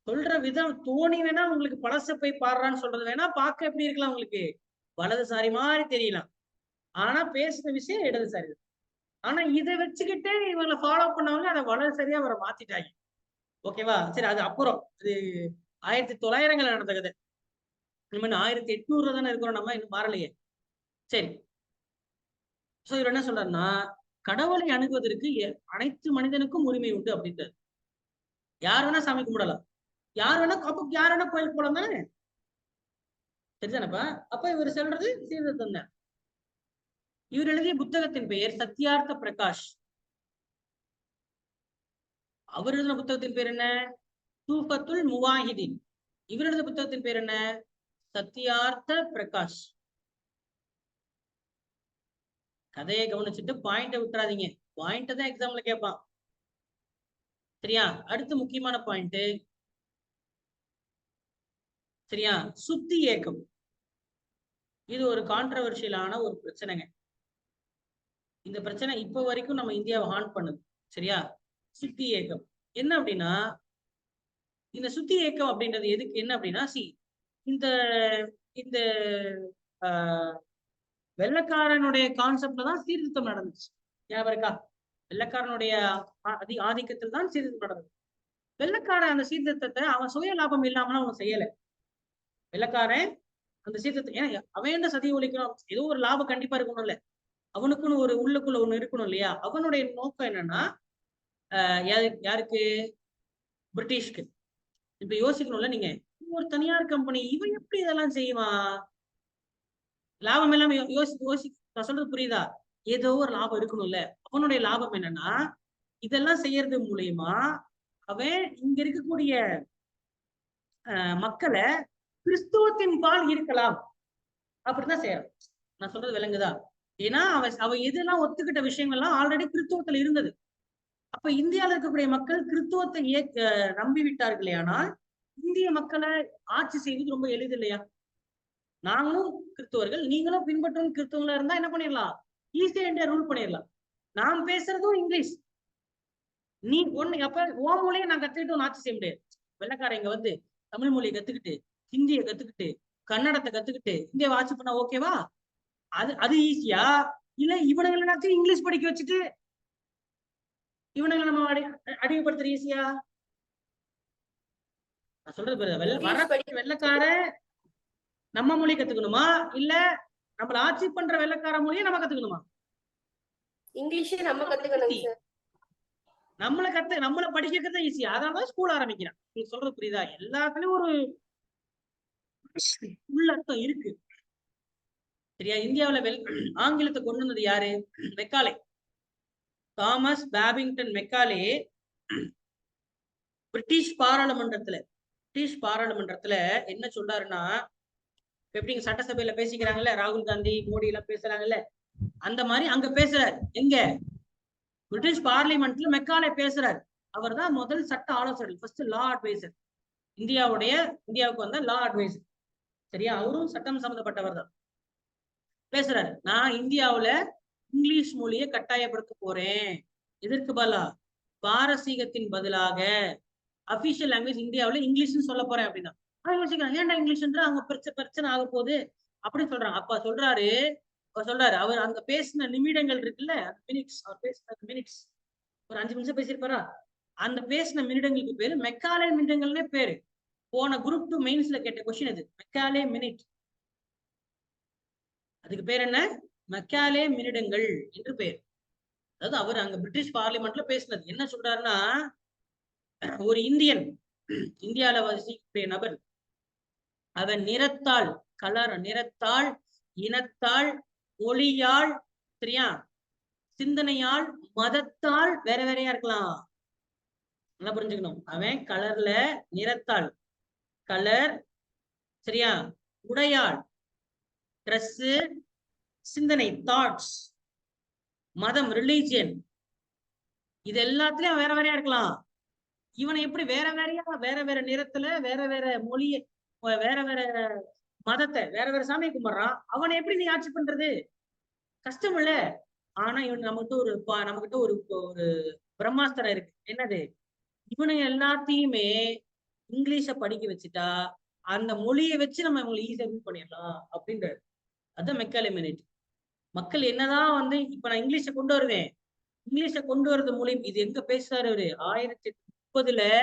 சொல்ற விதம் தோணி வேணா உங்களுக்கு பழச போய் பாடுறான்னு சொல்றது வேணா பார்க்க எப்படி இருக்கலாம், உங்களுக்கு வலதுசாரி மாதிரி தெரியலாம், ஆனா பேசுற விஷயம் இடதுசாரி. ஆனா இதை வச்சுக்கிட்டே இவங்களை ஃபாலோ பண்ணவங்க அதை வலதுசாரியா அவரை மாத்திட்டாங்க. ஓகேவா? சரி, அது அப்புறம் அது 1900 நடந்த கதை. நம்ம 1800 தானே இருக்கிறோம், நம்ம இன்னும் மாறலையே. சரி, சோ இவர் என்ன சொல்றாருன்னா, கடவுளை அணுகுவதற்கு அனைத்து மனிதனுக்கும் உரிமை உண்டு அப்படின்றாரு. யார் வேணா சாமி கும்பிடலாம், யார் வேணா கப்புக்கு, யார் வேணா கோயிலுக்கு போலாம் தானே, சரிதானப்பா? அப்ப இவர் சொல்றது சீர்திருத்தம் தான். இவர் எழுதிய புத்தகத்தின் பெயர் சத்யார்த்த பிரகாஷ். அவர் எழுதின புத்தகத்தின் பேர் என்ன? தூஃபத்துல் முவாஹிதீன். இவர் எழுதின புத்தகத்தின் பேர் என்ன? சத்யார்த்த பிரகாஷ். கதையை கவனிச்சுட்டு பாயிண்ட விட்டுறாதீங்க. பாயிண்ட் தான் எக்ஸாம்ல கேட்பான். சரியா? அடுத்து முக்கியமான பாயிண்ட். சரியா? சுத்தி ஏக்கம். இது ஒரு கான்ட்ரவர்ஷியலான ஒரு பிரச்சனைங்க. இந்த பிரச்சனை இப்ப வரைக்கும் நம்ம இந்தியாவை ஹார்ன் பண்ணுது. சரியா? சுத்தி ஏக்கம் என்ன அப்படின்னா, இந்த சுத்தி ஏக்கம் அப்படின்றது எதுக்கு என்ன அப்படின்னா, இந்த இந்த வெள்ளக்காரனுடைய கான்செப்ட்ல தான் சீர்திருத்தம் நடந்துச்சு. ஞாபகம் இருக்கா? வெள்ளக்காரனுடைய ஆதிக்கத்தில் தான் சீர்திருத்தம் நடந்தது. வெள்ளக்காரன் அந்த சீர்திருத்தத்தை அவன் சுய லாபம் இல்லாமலாம் அவன் செய்யல. வெள்ளக்காரன் அந்த சீர்திருத்தம் ஏன்னா அவன் என்ன சதி ஒழிக்கணும், ஏதோ ஒரு லாபம் கண்டிப்பா இருக்கணும் இல்ல, அவனுக்குன்னு ஒரு உள்ளுக்குள்ள ஒண்ணு இருக்கணும் இல்லையா? அவனுடைய நோக்கம் என்னன்னா, யாருக்கு? பிரிட்டிஷ்க்கு. இப்ப யோசிக்கணும்ல நீங்க, ஒரு தனியார் கம்பெனி இவன் எப்படி இதெல்லாம் செய்வான்? லாபம் இல்லாம நான் சொல்றது புரியுதா? ஏதோ ஒரு லாபம் இருக்கணும்ல. அவனுடைய லாபம் என்னன்னா, இதெல்லாம் செய்யறது மூலியமா அவன் இங்க இருக்கக்கூடிய மக்களை கிறிஸ்துவத்தின் பால் இருக்கலாம் அப்படிதான் செய்யறான். நான் சொல்றது விளங்குதா? ஏன்னா அவன் எதெல்லாம் ஒத்துக்கிட்ட விஷயங்கள்லாம் ஆல்ரெடி கிறிஸ்துவத்துல இருந்தது. அப்ப இந்தியாவில் இருக்கக்கூடிய மக்கள் கிறிஸ்துவத்தை நம்பி விட்டார்களே, ஆனால் இந்திய மக்களை ஆட்சி செய்வது ரொம்ப எளிது இல்லையா? நாங்களும் கிறிஸ்துவர்கள், நீங்களும் பின்பற்றும் கிறிஸ்துவங்களா இருந்தா என்ன பண்ணிடலாம்? ஈஸியா இந்தியா ரூல் பண்ணிடலாம். நாம் பேசுறதும் இங்கிலீஷ். நீ ஒண்ணு அப்ப ஓ மொழியை நான் கத்துக்கிட்டு ஆட்சி செய்ய முடியாது. வெள்ளக்காரன் இங்க வந்து தமிழ் மொழியை கத்துக்கிட்டு, ஹிந்தியை கத்துக்கிட்டு, கன்னடத்தை கத்துக்கிட்டு இந்தியாவை ஆட்சி பண்ணா ஓகேவா? அது ஈஸியா? இல்ல இவனுங்களை எல்லாத்தையும் இங்கிலீஷ் படிக்க வச்சுட்டு இவனுங்களை நம்ம அடிமைப்படுத்துற ஈஸியா? நான் சொல்றது வெள்ளக்கார நம்ம மொழி கத்துக்கணுமா, இல்ல நம்மள ஆட்சி பண்ற வெள்ளக்கார மொழியை நம்ம கத்துக்கணுமா? இங்கிலீஷே நம்ம கத்துக்கணும் சார். நம்மள படிக்கிறது ஈஸியா? அதனாலதான் ஸ்கூல் ஆரம்பிக்கிறான். நீங்க சொல்றது புரியுதா? எல்லாத்துலயும் ஒரு உள்ளர்த்தம் இருக்கு. சரியா? இந்தியாவில ஆங்கிலத்தை கொண்டு வந்தது யாரு? Macaulay. Thomas Babington Macaulay British பாராளுமன்றத்துல என்ன சொல்றாருன்னா, எப்படிங்க சட்டசபையில பேசிக்கிறாங்கல்ல, ராகுல் காந்தி மோடி எல்லாம் பேசுறாங்கல்ல, அந்த மாதிரி அங்க பேசுறாரு. எங்க? பிரிட்டிஷ் பார்லிமெண்ட்ல மெக்காலே பேசுறாரு. அவர் தான் முதல் சட்ட ஆலோசகர், ஃபர்ஸ்ட் லா அட்வைசர். இந்தியாவுக்கு வந்த லா அட்வைசர். சரியா? அவரும் சட்டம் சம்பந்தப்பட்டவர் தான். பேசுறாரு, நான் இந்தியாவுல இங்கிலீஷ் மொழியை கட்டாயப்படுத்த போறேன். இதற்கு பதிலா பாரசீகத்தின் பதிலாக அபிஷியல் லாங்குவேஜ் இந்தியாவுல இங்கிலீஷ்னு சொல்ல போறேன் அப்படின்னா யோசிக்கிறாங்க, ஏன்டா இங்கிலீஷ்ன்ற அவங்க பிரச்சனை ஆக போகுது அப்படின்னு சொல்றாங்க. அப்ப சொல்றாரு அவர் அங்க பேசின நிமிடங்கள் இருக்குல்ல, மினிட்ஸ், அவர் பேசின மினிட்ஸ், ஒரு 5 நிமிஷம் பேசியிருப்பாரா, அந்த பேசின மினிடங்களுக்கு பேரு மெக்காலே மினிடங்கள்னே பேரு. போன குரூப் 2 மெயின்ஸ்ல கேட்ட கொஸ்டின் இது, மெக்காலே மினிட். அதுக்கு பேர் என்ன? மெக்காலே மினிடங்கள் என்று பேர். அதாவது அவர் அங்க பிரிட்டிஷ் பார்லிமெண்ட்ல பேசினது. என்ன சொல்றாருன்னா, ஒரு இந்தியால வசிக்கக்கூடிய நபர், அவன் நிறத்தால், நிறத்தால், இனத்தால், மொழியால், சரியா, சிந்தனையால், மதத்தால் வேற வேறையா இருக்கலாம். நல்லா புரிஞ்சுக்கணும். அவன் கலர்ல, நிறத்தால், கலர், சரியா, உடையால், ட்ரெஸ், சிந்தனை, தாட்ஸ், மதம், ரிலீஜியன், இது எல்லாத்துலயும் வேற வேறையா இருக்கலாம். இவனை எப்படி வேற வேறையா, வேற வேற நிறத்துல, வேற வேற மொழிய, வேற வேற மதத்தை, வேற வேற சாமியை கும்பிடுறான், அவனை எப்படி நீ ஆட்சி பண்றது? கஷ்டம் இல்ல. ஆனா இவன் நம்மகிட்ட ஒரு பிரம்மாஸ்திரம் இருக்கு. என்னது? இவனை எல்லாத்தையுமே இங்கிலீஷ படிக்க வச்சுட்டா அந்த மொழியை வச்சு நம்ம இவங்களை ஈஸியா வின் பண்ணிடலாம் அப்படின்றாரு. அதான் மெக்காலே மினிட். மக்கள் என்னதான் இப்ப நான் இங்கிலீஷ கொண்டு வருவேன், இங்கிலீஷ கொண்டு வர்றது மூலியம், இது எங்க பேசுறாரு அவரு? 1830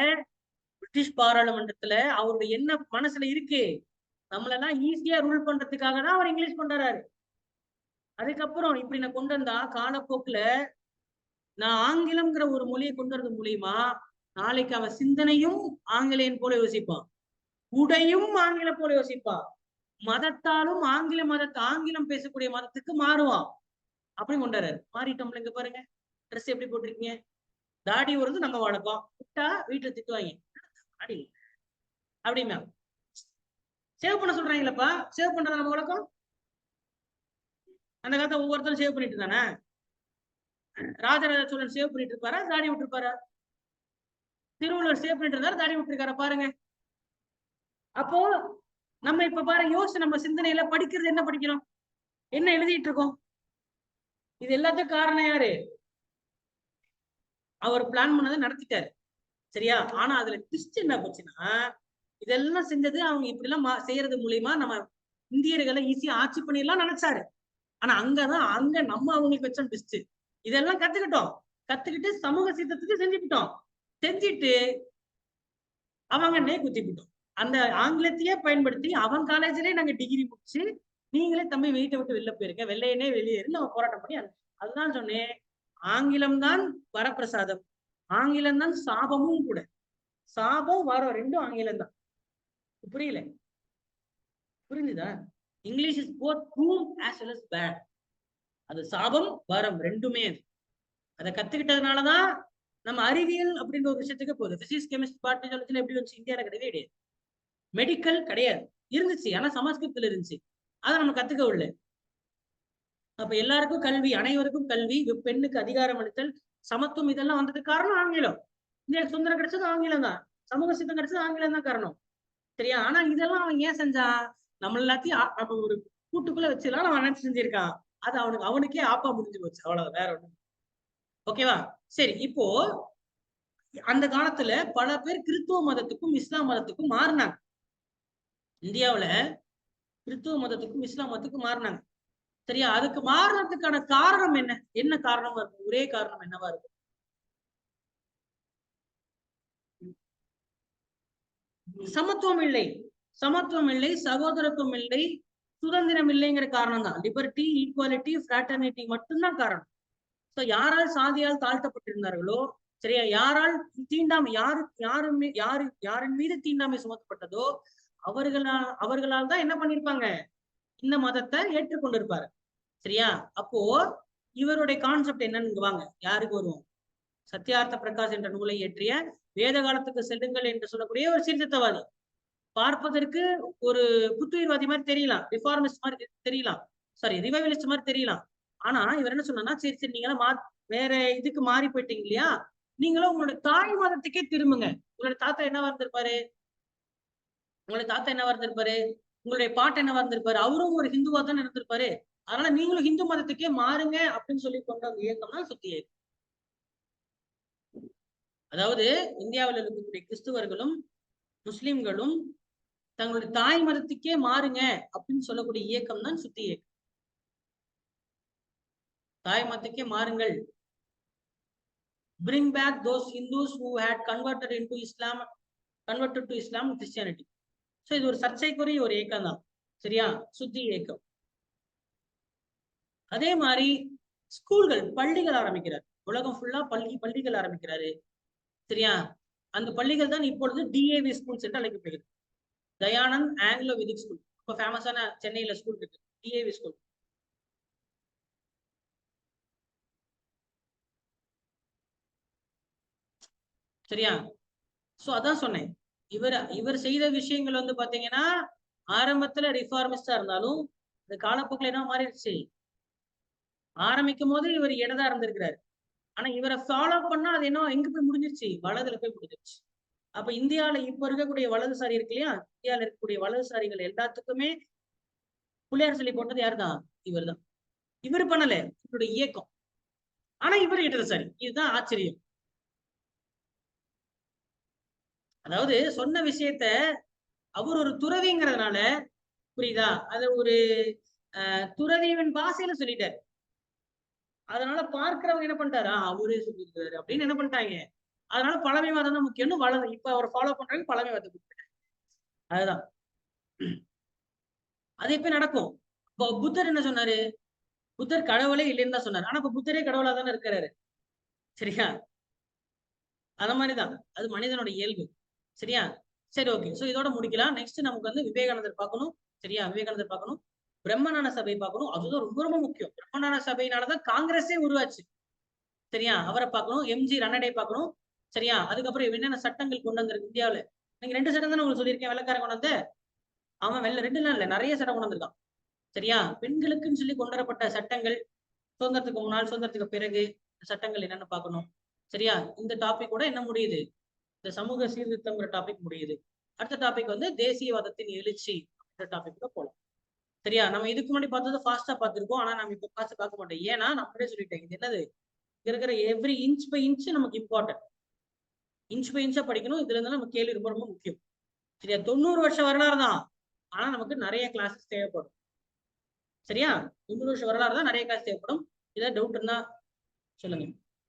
பிரிட்டிஷ் பாராளுமன்றத்துல அவருடைய என்ன மனசுல இருக்கு, நம்மளெல்லாம் ஈஸியா ரூல் பண்றதுக்காக தான் அவர் இங்கிலீஷ் கொண்டு வர்றாரு. அதுக்கப்புறம் இப்படி நான் கொண்டு வந்தா காலப்போக்குல நான் ஆங்கிலம்ங்கிற ஒரு மொழியை கொண்டு வரது மூலியமா நாளைக்கு அவன் சிந்தனையும் ஆங்கிலேயன் போல யோசிப்பான், உடையும் ஆங்கில போல யோசிப்பான், மதத்தாலும் ஆங்கிலம் பேசக்கூடிய மதத்துக்கு மாறுவான். அப்படி கொண்டாரு. மாறிட்டோம்ல. இங்க பாருங்க, ட்ரெஸ் எப்படி போட்டிருக்கீங்க, தாடி வருது நம்ம வழக்கம், விட்டா வீட்டுல திட்டுவாங்க, தாடி அப்படின்னா சேவ் பண்ண சொல்றாங்களப்பா, சேவ் பண்றது நம்ம வழக்கம். அந்த காலத்துல ஒவ்வொருத்தரும் சேவ் பண்ணிட்டு தானே. ராஜராஜ சோழன் சேவ் பண்ணிட்டு இருப்பாரா, தாடி விட்டுருப்பாரா? திருவள்ளுவர் சேவ் பண்ணிட்டு இருந்தாரு, தாடி விட்டுருக்காரா? பாருங்க. அப்போ நம்ம இப்ப பாருங்க, யோசிச்சு நம்ம சிந்தனையில படிக்கிறது என்ன படிக்கிறோம், என்ன எழுதிட்டு இருக்கோம்? இது எல்லாத்துக்கும் காரணம் யாரு? அவர் பிளான் பண்ணதை நடத்திட்டாரு, சரியா? ஆனா அதுல ட்விஸ்ட் என்ன போச்சுன்னா, இதெல்லாம் செஞ்சது அவங்க இப்படி எல்லாம் செய்யறது மூலியமா நம்ம இந்தியர்களை ஈஸியா ஆட்சி பண்ணிடலாம் நினைச்சாரு. ஆனா அங்க நம்ம அவங்களுக்கு வச்ச ட்விஸ்ட். இதெல்லாம் கத்துக்கிட்டு சமூக சீர்திருத்தத்தை செஞ்சுட்டு அவங்க குத்திவிட்டோம். அந்த ஆங்கிலத்தையே பயன்படுத்தி அவன் காலேஜ்லயே நாங்க டிகிரி முடிச்சு, நீங்களே தம்பி வீட்டை விட்டு வெளில போயிருக்க, வெள்ளையனே வெளியேறு நம்ம போராட்டம் பண்ணி, அதுதான் சொன்னேன், ஆங்கிலம் தான் வரப்பிரசாதம், ஆங்கிலம் தான் சாபமும் கூட. சாபம் வரம் ரெண்டும் ஆங்கிலம் தான். புரியல? புரிஞ்சுதா? English is both good as well as bad. அது சாபம் வரம் ரெண்டுமே. அதை கத்துக்கிட்டதுனாலதான் நம்ம அறிவியல் அப்படின்ற ஒரு விஷயத்துக்கு போகுது. பிசிக்ஸ், கெமிஸ்ட்ரி, பாட்னி, ஜுவாலஜி எப்படி இருந்துச்சு? இந்தியாவில கிடையாது. மெடிக்கல் கிடையாது, இருந்துச்சு, ஆனா சமஸ்கிருதத்துல இருந்துச்சு. அதை நம்ம கத்துக்க விடல. அப்ப எல்லாருக்கும் கல்வி, அனைவருக்கும் கல்வி, பெண்ணுக்கு அதிகாரம் அளித்தல், சமத்துவம், இதெல்லாம் வந்ததுக்கு காரணம் ஆங்கிலம். இந்தியாவுக்கு சுதந்திரம் கிடைச்சது ஆங்கிலம் தான், சமூக சித்தம் கிடைச்சது ஆங்கிலம் தான் காரணம், சரியா? ஆனா இதெல்லாம் அவன் ஏன் செஞ்சான்? நம்ம எல்லாத்தையும் நம்ம ஒரு கூட்டுக்குள்ள வச்சுலாம் அவன் நினைச்சு செஞ்சிருக்கான். அது அவனுக்கே ஆப்பா முடிஞ்சு போச்சு, அவ்வளவு, வேற ஒண்ணு. ஓகேவா? சரி, இப்போ அந்த காலத்துல பல பேர் கிறிஸ்துவ மதத்துக்கும் இஸ்லாம் மதத்துக்கும் மாறினாங்க. இந்தியாவுல கிறிஸ்துவ மதத்துக்கும் இஸ்லாம் மதத்துக்கும் மாறினாங்க, சரியா? அதுக்கு மாறுறதுக்கான காரணம் என்ன காரணமா இருக்கும்? ஒரே காரணம் என்னவா இருக்கும்? சமத்துவம் இல்லை, சகோதரத்துவம் இல்லை, சுதந்திரம் இல்லைங்கிற காரணம் தான். லிபர்ட்டி, ஈக்குவாலிட்டி, ஃப்ராட்டர்னிட்டி மட்டும்தான் காரணம். யாரால் சாதியால் தாழ்த்தப்பட்டிருந்தார்களோ, சரியா, யாரால் தீண்டாமை, யாரின் மீது தீண்டாமை சுமத்தப்பட்டதோ அவர்களால் தான் என்ன பண்ணிருப்பாங்க? இந்த மதத்தை ஏற்றுக்கொண்டிருப்பாரு, சரியா? அப்போ இவருடைய கான்செப்ட் என்னன்னு வாங்க, யாருக்கு வருவோம்? சத்யார்த்த பிரகாஷ் என்ற நூலை இயற்றிய வேத காலத்துக்கு செல்லுங்கள் என்று சொல்லக்கூடிய ஒரு சீர்திருத்தவாதி. பார்ப்பதற்கு ஒரு புத்துயிர்வாதி மாதிரி தெரியலாம், ரிஃபார்மிஸ்ட் மாதிரி தெரியலாம், ரிவைவலிஸ்ட் மாதிரி தெரியலாம். ஆனா இவர் என்ன சொன்னா, சரி நீங்களாம் வேற இதுக்கு மாறி போயிட்டீங்க இல்லையா, நீங்களும் உங்களோட தாய் மதத்துக்கே திரும்புங்க. உங்களோட தாத்தா என்னவா இருந்திருப்பாரு, உங்களுடைய பாட்டு என்னவா இருந்திருப்பாரு, அவரும் ஒரு ஹிந்துவா தான் இருந்திருப்பாரு. அதனால நீங்களும் ஹிந்து மதத்துக்கே மாறுங்க அப்படின்னு சொல்லி கொண்ட இயக்கம் தான் சுத்தி இயக்கம். அதாவது இந்தியாவில் இருக்கக்கூடிய கிறிஸ்துவர்களும் முஸ்லிம்களும் தங்களுடைய தாய் மதத்துக்கே மாறுங்க அப்படின்னு சொல்லக்கூடிய இயக்கம் தான் சுத்தி இயக்கம். தாய் மதத்துக்கே மாறுங்கள், bring back those Hindus who had converted to Islam and Christianity. So இது ஒரு சர்ச்சைக்குரிய ஒரு இயக்கம் தான், சரியா, சுத்தி இயக்கம். அதே மாதிரி ஸ்கூல்கள், பள்ளிகள் ஆரம்பிக்கிறார், உலகம் ஃபுல்லா பள்ளிகள் ஆரம்பிக்கிறாரு, சரியா. அந்த பள்ளிகள் தான் இப்பொழுது DAV ஸ்கூல்ஸ் என்று அழைக்கப்படுகிறது. தயானந்த் ஆங்கிலோ வேதிக் ஸ்கூல், ரொம்ப ஃபேமஸான சென்னையில ஸ்கூல் இருக்கு, DAV ஸ்கூல். சரியா. சோ அதான் சொன்னேன், இவர் செய்த விஷயங்கள் வந்து பாத்தீங்கன்னா ஆரம்பத்துல ரிஃபார்மிஸ்டா இருந்தாலும் இந்த காலப்போக்கில் என்ன மாறிடுச்சு. ஆரம்பிக்கும் போது இவர் இடதா இருந்திருக்கிறாரு, ஆனா இவரை ஃபாலோ பண்ணா அது என்ன எங்க போய் முடிஞ்சிருச்சு, வலதுல போய் முடிஞ்சிருச்சு. அப்ப இந்தியாவில இப்ப இருக்கக்கூடிய வலதுசாரி இருக்கு இல்லையா, இந்தியாவில இருக்கக்கூடிய வலதுசாரிகள் எல்லாத்துக்குமே பிள்ளையார் சொல்லி போட்டது யாருதான், இவர் தான். இவர் பண்ணல, இவருடைய இயக்கம். ஆனா இவர் இடதுசாரி, இதுதான் ஆச்சரியம். அதாவது சொன்ன விஷயத்த அவர் ஒரு துறவிங்கிறதுனால, புரியுதா, அது ஒரு துறவியின் பாஷையில சொல்லிட்டாரு. அதனால பார்க்கிறவங்க என்ன பண்ணிட்டாரா, அவரே சொல்லியிருக்காரு அப்படின்னு என்ன பண்ணிட்டாங்க. அதனால பழமைவாதம் தான் முக்கியம்னு வளர்ந்து இப்ப அவர் ஃபாலோ பண்றாங்க, பழமைவாதத்தை கொடுத்துட்டாங்க. அதுதான் அது இப்ப நடக்கும். இப்போ புத்தர் என்ன சொன்னாரு, புத்தர் கடவுளே இல்லைன்னு தான் சொன்னாரு. ஆனா இப்ப புத்தரே கடவுளா தானே இருக்கிறாரு, சரியா. அந்த மாதிரிதான் அது மனிதனோட இயல்பு, சரியா. சரி, ஓகே. சோ இதோட முடிக்கலாம். நெக்ஸ்ட் நமக்கு வந்து விவேகானந்தர் பார்க்கணும், சரியா. விவேகானந்தர் பார்க்கணும், பிரம்மஞான சபை பார்க்கணும், அதுதான் ரொம்ப ரொம்ப முக்கியம். பிரம்மஞான சபையினாலதான் காங்கிரஸே உருவாச்சு, சரியா. அவரை பார்க்கணும், MG ரன்னடை பார்க்கணும், சரியா. அதுக்கப்புறம் என்னென்ன சட்டங்கள் கொண்டு வந்திருக்கு இந்தியாவில. நீங்க 2 சட்டம் தானே உங்களுக்கு சொல்லியிருக்கேன், வெள்ளக்காரன் கொண்டு வந்து. அவன் 2 நாள் இல்ல, நிறைய சட்டம் கொண்டு வந்திருக்கான், சரியா. பெண்களுக்குன்னு சொல்லி கொண்டு வரப்பட்ட சட்டங்கள், சுதந்திரத்துக்கு முன்னால் சுதந்திரத்துக்கு பிறகு சட்டங்கள் என்னன்னு பார்க்கணும், சரியா. இந்த டாபிக் கூட என்ன முடியுது, இந்த சமூக சீர்திருத்தம்ங்கிற டாபிக் முடியுது. அடுத்த டாபிக் வந்து தேசியவாதத்தின் எழுச்சி அப்படின்ற டாபிக் கூட போலாம், சரியா. நம்ம இதுக்கு முன்னாடி பார்த்தது ஃபாஸ்டா பார்த்திருக்கோம், ஆனா நம்ம இப்ப ஃபாஸ்டா பார்க்க மாட்டோம். ஏன்னா நம்மளே சொல்லிட்டேன், இது என்னது, இங்க இருக்கிற எவ்ரி இன்ச் பை இன்ச் நமக்கு இம்பார்ட்டன்ட். இன்ச் பை இன்ச்சா படிக்கணும். இதுல இருந்தா நம்ம கேள்வி ரொம்ப ரொம்ப முக்கியம், சரியா. 90 வருஷம் வரலாறு தான், ஆனா நமக்கு நிறைய கிளாஸஸ் தேவைப்படும், சரியா. 90 வருஷம் வரலாறு தான், நிறைய கிளாஸ் தேவைப்படும். ஏதாவது டவுட் இருந்தா சொல்லுங்க.